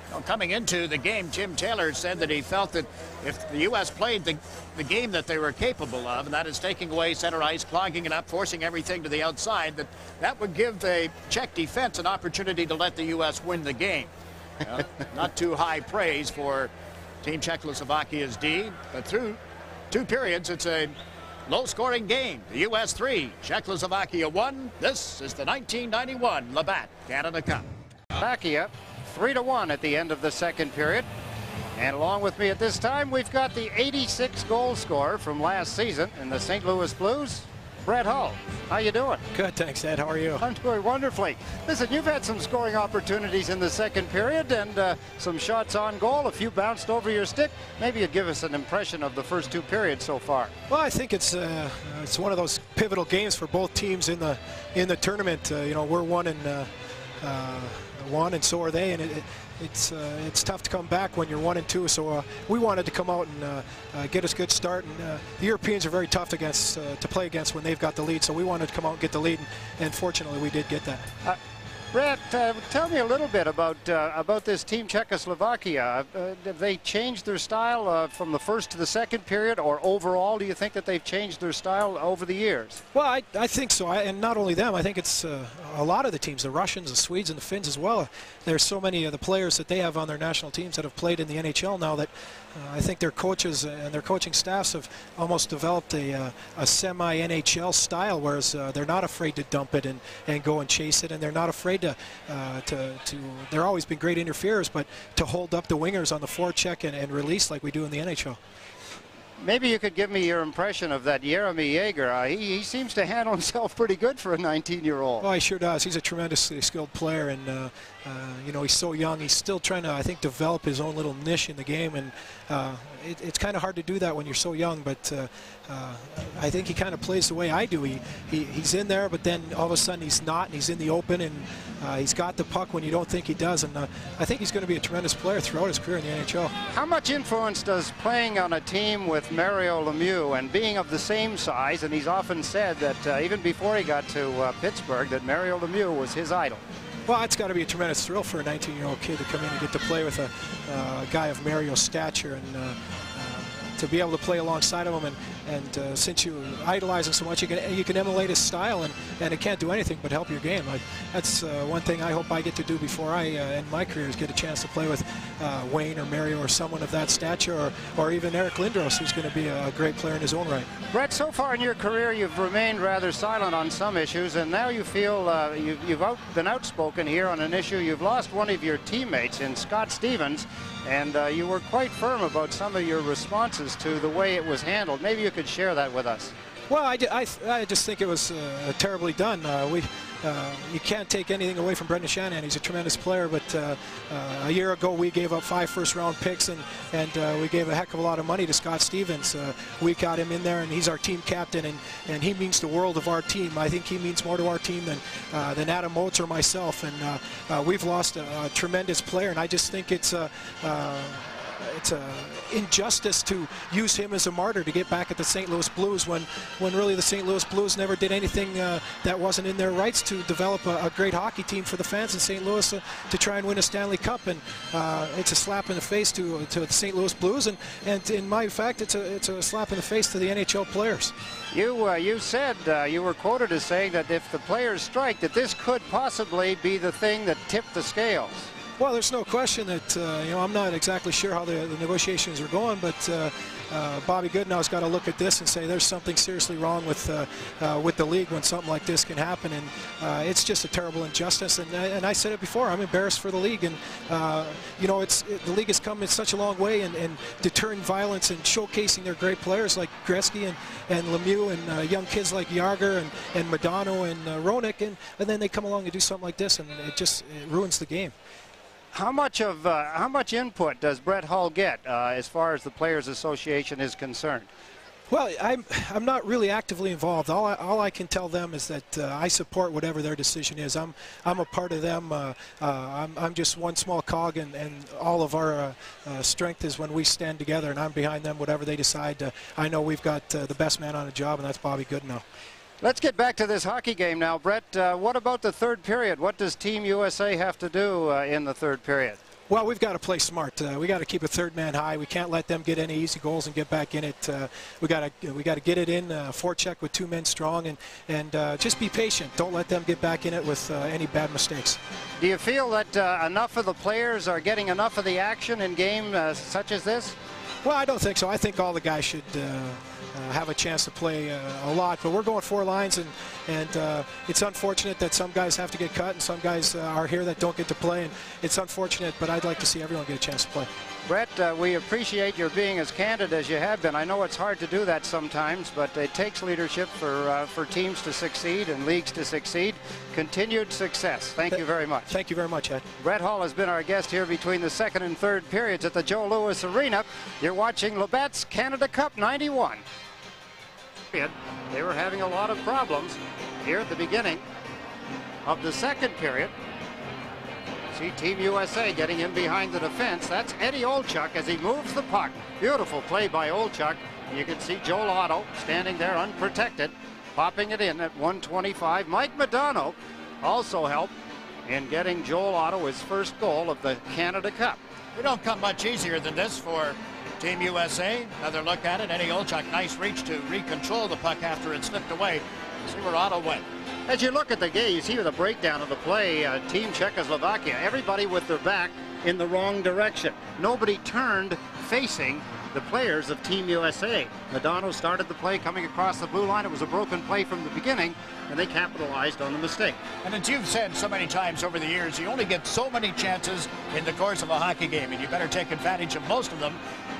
Well, coming into the game, Jim Taylor said that he felt that if the U.S. played the game that they were capable of, and that is taking away center ice, clogging it up, forcing everything to the outside, that would give the Czech defense an opportunity to let the U.S. win the game. Not too high praise for Team Czechoslovakia's D, but through 2 periods, it's a low-scoring game. The U.S. 3, Czechoslovakia 1. This is the 1991 Labatt Canada Cup.
Slovakia 3-1 at the end of the second period. And along with me at this time, we've got the 86 goal scorer from last season in the St. Louis Blues, Brett Hull. How you doing?
Good, thanks, Ed. How are you?
I'm doing wonderfully. Listen, you've had some scoring opportunities in the second period and some shots on goal. A few bounced over your stick. Maybe you'd give us an impression of the first 2 periods so far.
Well, I think it's one of those pivotal games for both teams in the tournament. You know, we're 1 and so are they, and it's tough to come back when you're 1 and 2. So we wanted to come out and get us a good start. And the Europeans are very tough to play against when they've got the lead. So we wanted to come out and get the lead, and fortunately we did get that.
Brett, tell me a little bit about this team Czechoslovakia. Have they changed their style from the first to the second period, or overall, do you think that they've changed their style over the years?
Well, I think so, and not only them. I think it's a lot of the teams, the Russians, the Swedes, and the Finns as well. There's so many of the players that they have on their national teams that have played in the NHL now that I think their coaches and their coaching staffs have almost developed a semi-NHL style, whereas they're not afraid to dump it and go and chase it, and they're not afraid to they're always been great interferers, but to hold up the wingers on the forecheck and release like we do in the NHL.
Maybe you could give me your impression of that Jeremy Yeager. He seems to handle himself pretty good for a 19-year-old.
Well, he sure does. He's a tremendously skilled player, and you know, he's so young. He's still trying to, I think, develop his own little niche in the game, and it's kind of hard to do that when you're so young, but I think he kind of plays the way I do. He's in there, but then all of a sudden he's not, and he's in the open, and he's got the puck when you don't think he does, and I think he's going to be a tremendous player throughout his career in the NHL. How
much influence does playing on a team with Mario Lemieux and being of the same size, and he's often said that even before he got to Pittsburgh, that Mario Lemieux was his idol?
Well, it's got to be a tremendous thrill for a 19-year-old kid to come in and get to play with a guy of Mario's stature, and to be able to play alongside of him, and since you idolize him so much, you can emulate his style, and it can't do anything but help your game. That's one thing I hope I get to do before I end my career, is get a chance to play with Wayne or Mario or someone of that stature, or even Eric Lindros, who's going to be a great player in his own right.
Brett, so far in your career, you've remained rather silent on some issues, and now you feel you've been outspoken here on an issue. You've lost one of your teammates in Scott Stevens, and you were quite firm about some of your responses to the way it was handled. Maybe you could share that with us.
Well, I just think it was terribly done. You can't take anything away from Brendan Shanahan. He's a tremendous player, but a year ago we gave up 5 first-round picks, and we gave a heck of a lot of money to Scott Stevens. We got him in there, and he's our team captain, and he means the world of our team. I think he means more to our team than Adam Oates or myself, and we've lost a tremendous player, and I just think it's a injustice to use him as a martyr to get back at the St. Louis Blues when really the St. Louis Blues never did anything that wasn't in their rights to develop a great hockey team for the fans in St. Louis to try and win a Stanley Cup, and it's a slap in the face to the St. Louis Blues, and in my fact it's a slap in the face to the NHL players.
You said, you were quoted as saying that if the players strike, that this could possibly be the thing that tipped the scales.
Well, there's no question that, you know, I'm not exactly sure how the negotiations are going, but Bobby Goodnow's got to look at this and say there's something seriously wrong with the league when something like this can happen, and it's just a terrible injustice. And I said it before, I'm embarrassed for the league, and you know, the league has come in such a long way in deterring violence and showcasing their great players like Gretzky and Lemieux, and young kids like Jágr and Modano and Roenick, and then they come along and do something like this, and it ruins the game.
How much input does Brett Hull get as far as the Players Association is concerned?
Well, I'm not really actively involved. All I can tell them is that I support whatever their decision is. I'm a part of them. I'm just one small cog, and all of our strength is when we stand together, and I'm behind them, whatever they decide. I know we've got the best man on the job, and that's Bobby Goodenow.
Let's get back to this hockey game now, Brett. What about the third period? What does Team USA have to do in the third period?
Well, we've got to play smart. We got to keep a third man high. We can't let them get any easy goals and get back in it. We got to get it in, forecheck with 2 men strong, and just be patient. Don't let them get back in it with any bad mistakes.
Do you feel that enough of the players are getting enough of the action in games such as this?
Well, I don't think so. I think all the guys should have a chance to play a lot, but we're going 4 lines, and it's unfortunate that some guys have to get cut and some guys are here that don't get to play, and it's unfortunate, but I'd like to see everyone get a chance to play.
Brett, we appreciate your being as candid as you have been. I know it's hard to do that sometimes, but it takes leadership for teams to succeed and leagues to succeed. Continued success. Thank you very much.
Thank you very much, Ed.
Brett Hull has been our guest here between the second and third periods at the Joe Louis Arena. You're watching Labatt's Canada Cup 91. They were having a lot of problems here at the beginning of the second period. See Team USA getting in behind the defense. That's Eddie Olchuk as he moves the puck. Beautiful play by Olchuk. You can see Joel Otto standing there unprotected, popping it in at 125. Mike Modano also helped in getting Joel Otto his first goal of the Canada Cup.
We don't come much easier than this for Team USA. Another look at it. Eddie Olchuk, nice reach to recontrol the puck after it slipped away. See where Otto went.
As you look at the game, you see the breakdown of the play. Team Czechoslovakia, everybody with their back in the wrong direction. Nobody turned facing the players of Team USA. Modano started the play coming across the blue line. It was a broken play from the beginning, and they capitalized on the mistake.
And as you've said so many times over the years, you only get so many chances in the course of a hockey game, and you better take advantage of most of them.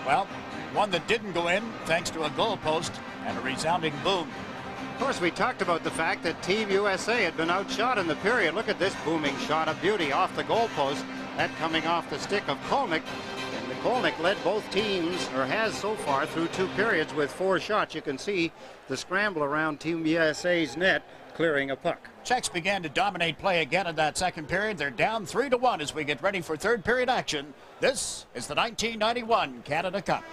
Well, one that didn't go in thanks to a goal post and a resounding boom.
Of course, we talked about the fact that Team USA had been outshot in the period. Look at this booming shot of beauty off the goalpost. That coming off the stick of Kolnick. And Kolnick led both teams, or has so far, through 2 periods with 4 shots. You can see the scramble around Team USA's net, clearing a puck.
Czechs began to dominate play again in that second period. They're down 3-1 as we get ready for third period action. This is the 1991 Canada Cup.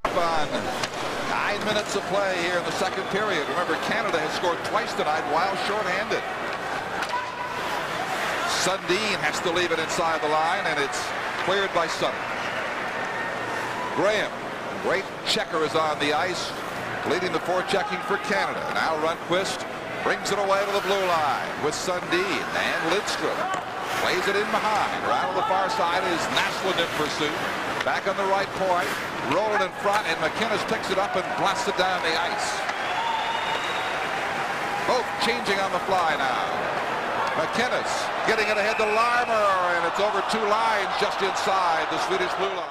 On 9 minutes of play here in the second period. Remember, Canada has scored twice tonight while shorthanded. Sundin has to leave it inside the line, and it's cleared by Sutter. Graham, great checker, is on the ice, leading the forechecking for Canada. Now Rundqvist brings it away to the blue line with Sundin, and Lidstrom plays it in behind. Around on the far side is Naslund in pursuit. Back on the right point, rolling in front, and McInnes picks it up and blasts it down the ice. Both changing on the fly now. McInnes getting it ahead to Larmer, and it's over 2 lines just inside the Swedish blue line.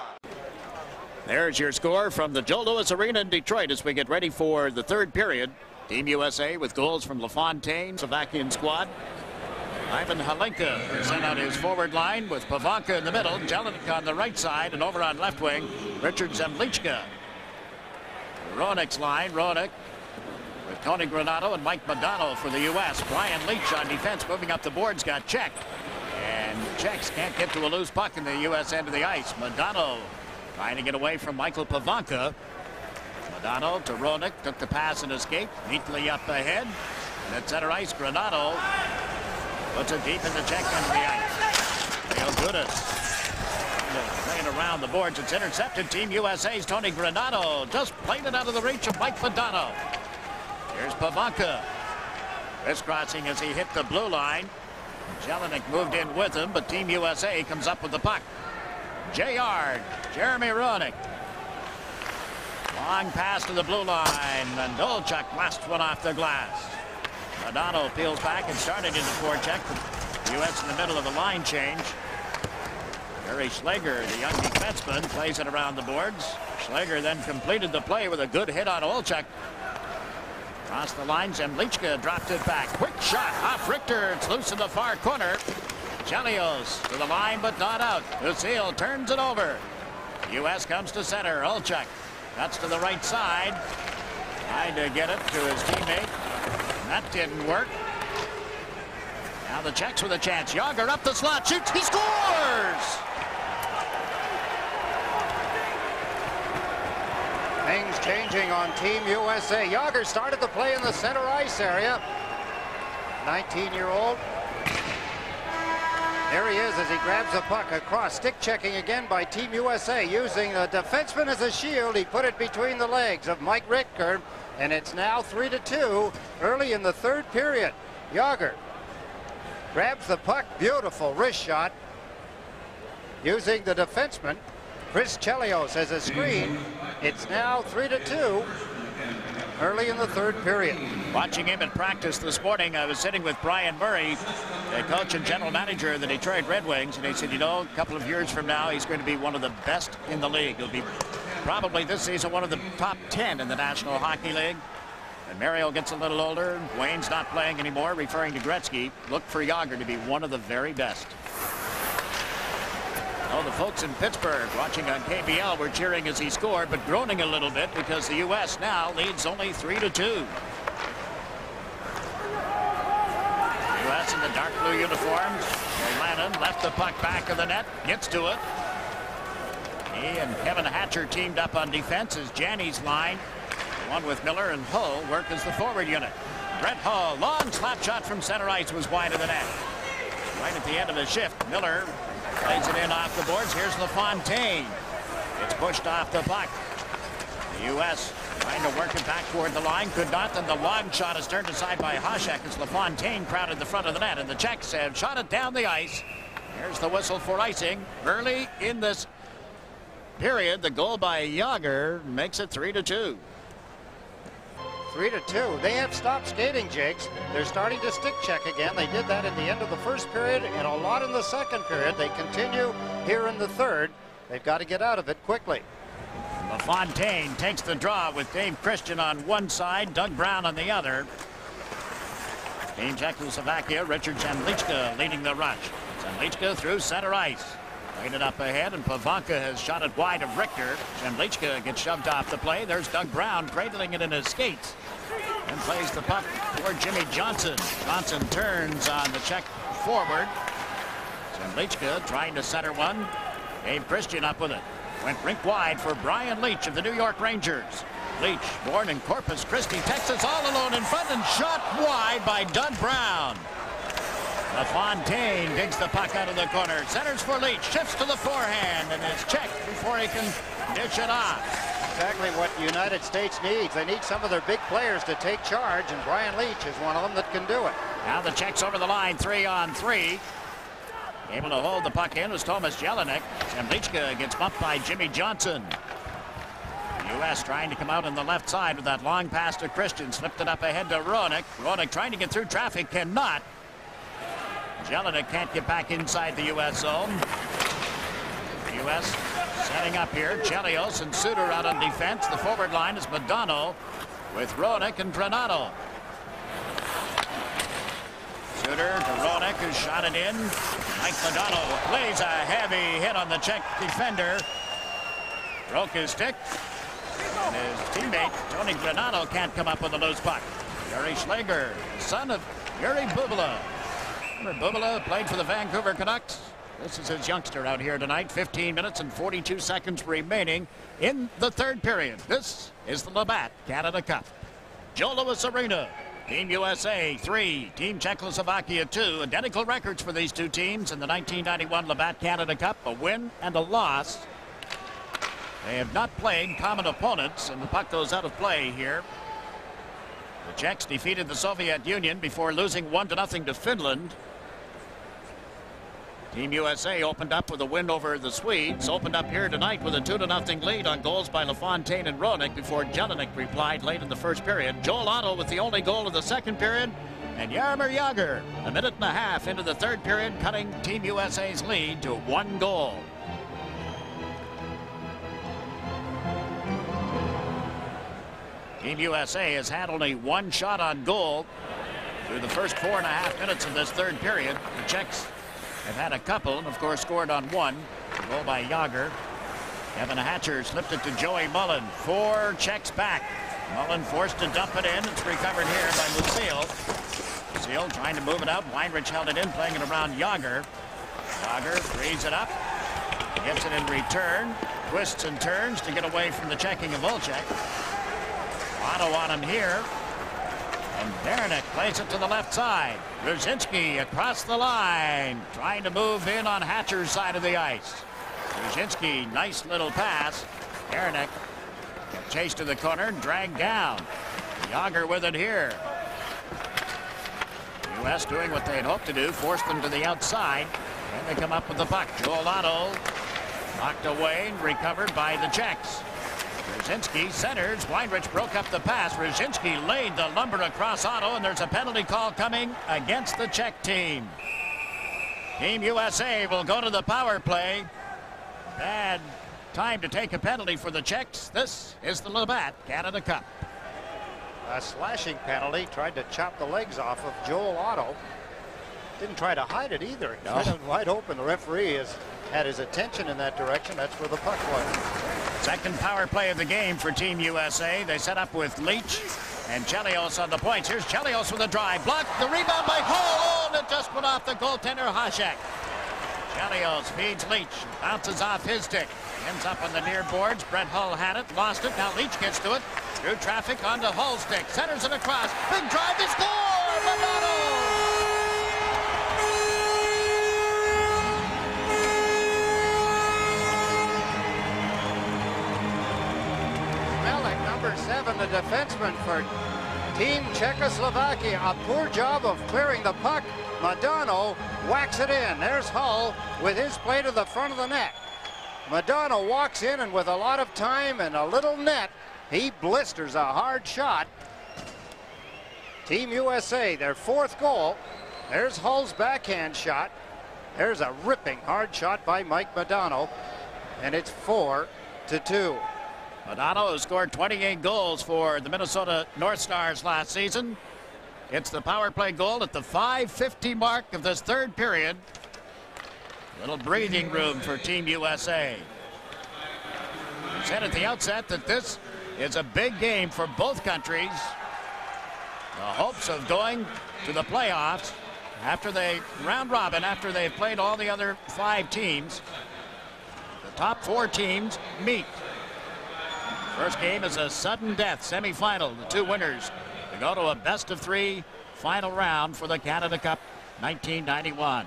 There's your score from the Joe Louis Arena in Detroit as we get ready for the third period. Team USA with goals from LaFontaine, Slovakian squad. Ivan Halinka sent out his forward line with Pavanka in the middle, Jelinek on the right side, and over on left wing, Richard Zemlichka. Roenick's line, Roenick with Tony Granato and Mike Modano for the U.S. Brian Leach on defense, moving up the boards, got checked. And the Czechs can't get to a loose puck in the U.S. end of the ice. Modano trying to get away from Michael Pavanka. Modano to Roenick, took the pass and escaped, neatly up ahead. And at center ice, Granato puts it deep in the Czech end of the ice. Real good at playing around the boards. It's intercepted. Team USA's Tony Granato just played it out of the reach of Mike Modano. Here's Pavanka. Crisscrossing as he hit the blue line. Jelinek moved in with him, but Team USA comes up with the puck. J.R. Jeremy Roenick. Long pass to the blue line, and Olchuk blasts one off the glass. Modano peels back and started into forecheck. The U.S. in the middle of the line change. Barry Schlager, the young defenseman, plays it around the boards. Schlager then completed the play with a good hit on Olchuk. Across the line, Zemlichka dropped it back. Quick shot off Richter. It's loose in the far corner. Chelios to the line, but not out. Lucille turns it over. U.S. comes to center. Olchuk Cuts to the right side. Tried to get it to his teammate. That didn't work. Now the Czechs with a chance. Jágr up the slot. Shoots. He scores!
Things changing on Team USA. Jágr started the play in the center ice area. 19-year-old. There he is as he grabs the puck across. Stick checking again by Team USA, using the defenseman as a shield. He put it between the legs of Mike Richter, and it's now 3-2 early in the third period. Jágr grabs the puck. Beautiful wrist shot using the defenseman Chris Chelios as a screen. It's now 3-2 early in the third period.
Watching him in practice this morning, I was sitting with Brian Murray, the coach and general manager of the Detroit Red Wings, and he said, you know, a couple of years from now, he's going to be one of the best in the league. He'll be probably this season one of the top 10 in the National Hockey League. And Mario gets a little older. Wayne's not playing anymore, referring to Gretzky. Look for Jágr to be one of the very best. Oh, the folks in Pittsburgh watching on KBL were cheering as he scored, but groaning a little bit because the U.S. now leads only 3-2. U.S. in the dark blue uniforms. Lannon left the puck back of the net, gets to it. He and Kevin Hatcher teamed up on defense as Janney's line. One with Miller and Hull work as the forward unit. Brett Hull, long slap shot from center ice, was wide of the net. Right at the end of the shift, Miller plays it in off the boards. Here's LaFontaine. It's pushed off the puck. The U.S. trying to work it back toward the line. Could not. Then the long shot is turned aside by Hasek as LaFontaine crowded the front of the net. And the Czechs have shot it down the ice. Here's the whistle for icing. Early in this period, the goal by Jágr makes it 3-2.
3-2. They have stopped skating, Jigs. They're starting to stick check again. They did that at the end of the first period and a lot in the second period. They continue here in the third. They've got to get out of it quickly.
LaFontaine takes the draw with Dave Christian on one side, Doug Brown on the other. Team Czechoslovakia, Richard Zemlička leading the rush. Zemlička through center ice. Laid it up ahead, and Pavanka has shot it wide of Richter. Zemlička gets shoved off the play. There's Doug Brown cradling it in his skates and plays the puck toward Jimmy Johnson. Johnson turns on the Czech forward. Zemlička trying to center one. Dave Christian up with it. Went rink wide for Brian Leetch of the New York Rangers. Leetch, born in Corpus Christi, Texas, all alone in front and shot wide by Doug Brown. LaFontaine digs the puck out of the corner. Centers for Leetch. Shifts to the forehand and is checked before he can dish it off.
Exactly what the United States needs. They need some of their big players to take charge, and Brian Leetch is one of them that can do it.
Now the Czechs over the line, 3-on-3. Able to hold the puck in was Tomas Jelinek. Zemlička gets bumped by Jimmy Johnson. The U.S. trying to come out on the left side with that long pass to Christian. Slipped it up ahead to Roenick. Roenick trying to get through traffic, cannot. Jelinek can't get back inside the U.S. zone. The U.S. setting up here. Chelios and Suter out on defense. The forward line is Madonna with Roenick and Granato. Suter to Roenick, who shot it in. Mike Madonna plays a heavy hit on the Czech defender. Broke his stick. And his teammate, Tony Granato, can't come up with a loose puck. Yuri Schlager, son of Yuri Bubala. Remember, Bubala played for the Vancouver Canucks. This is his youngster out here tonight. 15 minutes and 42 seconds remaining in the third period. This is the Labatt Canada Cup. Joe Louis Arena. Team USA 3, Team Czechoslovakia 2. Identical records for these two teams in the 1991 Labatt Canada Cup. A win and a loss. They have not played common opponents, and the puck goes out of play here. The Czechs defeated the Soviet Union before losing 1-0 to Finland. Team USA opened up with a win over the Swedes. Opened up here tonight with a 2-0 lead on goals by LaFontaine and Roenick before Jelinek replied late in the first period. Joel Otto with the only goal of the second period. And Jaromir Jágr, a minute and a half into the third period, cutting Team USA's lead to 1 goal. Team USA has had only 1 shot on goal through the first 4.5 minutes of this third period. The Czechs have had a couple and, of course, scored on 1. A goal by Jágr. Kevin Hatcher slipped it to Joey Mullen. 4 Czechs back. Mullen forced to dump it in. It's recovered here by Lucille. Lucille trying to move it out. Weinrich held it in, playing it around Yager. Yager frees it up. Gets it in return. Twists and turns to get away from the checking of Volchek. Otto on him here. And Beranek plays it to the left side. Brzezinski across the line. Trying to move in on Hatcher's side of the ice. Brzezinski, nice little pass. Beranek chased to the corner and dragged down. Yager with it here. U.S. doing what they had hoped to do, forced them to the outside. And they come up with the puck. Joel Otto knocked away and recovered by the Czechs. Brzezinski centers. Weinrich broke up the pass. Brzezinski laid the lumber across Otto, and there's a penalty call coming against the Czech team. Team USA will go to the power play. Bad time to take a penalty for the Czechs. This is the Labatt Canada Cup.
A slashing penalty. Tried to chop the legs off of Joel Otto. Didn't try to hide it either.
No.
Right out wide open. The referee has had his attention in that direction. That's where the puck was.
Second power play of the game for Team USA. They set up with Leach and Chelios on the points. Here's Chelios with a drive. Blocked. The rebound by Hull. And it just went off the goaltender, Hasek. Chelios feeds Leach. Bounces off his stick. Ends up on the near boards. Brett Hull had it. Lost it. Now Leach gets to it. Through traffic onto Hull's stick. Centers it across. Big drive. They score! Madonna!
Number 7, the defenseman for Team Czechoslovakia. A poor job of clearing the puck. Madonna whacks it in. There's Hull with his play to the front of the net. Madonna walks in, and with a lot of time and a little net, he blisters a hard shot. Team USA, their 4th goal. There's Hull's backhand shot. There's a ripping hard shot by Mike Madonna, and it's 4-2.
Madonna has scored 28 goals for the Minnesota North Stars last season. It's the power play goal at the 5:50 mark of this 3rd period. Little breathing room for Team USA. We said at the outset that this is a big game for both countries. The hopes of going to the playoffs after they round robin, after they've played all the other 5 teams. The top 4 teams meet. First game is a sudden death semifinal. The 2 winners to go to a best-of-3 final round for the Canada Cup 1991.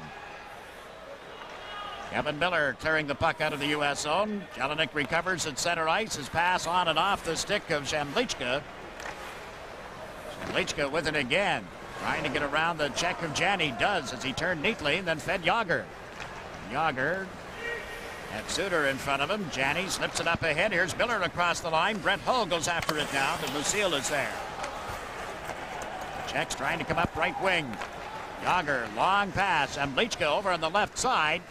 Kevin Miller clearing the puck out of the U.S. zone. Jelinek recovers at center ice. His pass on and off the stick of Zemlichka. Zemlichka with it again. Trying to get around the check of Jani. Does as he turned neatly and then fed Yager. Yager and Suter in front of him. Jani slips it up ahead. Here's Miller across the line. Brett Hull goes after it now, but Lucille is there. Czechs trying to come up right wing. Yager, long pass. Zemlichka over on the left side.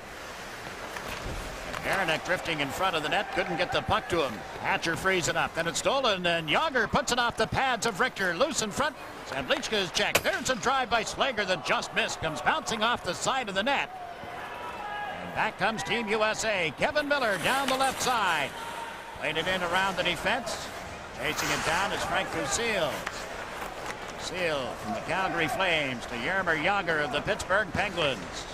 Beranek drifting in front of the net. Couldn't get the puck to him. Hatcher frees it up. Then it's stolen, and Yager puts it off the pads of Richter. Loose in front. Zemlichka is checked. There's a drive by Slager that just missed. Comes bouncing off the side of the net. Back comes Team USA. Kevin Miller down the left side. Played it in around the defense. Chasing it down is Frank Lucille. Lucille from the Calgary Flames to Jaromir Jagr of the Pittsburgh Penguins.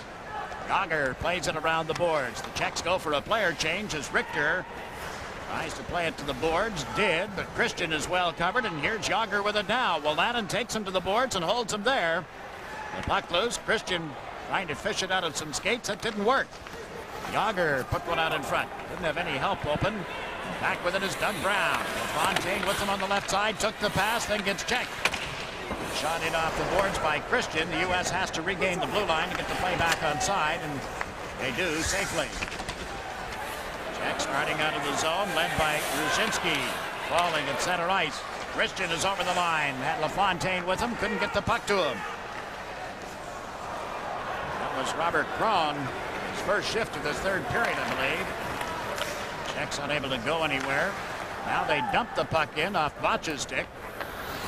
Jagr plays it around the boards. The Czechs go for a player change as Richter tries to play it to the boards. Did, but Christian is well covered, and here's Jagr with it now. Wolanin takes him to the boards and holds him there. The puck loose. Christian trying to fish it out of some skates. That didn't work. Jagr put one out in front. Didn't have any help open. Back with it is Doug Brown. Fontaine with him on the left side. Took the pass, then gets checked. Shot in off the boards by Christian. The U.S. has to regain the blue line to get the play back on side, and they do safely. Czech starting out of the zone, led by Brzezinski. Falling at center ice. Christian is over the line. Had LaFontaine with him. Couldn't get the puck to him. That was Robert Krohn. His first shift of this 3rd period, I believe. Czechs unable to go anywhere. Now they dump the puck in off Botch's stick.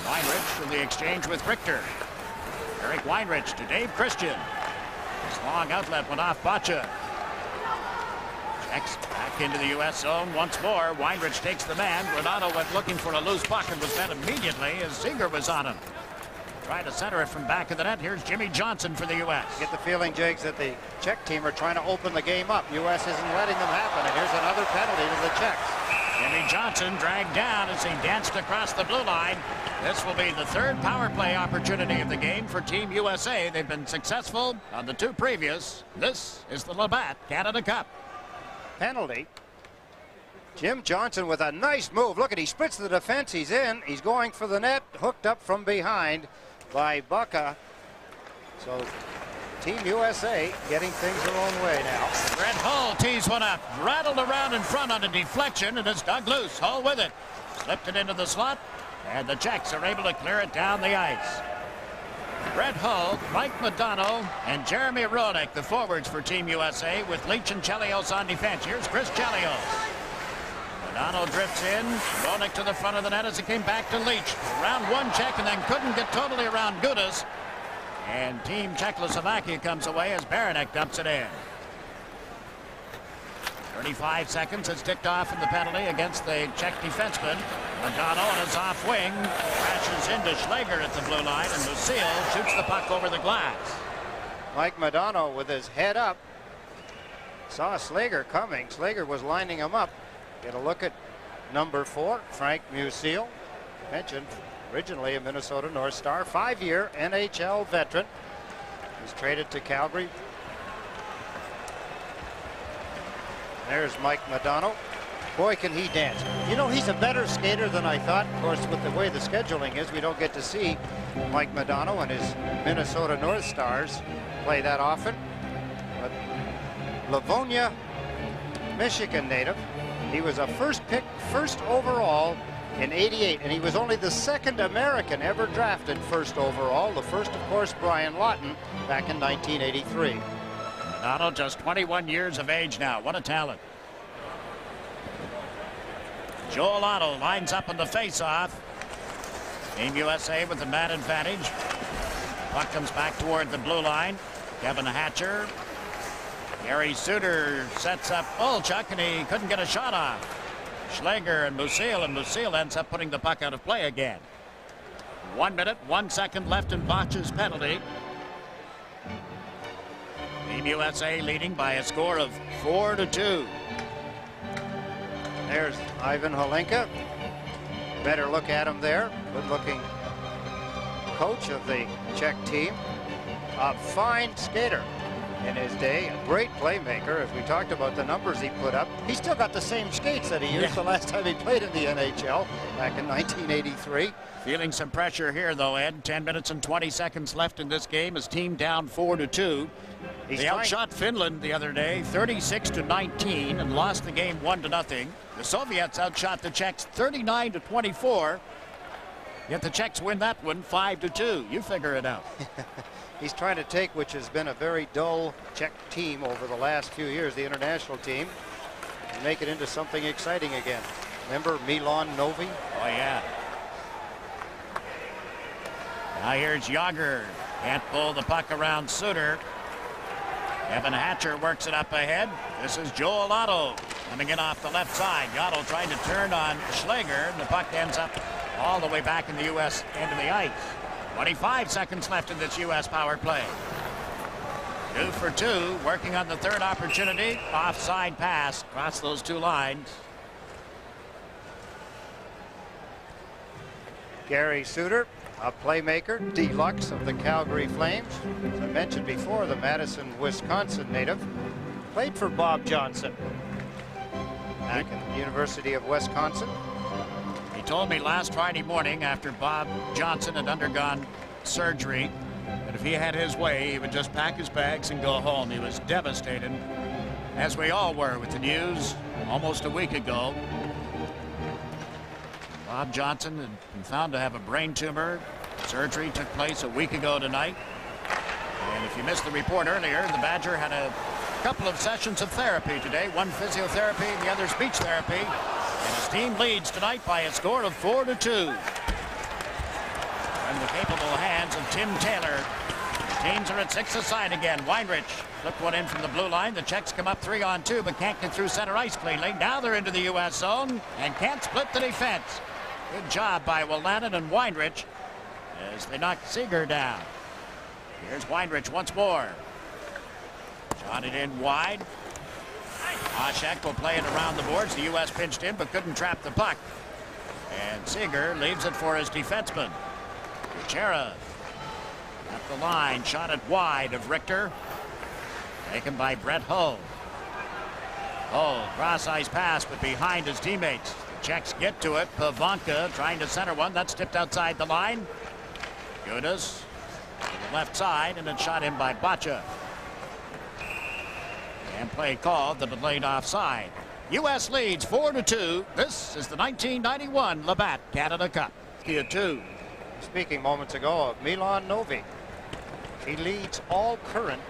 Weinrich for the exchange with Richter. Eric Weinrich to Dave Christian. His long outlet went off Botcha. X back into the U.S. zone once more. Weinrich takes the man. Renato went looking for a loose puck and was met immediately as Seeger was on him. Trying to center it from back of the net. Here's Jimmy Johnson for the U.S.
Get the feeling, Jakes, that the Czech team are trying to open the game up. U.S. isn't letting them happen, and here's another penalty to the Czechs.
Jimmy Johnson dragged down as he danced across the blue line. This will be the third power play opportunity of the game for Team USA. They've been successful on the two previous. This is the Labatt Canada Cup.
Penalty. Jim Johnson with a nice move. Look at, he splits the defense. He's in. He's going for the net. Hooked up from behind by Bucca. So Team USA getting things their own way now.
Brett Hull tees one up. Rattled around in front on a deflection, and it's dug loose. Hull with it. Slipped it into the slot, and the Czechs are able to clear it down the ice. Brett Hull, Mike Modano, and Jeremy Roenick, the forwards for Team USA, with Leach and Chelios on defense. Here's Chris Chelios. Modano drifts in. Roenick to the front of the net as he came back to Leach. Round one check and then couldn't get totally around Gudas. And Team Czechoslovakia comes away as Baranek dumps it in. 35 seconds. It's ticked off in the penalty against the Czech defenseman. Modano on his off wing crashes into Schlager at the blue line, and Lucille shoots the puck over the glass.
Mike Modano with his head up saw Schlager coming. Schlager was lining him up. Get a look at number 4, Frank Musial, mentioned originally a Minnesota North Star, 5-year NHL veteran. He's traded to Calgary. There's Mike Modano. Boy, can he dance. You know, he's a better skater than I thought. Of course, with the way the scheduling is, we don't get to see Mike Modano and his Minnesota North Stars play that often. But Livonia, Michigan native. He was a first pick, first overall in '88, and he was only the second American ever drafted first overall. The first, of course, Brian Lawton back in 1983.
Modano just 21 years of age now. What a talent. Joel Otto lines up in the face-off. Team USA with the man advantage. Puck comes back toward the blue line. Kevin Hatcher. Gary Suter sets up Olchuk, and he couldn't get a shot off. Schlager and Musial ends up putting the puck out of play again. 1 minute, 1 second left in Botch's penalty. Team USA leading by a score of 4-2.
There's Ivan Holinka. Better look at him there. Good-looking coach of the Czech team. A fine skater in his day, a great playmaker. As we talked about the numbers he put up, he still got the same skates that he used the last time he played in the NHL back in 1983.
Feeling some pressure here, though, Ed. 10 minutes and 20 seconds left in this game. His team down 4-2. They outshot Finland the other day 36-19 and lost the game 1-0. The Soviets outshot the Czechs 39-24. Yet the Czechs win that one 5-2. You figure it out.
He's trying to take, which has been a very dull Czech team over the last few years, the international team, and make it into something exciting again. Remember Milan Novi?
Oh, yeah. Now here's Yager. Can't pull the puck around Suter. Evan Hatcher works it up ahead. This is Joel Otto coming in off the left side. Otto trying to turn on Schlager, and the puck ends up all the way back in the U.S. end of the ice. 25 seconds left in this U.S. power play. 2 for 2, working on the third opportunity. Offside pass across those two lines.
Gary Suter, a playmaker, deluxe of the Calgary Flames. As I mentioned before, the Madison, Wisconsin native. Played for Bob Johnson back at the University of Wisconsin.
He told me last Friday morning, after Bob Johnson had undergone surgery, that if he had his way, he would just pack his bags and go home. He was devastated, as we all were with the news almost a week ago. Bob Johnson had been found to have a brain tumor. Surgery took place a week ago tonight. And if you missed the report earlier, the Badger had a couple of sessions of therapy today. One physiotherapy and the other speech therapy. And his team leads tonight by a score of 4-2. In the capable hands of Tim Taylor. Teams are at 6 aside again. Weinrich flipped one in from the blue line. The Czechs come up 3-on-2, but can't get through center ice cleanly. Now they're into the U.S. zone and can't split the defense. Good job by Wolanin and Weinrich as they knock Seeger down. Here's Weinrich once more. Shot it in wide. Hasek will play it around the boards. The U.S. pinched in but couldn't trap the puck. And Seeger leaves it for his defenseman. Kuchera at the line, shot it wide of Richter. Taken by Brett Hull. Hull, cross ice pass, but behind his teammates. The Czechs get to it. Pavanka trying to center one. That's tipped outside the line. Gudas to the left side, and it's shot in by Bacha. And play called, the delayed offside. U.S. leads 4-2. This is the 1991 Labatt Canada Cup. 2.
Speaking moments ago of Milan Novi. He leads all current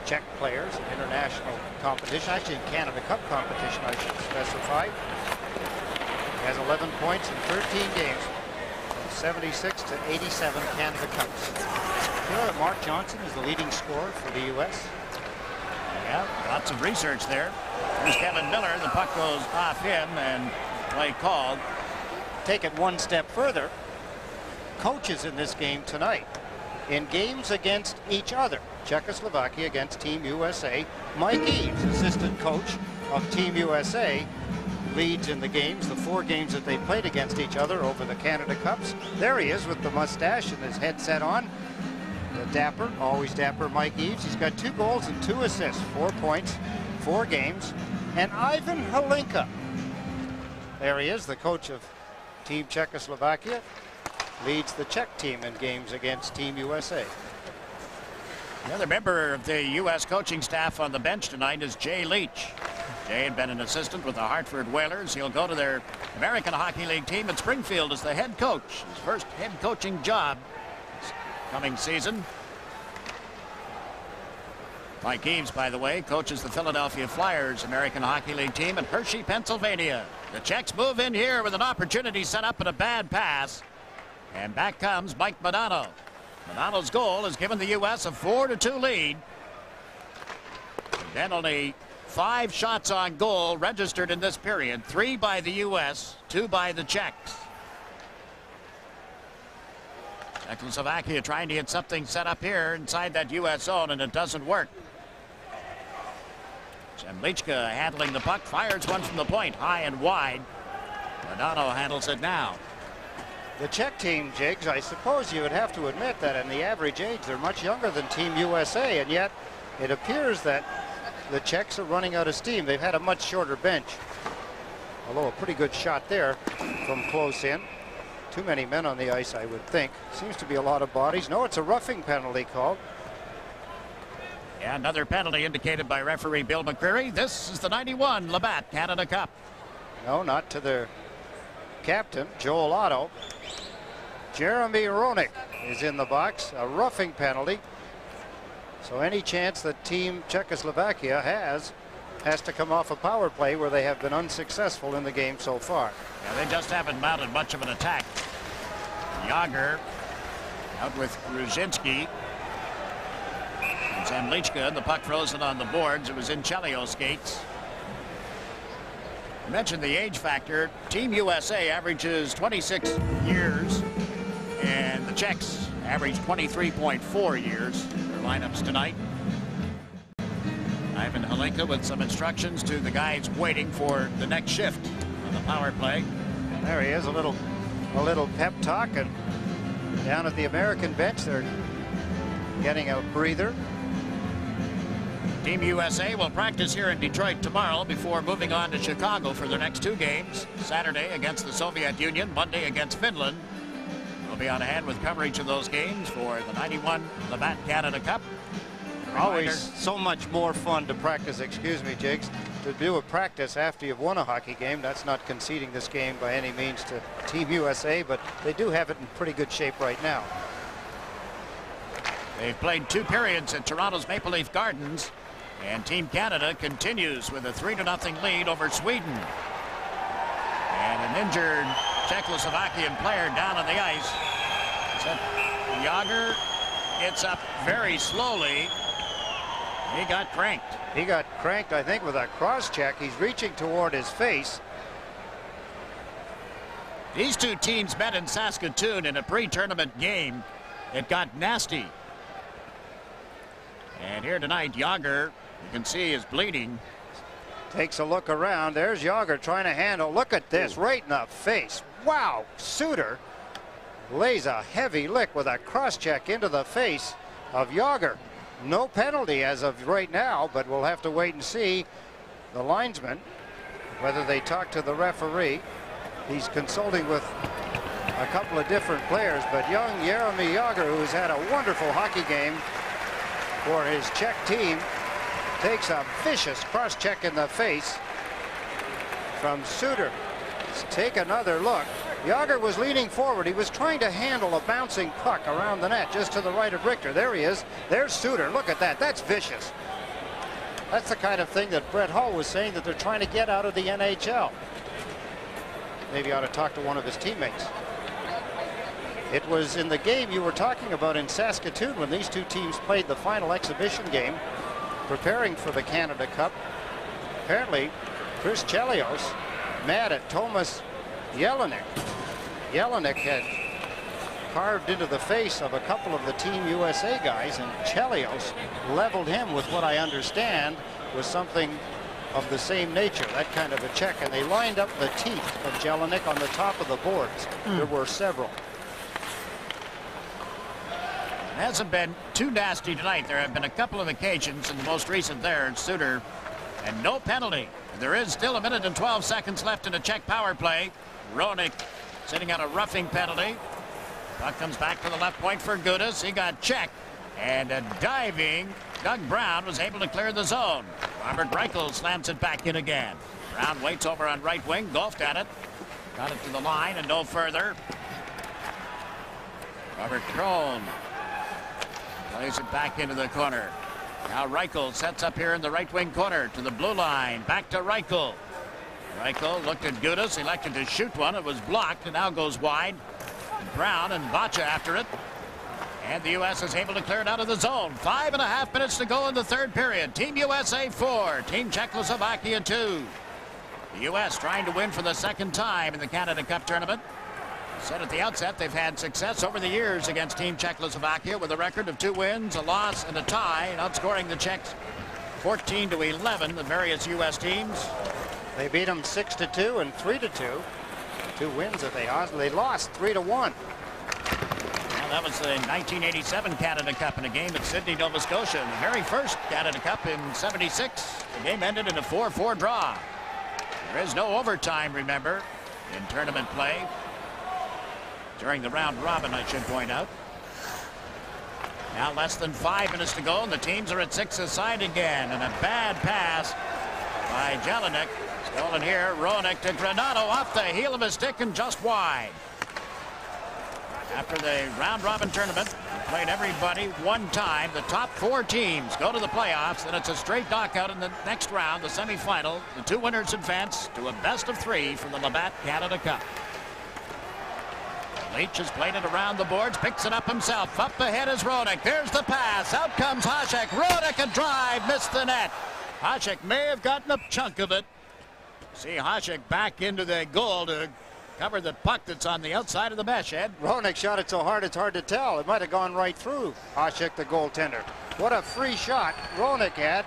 Czech players in international competition, actually in Canada Cup competition, I should specify. He has 11 points in 13 games, from 76 to 87 Canada Cups. You know that Mark Johnson is the leading scorer for the U.S.?
Yeah, lots of research there. Here's Kevin Miller. The puck goes off him and play called.
Take it one step further. Coaches in this game tonight. In games against each other, Czechoslovakia against Team USA, Mike Eaves, assistant coach of Team USA, leads in the games, the 4 games that they played against each other over the Canada Cups. There he is with the mustache and his headset on. The dapper, always dapper Mike Eaves. He's got 2 goals and 2 assists, 4 points, 4 games. And Ivan Hlinka, there he is, the coach of Team Czechoslovakia, leads the Czech team in games against Team USA.
Another member of the U.S. coaching staff on the bench tonight is Jay Leach. Jay had been an assistant with the Hartford Whalers. He'll go to their American Hockey League team at Springfield as the head coach. His first head coaching job this coming season. Mike Eaves, by the way, coaches the Philadelphia Flyers American Hockey League team in Hershey, Pennsylvania. The Czechs move in here with an opportunity set up and a bad pass. And back comes Mike Modano. Modano's goal has given the U.S. a 4-2 lead. And then only 5 shots on goal registered in this period. 3 by the U.S., 2 by the Czechs. Czechoslovakia trying to get something set up here inside that U.S. zone, and it doesn't work. Zemlichka handling the puck, fires one from the point, high and wide. Modano handles it now.
The Czech team, Jigs, I suppose you would have to admit that in the average age, they're much younger than Team USA, and yet it appears that the Czechs are running out of steam. They've had a much shorter bench. Although a pretty good shot there from close in. Too many men on the ice, I would think. Seems to be a lot of bodies. No, it's a roughing penalty called.
Yeah, another penalty indicated by referee Bill McCreary. This is the 91 Labatt Canada Cup.
No, not to their captain, Joel Otto. Jeremy Roenick is in the box, a roughing penalty. So any chance that Team Czechoslovakia has to come off a power play where they have been unsuccessful in the game so far.
Yeah, they just haven't mounted much of an attack. Yager out with Gruzinski. And Zemlichka, the puck frozen on the boards. It was in Chelio's skates. I mentioned the age factor. Team USA averages 26 years, and the Czechs average 23.4 years. Their lineups tonight. Ivan Hlinka with some instructions to the guys waiting for the next shift on the power play.
There he is, a little pep talk, and down at the American bench they're getting a breather.
Team USA will practice here in Detroit tomorrow before moving on to Chicago for their next 2 games. Saturday against the Soviet Union, Monday against Finland. We'll be on ahead with coverage of those games for the 91 Labatt Canada Cup.
Always so much more fun to practice, excuse me, Jigs, to do a practice after you've won a hockey game. That's not conceding this game by any means to Team USA, but they do have it in pretty good shape right now.
They've played 2 periods at Toronto's Maple Leaf Gardens, and Team Canada continues with a 3-0 lead over Sweden. And an injured Czechoslovakian player down on the ice. Is that Yager? gets up very slowly. He got cranked.
He got cranked, I think, with a cross check. He's reaching toward his face.
These two teams met in Saskatoon in a pre-tournament game. It got nasty. And here tonight, Yager, you can see, is bleeding.
Takes a look around. There's Yager trying to handle. Look at this, right in the face. Wow, Suter lays a heavy lick with a cross check into the face of Yager. No penalty as of right now, but we'll have to wait and see the linesman, whether they talk to the referee. He's consulting with a couple of different players, but young Jaromir Jagr, who's had a wonderful hockey game for his Czech team, takes a vicious cross check in the face from Suter. Let's take another look. Jagr was leaning forward. He was trying to handle a bouncing puck around the net just to the right of Richter. There he is. There's Suter. Look at that. That's vicious. That's the kind of thing that Brett Hull was saying that they're trying to get out of the NHL. Maybe ought to talk to one of his teammates. It was in the game you were talking about in Saskatoon when these two teams played the final exhibition game, preparing for the Canada Cup. Apparently, Chris Chelios mad at Tomas Jelinek. Jelinek had carved into the face of a couple of the Team USA guys, and Chelios leveled him with what I understand was something of the same nature, that kind of a check, and they lined up the teeth of Jelinek on the top of the boards. There were several.
It hasn't been too nasty tonight. There have been a couple of occasions, and the most recent there, Suter, and no penalty. There is still 1 minute and 12 seconds left in a Czech power play. Roenick sitting on a roughing penalty. Puck comes back to the left point for Gudas. He got checked, and a diving Doug Brown was able to clear the zone. Robert Reichel slams it back in again. Brown waits over on right wing, golfed at it. Got it to the line and no further. Robert Crone plays it back into the corner. Now Reichel sets up here in the right wing corner to the blue line. Back to Reichel. Reichel looked at Gudas, elected to shoot one. It was blocked and now goes wide. Brown and Bacha after it. And the U.S. is able to clear it out of the zone. 5.5 minutes to go in the third period. Team USA 4, Team Czechoslovakia 2. The U.S. trying to win for the second time in the Canada Cup tournament. Said at the outset they've had success over the years against Team Czechoslovakia with a record of 2 wins, a loss, and a tie, outscoring the Czechs 14-11, the various U.S. teams.
They beat them 6-2 and 3-2. 2 wins that they lost 3-1.
Well, that was the 1987 Canada Cup in a game at Sydney, Nova Scotia. The very first Canada Cup in '76. The game ended in a 4-4 draw. There is no overtime, remember, in tournament play. During the round robin, I should point out. Now less than 5 minutes to go, and the teams are at 6 aside again. And a bad pass by Jelinek. Stolen here, Roenick to Granato off the heel of his stick and just wide. After the round robin tournament, we played everybody one time. The top 4 teams go to the playoffs, and it's a straight knockout in the next round, the semifinal. The 2 winners advance to a best of 3 from the Labatt Canada Cup. Leach has played it around the boards, picks it up himself. Up ahead is Roenick. There's the pass. Out comes Hasek. Roenick a drive, missed the net. Hasek may have gotten a chunk of it. See Hasek back into the goal to cover the puck that's on the outside of the mesh, Ed.
Roenick shot it so hard it's hard to tell. It might have gone right through Hasek, the goaltender. What a free shot Roenick had.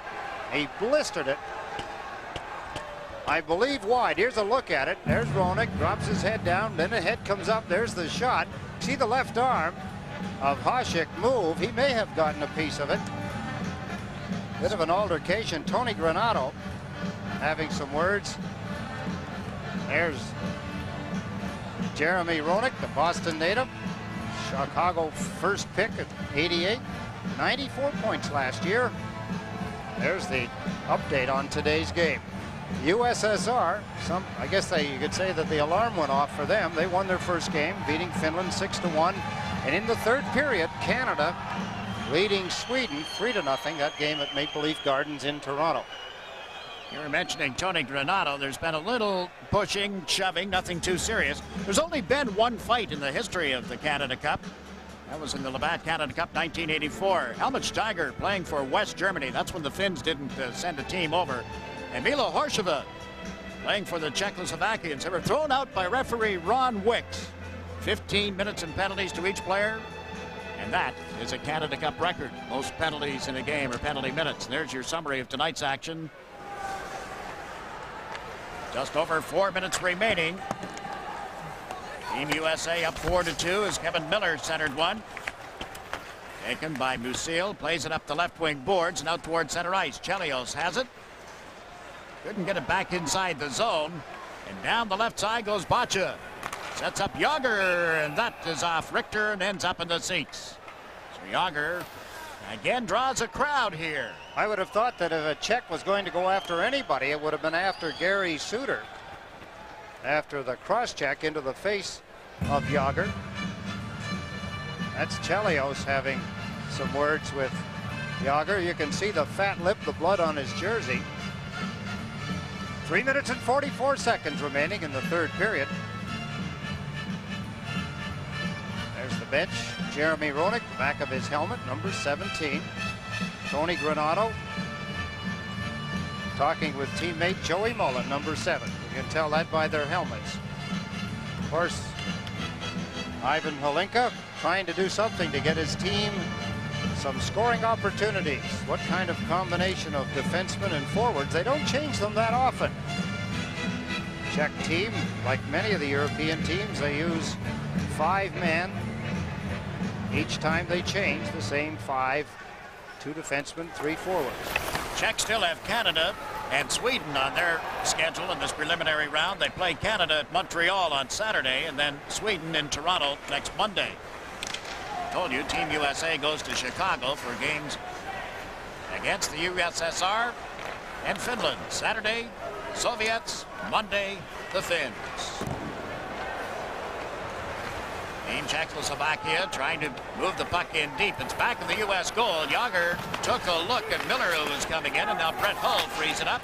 He blistered it, I believe, wide. Here's a look at it. There's Roenick, drops his head down, then the head comes up. There's the shot. See the left arm of Hasek move. He may have gotten a piece of it. Bit of an altercation. Tony Granato having some words. There's Jeremy Roenick, the Boston native. Chicago first pick at 88. 94 points last year. There's the update on today's game. USSR, I guess you could say that the alarm went off for them. They won their first game, beating Finland 6-1. And in the third period, Canada leading Sweden 3-0. That game at Maple Leaf Gardens in Toronto.
You were mentioning Tony Granato. There's been a little pushing, shoving, nothing too serious. There's only been one fight in the history of the Canada Cup. That was in the Labatt Canada Cup 1984. Helmut Steiger playing for West Germany. That's when the Finns didn't send a team over. And Milo Horsheva playing for the Czechoslovakians. They were thrown out by referee Ron Wicks. 15 minutes and penalties to each player. And that is a Canada Cup record. Most penalties in a game are penalty minutes. And there's your summary of tonight's action. Just over 4 minutes remaining. Team USA up 4-2 as Kevin Miller centered one. Taken by Musil, plays it up the left wing boards and out towards center ice. Chelios has it. Couldn't get it back inside the zone. And down the left side goes Bacha. Sets up Yager, and that is off Richter and ends up in the seats. So Yager again draws a crowd here.
I would have thought that if a Czech was going to go after anybody, it would have been after Gary Suter. After the cross-check into the face of Yager. That's Chelios having some words with Yager. You can see the fat lip, the blood on his jersey. 3 minutes and 44 seconds remaining in the third period. There's the bench. Jeremy Roenick, the back of his helmet, number 17. Tony Granato talking with teammate Joey Mullen, number 7. You can tell that by their helmets. Of course, Ivan Holinka trying to do something to get his team some scoring opportunities. What kind of combination of defensemen and forwards? They don't change them that often. Czech team, like many of the European teams, they use 5 men. Each time they change the same 5, 2 defensemen, 3 forwards.
Czechs still have Canada and Sweden on their schedule in this preliminary round. They play Canada at Montreal on Saturday and then Sweden in Toronto next Monday. I told you Team USA goes to Chicago for games against the USSR and Finland. Saturday, Soviets. Monday, the Finns. Team Czechoslovakia trying to move the puck in deep. It's back in the U.S. goal. Yager took a look at Miller, who was coming in, and now Brett Hull frees it up.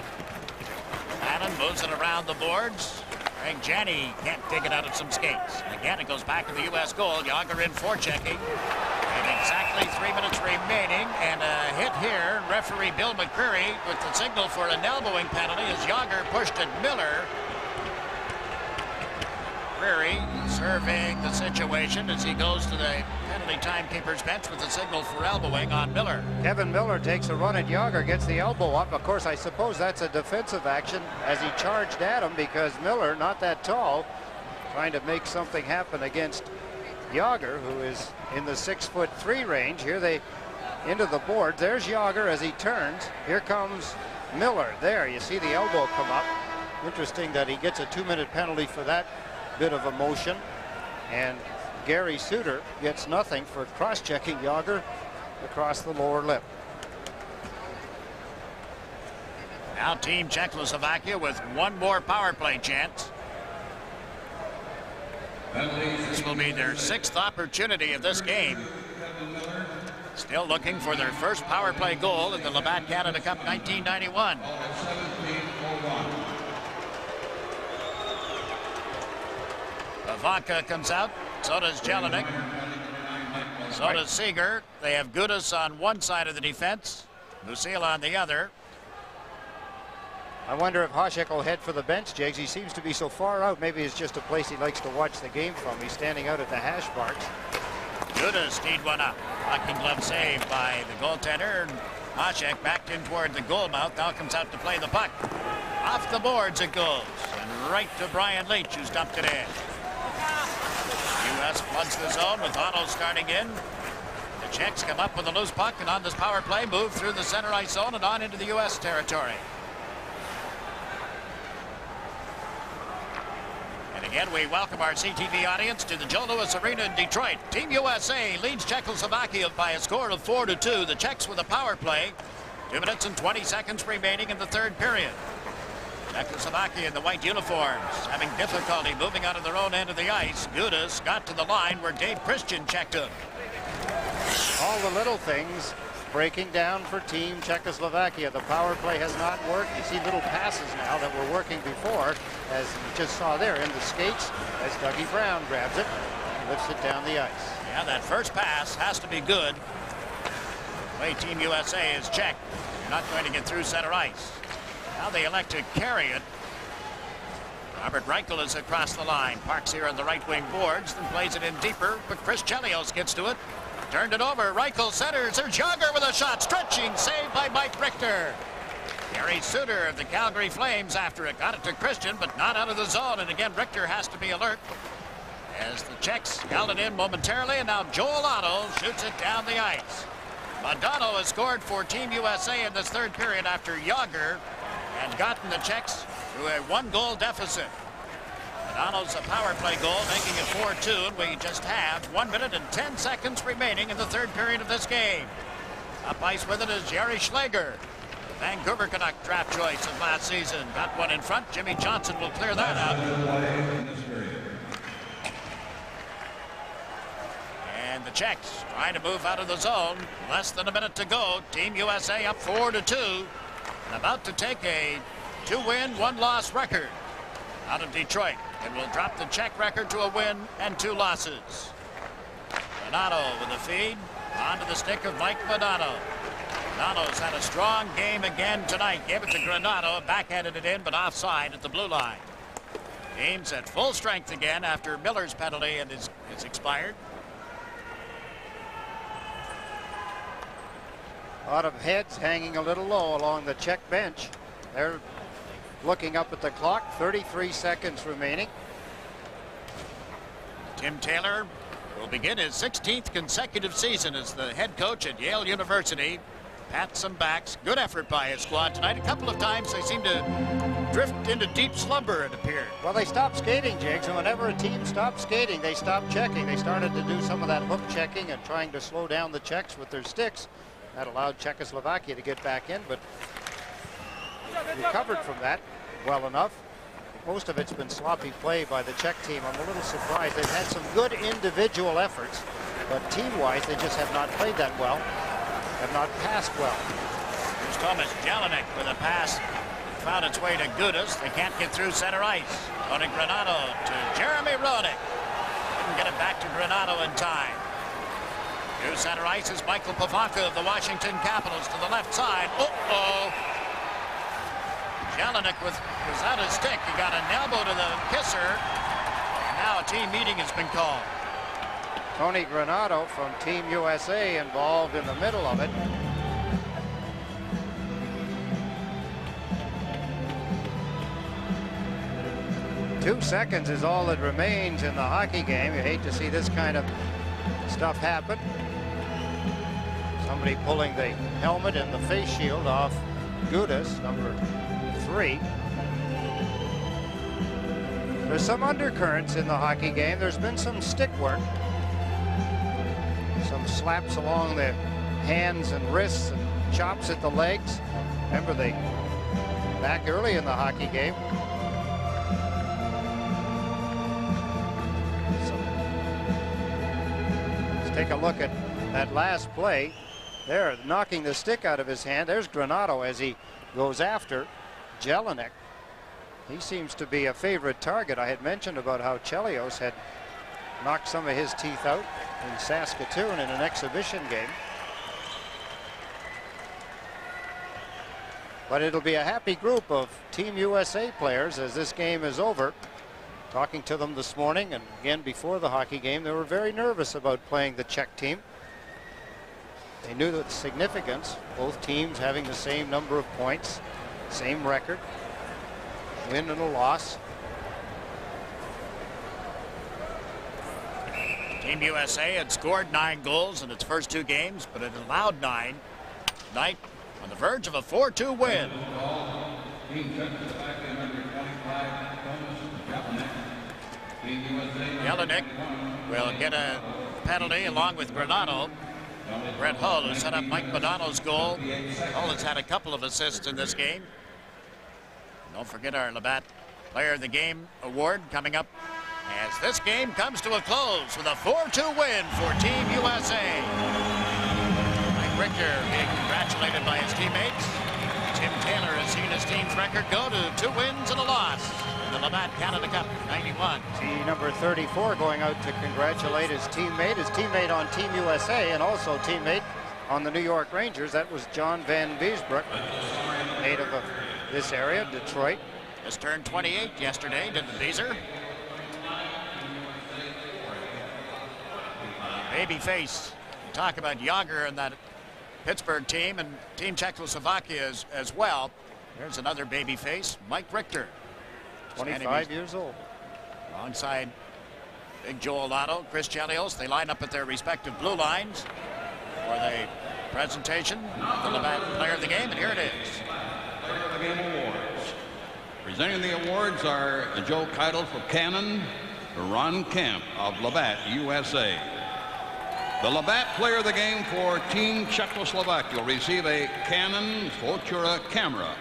Allen moves it around the boards. Craig Janney can't dig it out of some skates. Again, it goes back to the U.S. goal. Yager in forechecking. And exactly 3 minutes remaining, and a hit here. Referee Bill McCreary with the signal for an elbowing penalty as Yager pushed at Miller. McCreary surveying the situation as he goes to the penalty timekeeper's bench with the signal for elbowing on Miller.
Kevin Miller takes a run at Yager, gets the elbow up. Of course, I suppose that's a defensive action as he charged at him because Miller, not that tall, trying to make something happen against Yager, who is in the 6'3" range. Here they into the board. There's Yager as he turns. Here comes Miller. There, you see the elbow come up. Interesting that he gets a 2-minute penalty for that bit of emotion. And Gary Suter gets nothing for cross-checking Yager across the lower lip.
Now Team Czechoslovakia with one more power play chance. This will be their 6th opportunity of this game. Still looking for their first power play goal in the Labatt Canada Cup 1991. Vaca comes out, so does Jelinek, so does Seeger. They have Gudis on one side of the defense, Musil on the other.
I wonder if Hasek will head for the bench, Jigs. He seems to be so far out. Maybe it's just a place he likes to watch the game from. He's standing out at the hash marks.
Gudis teed one up. Blocking glove save by the goaltender. Hasek backed in toward the goal mouth. Now comes out to play the puck. Off the boards it goes. And right to Brian Leach, who's dumped it in. U.S. floods the zone with Otto starting in. The Czechs come up with a loose puck and on this power play move through the center ice zone and on into the U.S. territory. And again, we welcome our CTV audience to the Joe Louis Arena in Detroit. Team USA leads Czechoslovakia by a score of 4-2. The Czechs with a power play. 2 minutes and 20 seconds remaining in the third period. Czechoslovakia in the white uniforms having difficulty moving out of their own end of the ice. Gudis got to the line where Dave Christian checked him.
All the little things breaking down for Team Czechoslovakia. The power play has not worked. You see little passes now that were working before, as you just saw there in the skates as Dougie Brown grabs it. lifts it down the ice.
Yeah, that first pass has to be good. The way Team USA is checked, you're not going to get through center ice. Now they elect to carry it. Robert Reichel is across the line, parks here on the right wing boards, then plays it in deeper, but Chris Chelios gets to it. Turned it over, Reichel centers, there's Yager with a shot, stretching, saved by Mike Richter. Gary Suter of the Calgary Flames after it, got it to Christian, but not out of the zone, and again Richter has to be alert as the Czechs held it in momentarily, and now Joel Otto shoots it down the ice. Modano has scored for Team USA in this third period after Yager had gotten the Czechs to a 1-goal deficit. Modano's a power play goal, making it 4-2, and we just have 1 minute and 10 seconds remaining in the third period of this game. Up ice with it is Jerry Schlager, Vancouver Canuck draft choice of last season. Got one in front. Jimmy Johnson will clear that out. And the Czechs trying to move out of the zone. Less than a minute to go. Team USA up 4-2. And about to take a 2-win, 1-loss record out of Detroit. It will drop the Czech record to a win and 2 losses. Granato with a feed onto the stick of Mike Modano. Modano's had a strong game again tonight. Gave it to Granato, backhanded it in, but offside at the blue line. Game's at full strength again after Miller's penalty and is expired.
A lot of heads hanging a little low along the Czech bench. They're looking up at the clock. 33 seconds remaining.
Tim Taylor will begin his 16th consecutive season as the head coach at Yale University. Pat some backs. Good effort by his squad tonight. A couple of times they seem to drift into deep slumber, it appeared.
Well, they stopped skating, Jigs, and whenever a team stopped skating, they stopped checking. They started to do some of that hook checking and trying to slow down the Czechs with their sticks. That allowed Czechoslovakia to get back in, but recovered from that well enough. Most of it's been sloppy play by the Czech team. I'm a little surprised. They've had some good individual efforts, but team-wise, they just have not played that well, have not passed well.
Here's Thomas Jelinek with a pass. Found its way to Gudas. They can't get through center ice. Tony Granato to Jeremy Roenick. Didn't get it back to Granato in time. New center ice is Michael Pavanka of the Washington Capitals to the left side. Uh-oh. Jelinek was out his stick. He got an elbow to the kisser. And now a team meeting has been called.
Tony Granato from Team USA involved in the middle of it. Two seconds is all that remains in the hockey game. You hate to see this kind of stuff happen. Somebody pulling the helmet and the face shield off Gudas, number 3. There's some undercurrents in the hockey game. There's been some stick work. Some slaps along the hands and wrists and chops at the legs. Remember, they back early in the hockey game. So, let's take a look at that last play. There, knocking the stick out of his hand. There's Granato as he goes after Jelinek. He seems to be a favorite target. I had mentioned about how Chelios had knocked some of his teeth out in Saskatoon in an exhibition game. But it'll be a happy group of Team USA players as this game is over. Talking to them this morning and again before the hockey game, they were very nervous about playing the Czech team. They knew the significance, both teams having the same number of points, same record, win and a loss.
Team USA had scored 9 goals in its first 2 games, but it allowed 9. Tonight on the verge of a 4-2 win. Jelinek will get a penalty along with Granato. Brett Hull, who set up Mike Modano's goal. Hull has had a couple of assists in this game. Don't forget our Labatt Player of the Game award coming up as this game comes to a close with a 4-2 win for Team USA. Mike Richter being congratulated by his teammates. Tim Taylor has seen his team's record go to 2 wins and a loss in the Labatt Canada Cup 91.
See number 34 going out to congratulate his teammate on Team USA and also teammate on the New York Rangers. That was John Van Beesbrook, native of this area, Detroit.
Just turned 28 yesterday, didn't Beezer? Babyface. Talk about Yager and that Pittsburgh team and Team Czechoslovakia as well. There's another babyface, Mike Richter.
25 years old.
Alongside Big Joel Otto, Chris Chelios. They line up at their respective blue lines for the presentation of the Labatt Player of the Game, and here it is.
Player of the Game awards. Presenting the awards are Joe Keitel for Cannon, Ron Kemp of Labatt, USA. The Labatt Player of the Game for Team Czechoslovakia will receive a Canon Futura camera.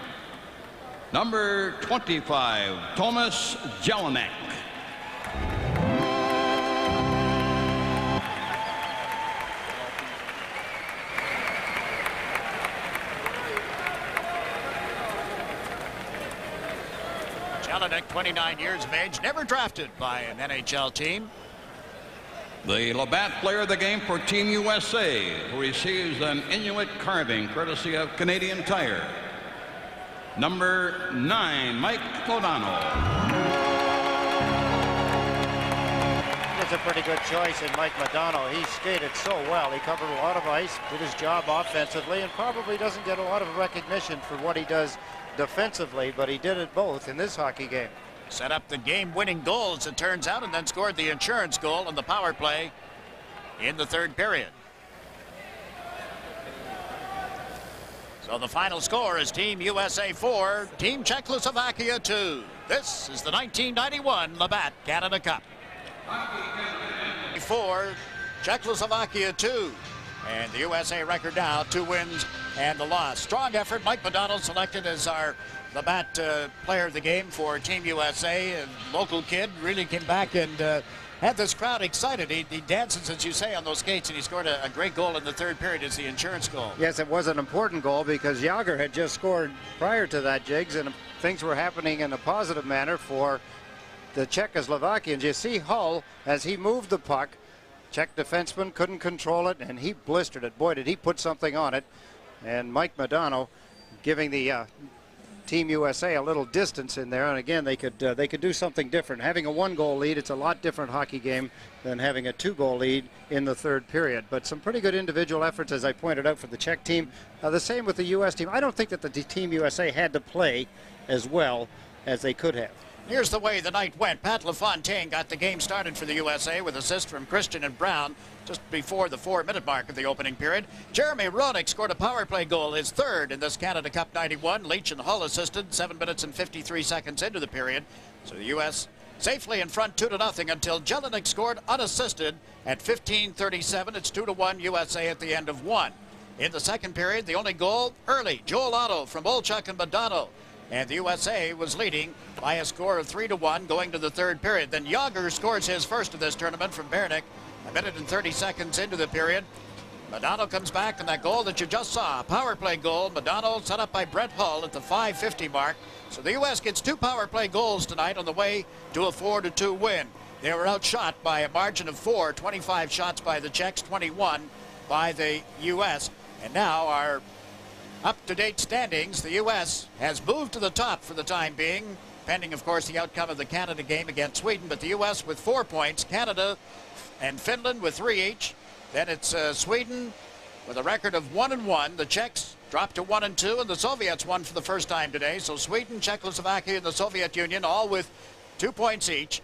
Number 25, Tomas Jelinek.
Jelinek, 29 years of age, never drafted by an NHL team.
The Labatt Player of the Game for Team USA, who receives an Inuit carving courtesy of Canadian Tire. Number 9, Mike Lodano.
It's a pretty good choice in Mike Modano. He skated so well. He covered a lot of ice, did his job offensively, and probably doesn't get a lot of recognition for what he does defensively, but he did it both in this hockey game.
Set up the game-winning goal, as it turns out, and then scored the insurance goal on the power play in the third period. So the final score is Team USA 4, Team Czechoslovakia 2. This is the 1991 Labatt Canada Cup. 4, Czechoslovakia 2. And the USA record now, 2 wins and a loss. Strong effort. Mike Modano selected as our Labatt Player of the Game for Team USA. A local kid really came back and had this crowd excited. He dances, as you say, on those skates, and he scored a great goal in the third period as the insurance goal.
Yes, it was an important goal because Yager had just scored prior to that, Jigs, and things were happening in a positive manner for the Czechoslovakians. You see Hull, as he moved the puck, Czech defenseman couldn't control it, and he blistered it. Boy, did he put something on it. And Mike Modano giving the Team USA a little distance in there, and again they could do something different. Having a 1-goal lead, it's a lot different hockey game than having a 2-goal lead in the third period. But some pretty good individual efforts, as I pointed out, for the Czech team. The same with the U.S. team. I don't think that the Team USA had to play as well as they could have.
Here's the way the night went. Pat LaFontaine got the game started for the USA with assist from Christian and Brown just before the 4-minute mark of the opening period. Jeremy Roenick scored a power play goal, his third in this Canada Cup 91. Leach and Hull assisted 7 minutes and 53 seconds into the period. So the U.S. safely in front 2-0 until Jelinek scored unassisted at 15:37. It's 2-1 USA at the end of 1. In the second period, the only goal early, Joel Otto from Olchuk and Modano. And the USA was leading by a score of 3-1 going to the third period. Then Yager scores his first of this tournament from Bernick 1 minute and 30 seconds into the period. Modano comes back, and that goal that you just saw, a power play goal, Modano set up by Brett Hull at the 5:50 mark. So the U.S. gets 2 power play goals tonight on the way to a 4-2 win. They were outshot by a margin of 4, 25 shots by the Czechs, 21 by the U.S. And now our up-to-date standings, the U.S. has moved to the top for the time being, pending, of course, the outcome of the Canada game against Sweden. But the U.S. with 4 points, Canada and Finland with 3 each. Then it's Sweden with a record of 1-1. The Czechs dropped to 1-2, and the Soviets won for the first time today. So Sweden, Czechoslovakia, and the Soviet Union all with 2 points each.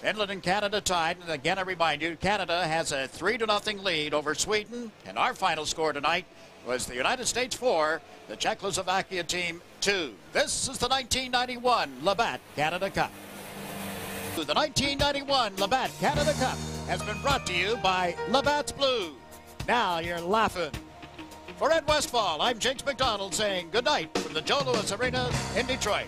Finland and Canada tied, and again I remind you, Canada has a 3-0 lead over Sweden, and our final score tonight was the United States 4, the Czechoslovakia team 2. This is the 1991 Labatt Canada Cup. The 1991 Labatt Canada Cup has been brought to you by Labatt's Blue. Now you're laughing. For Ed Westfall, I'm James McDonald saying good night from the Joe Louis Arena in Detroit.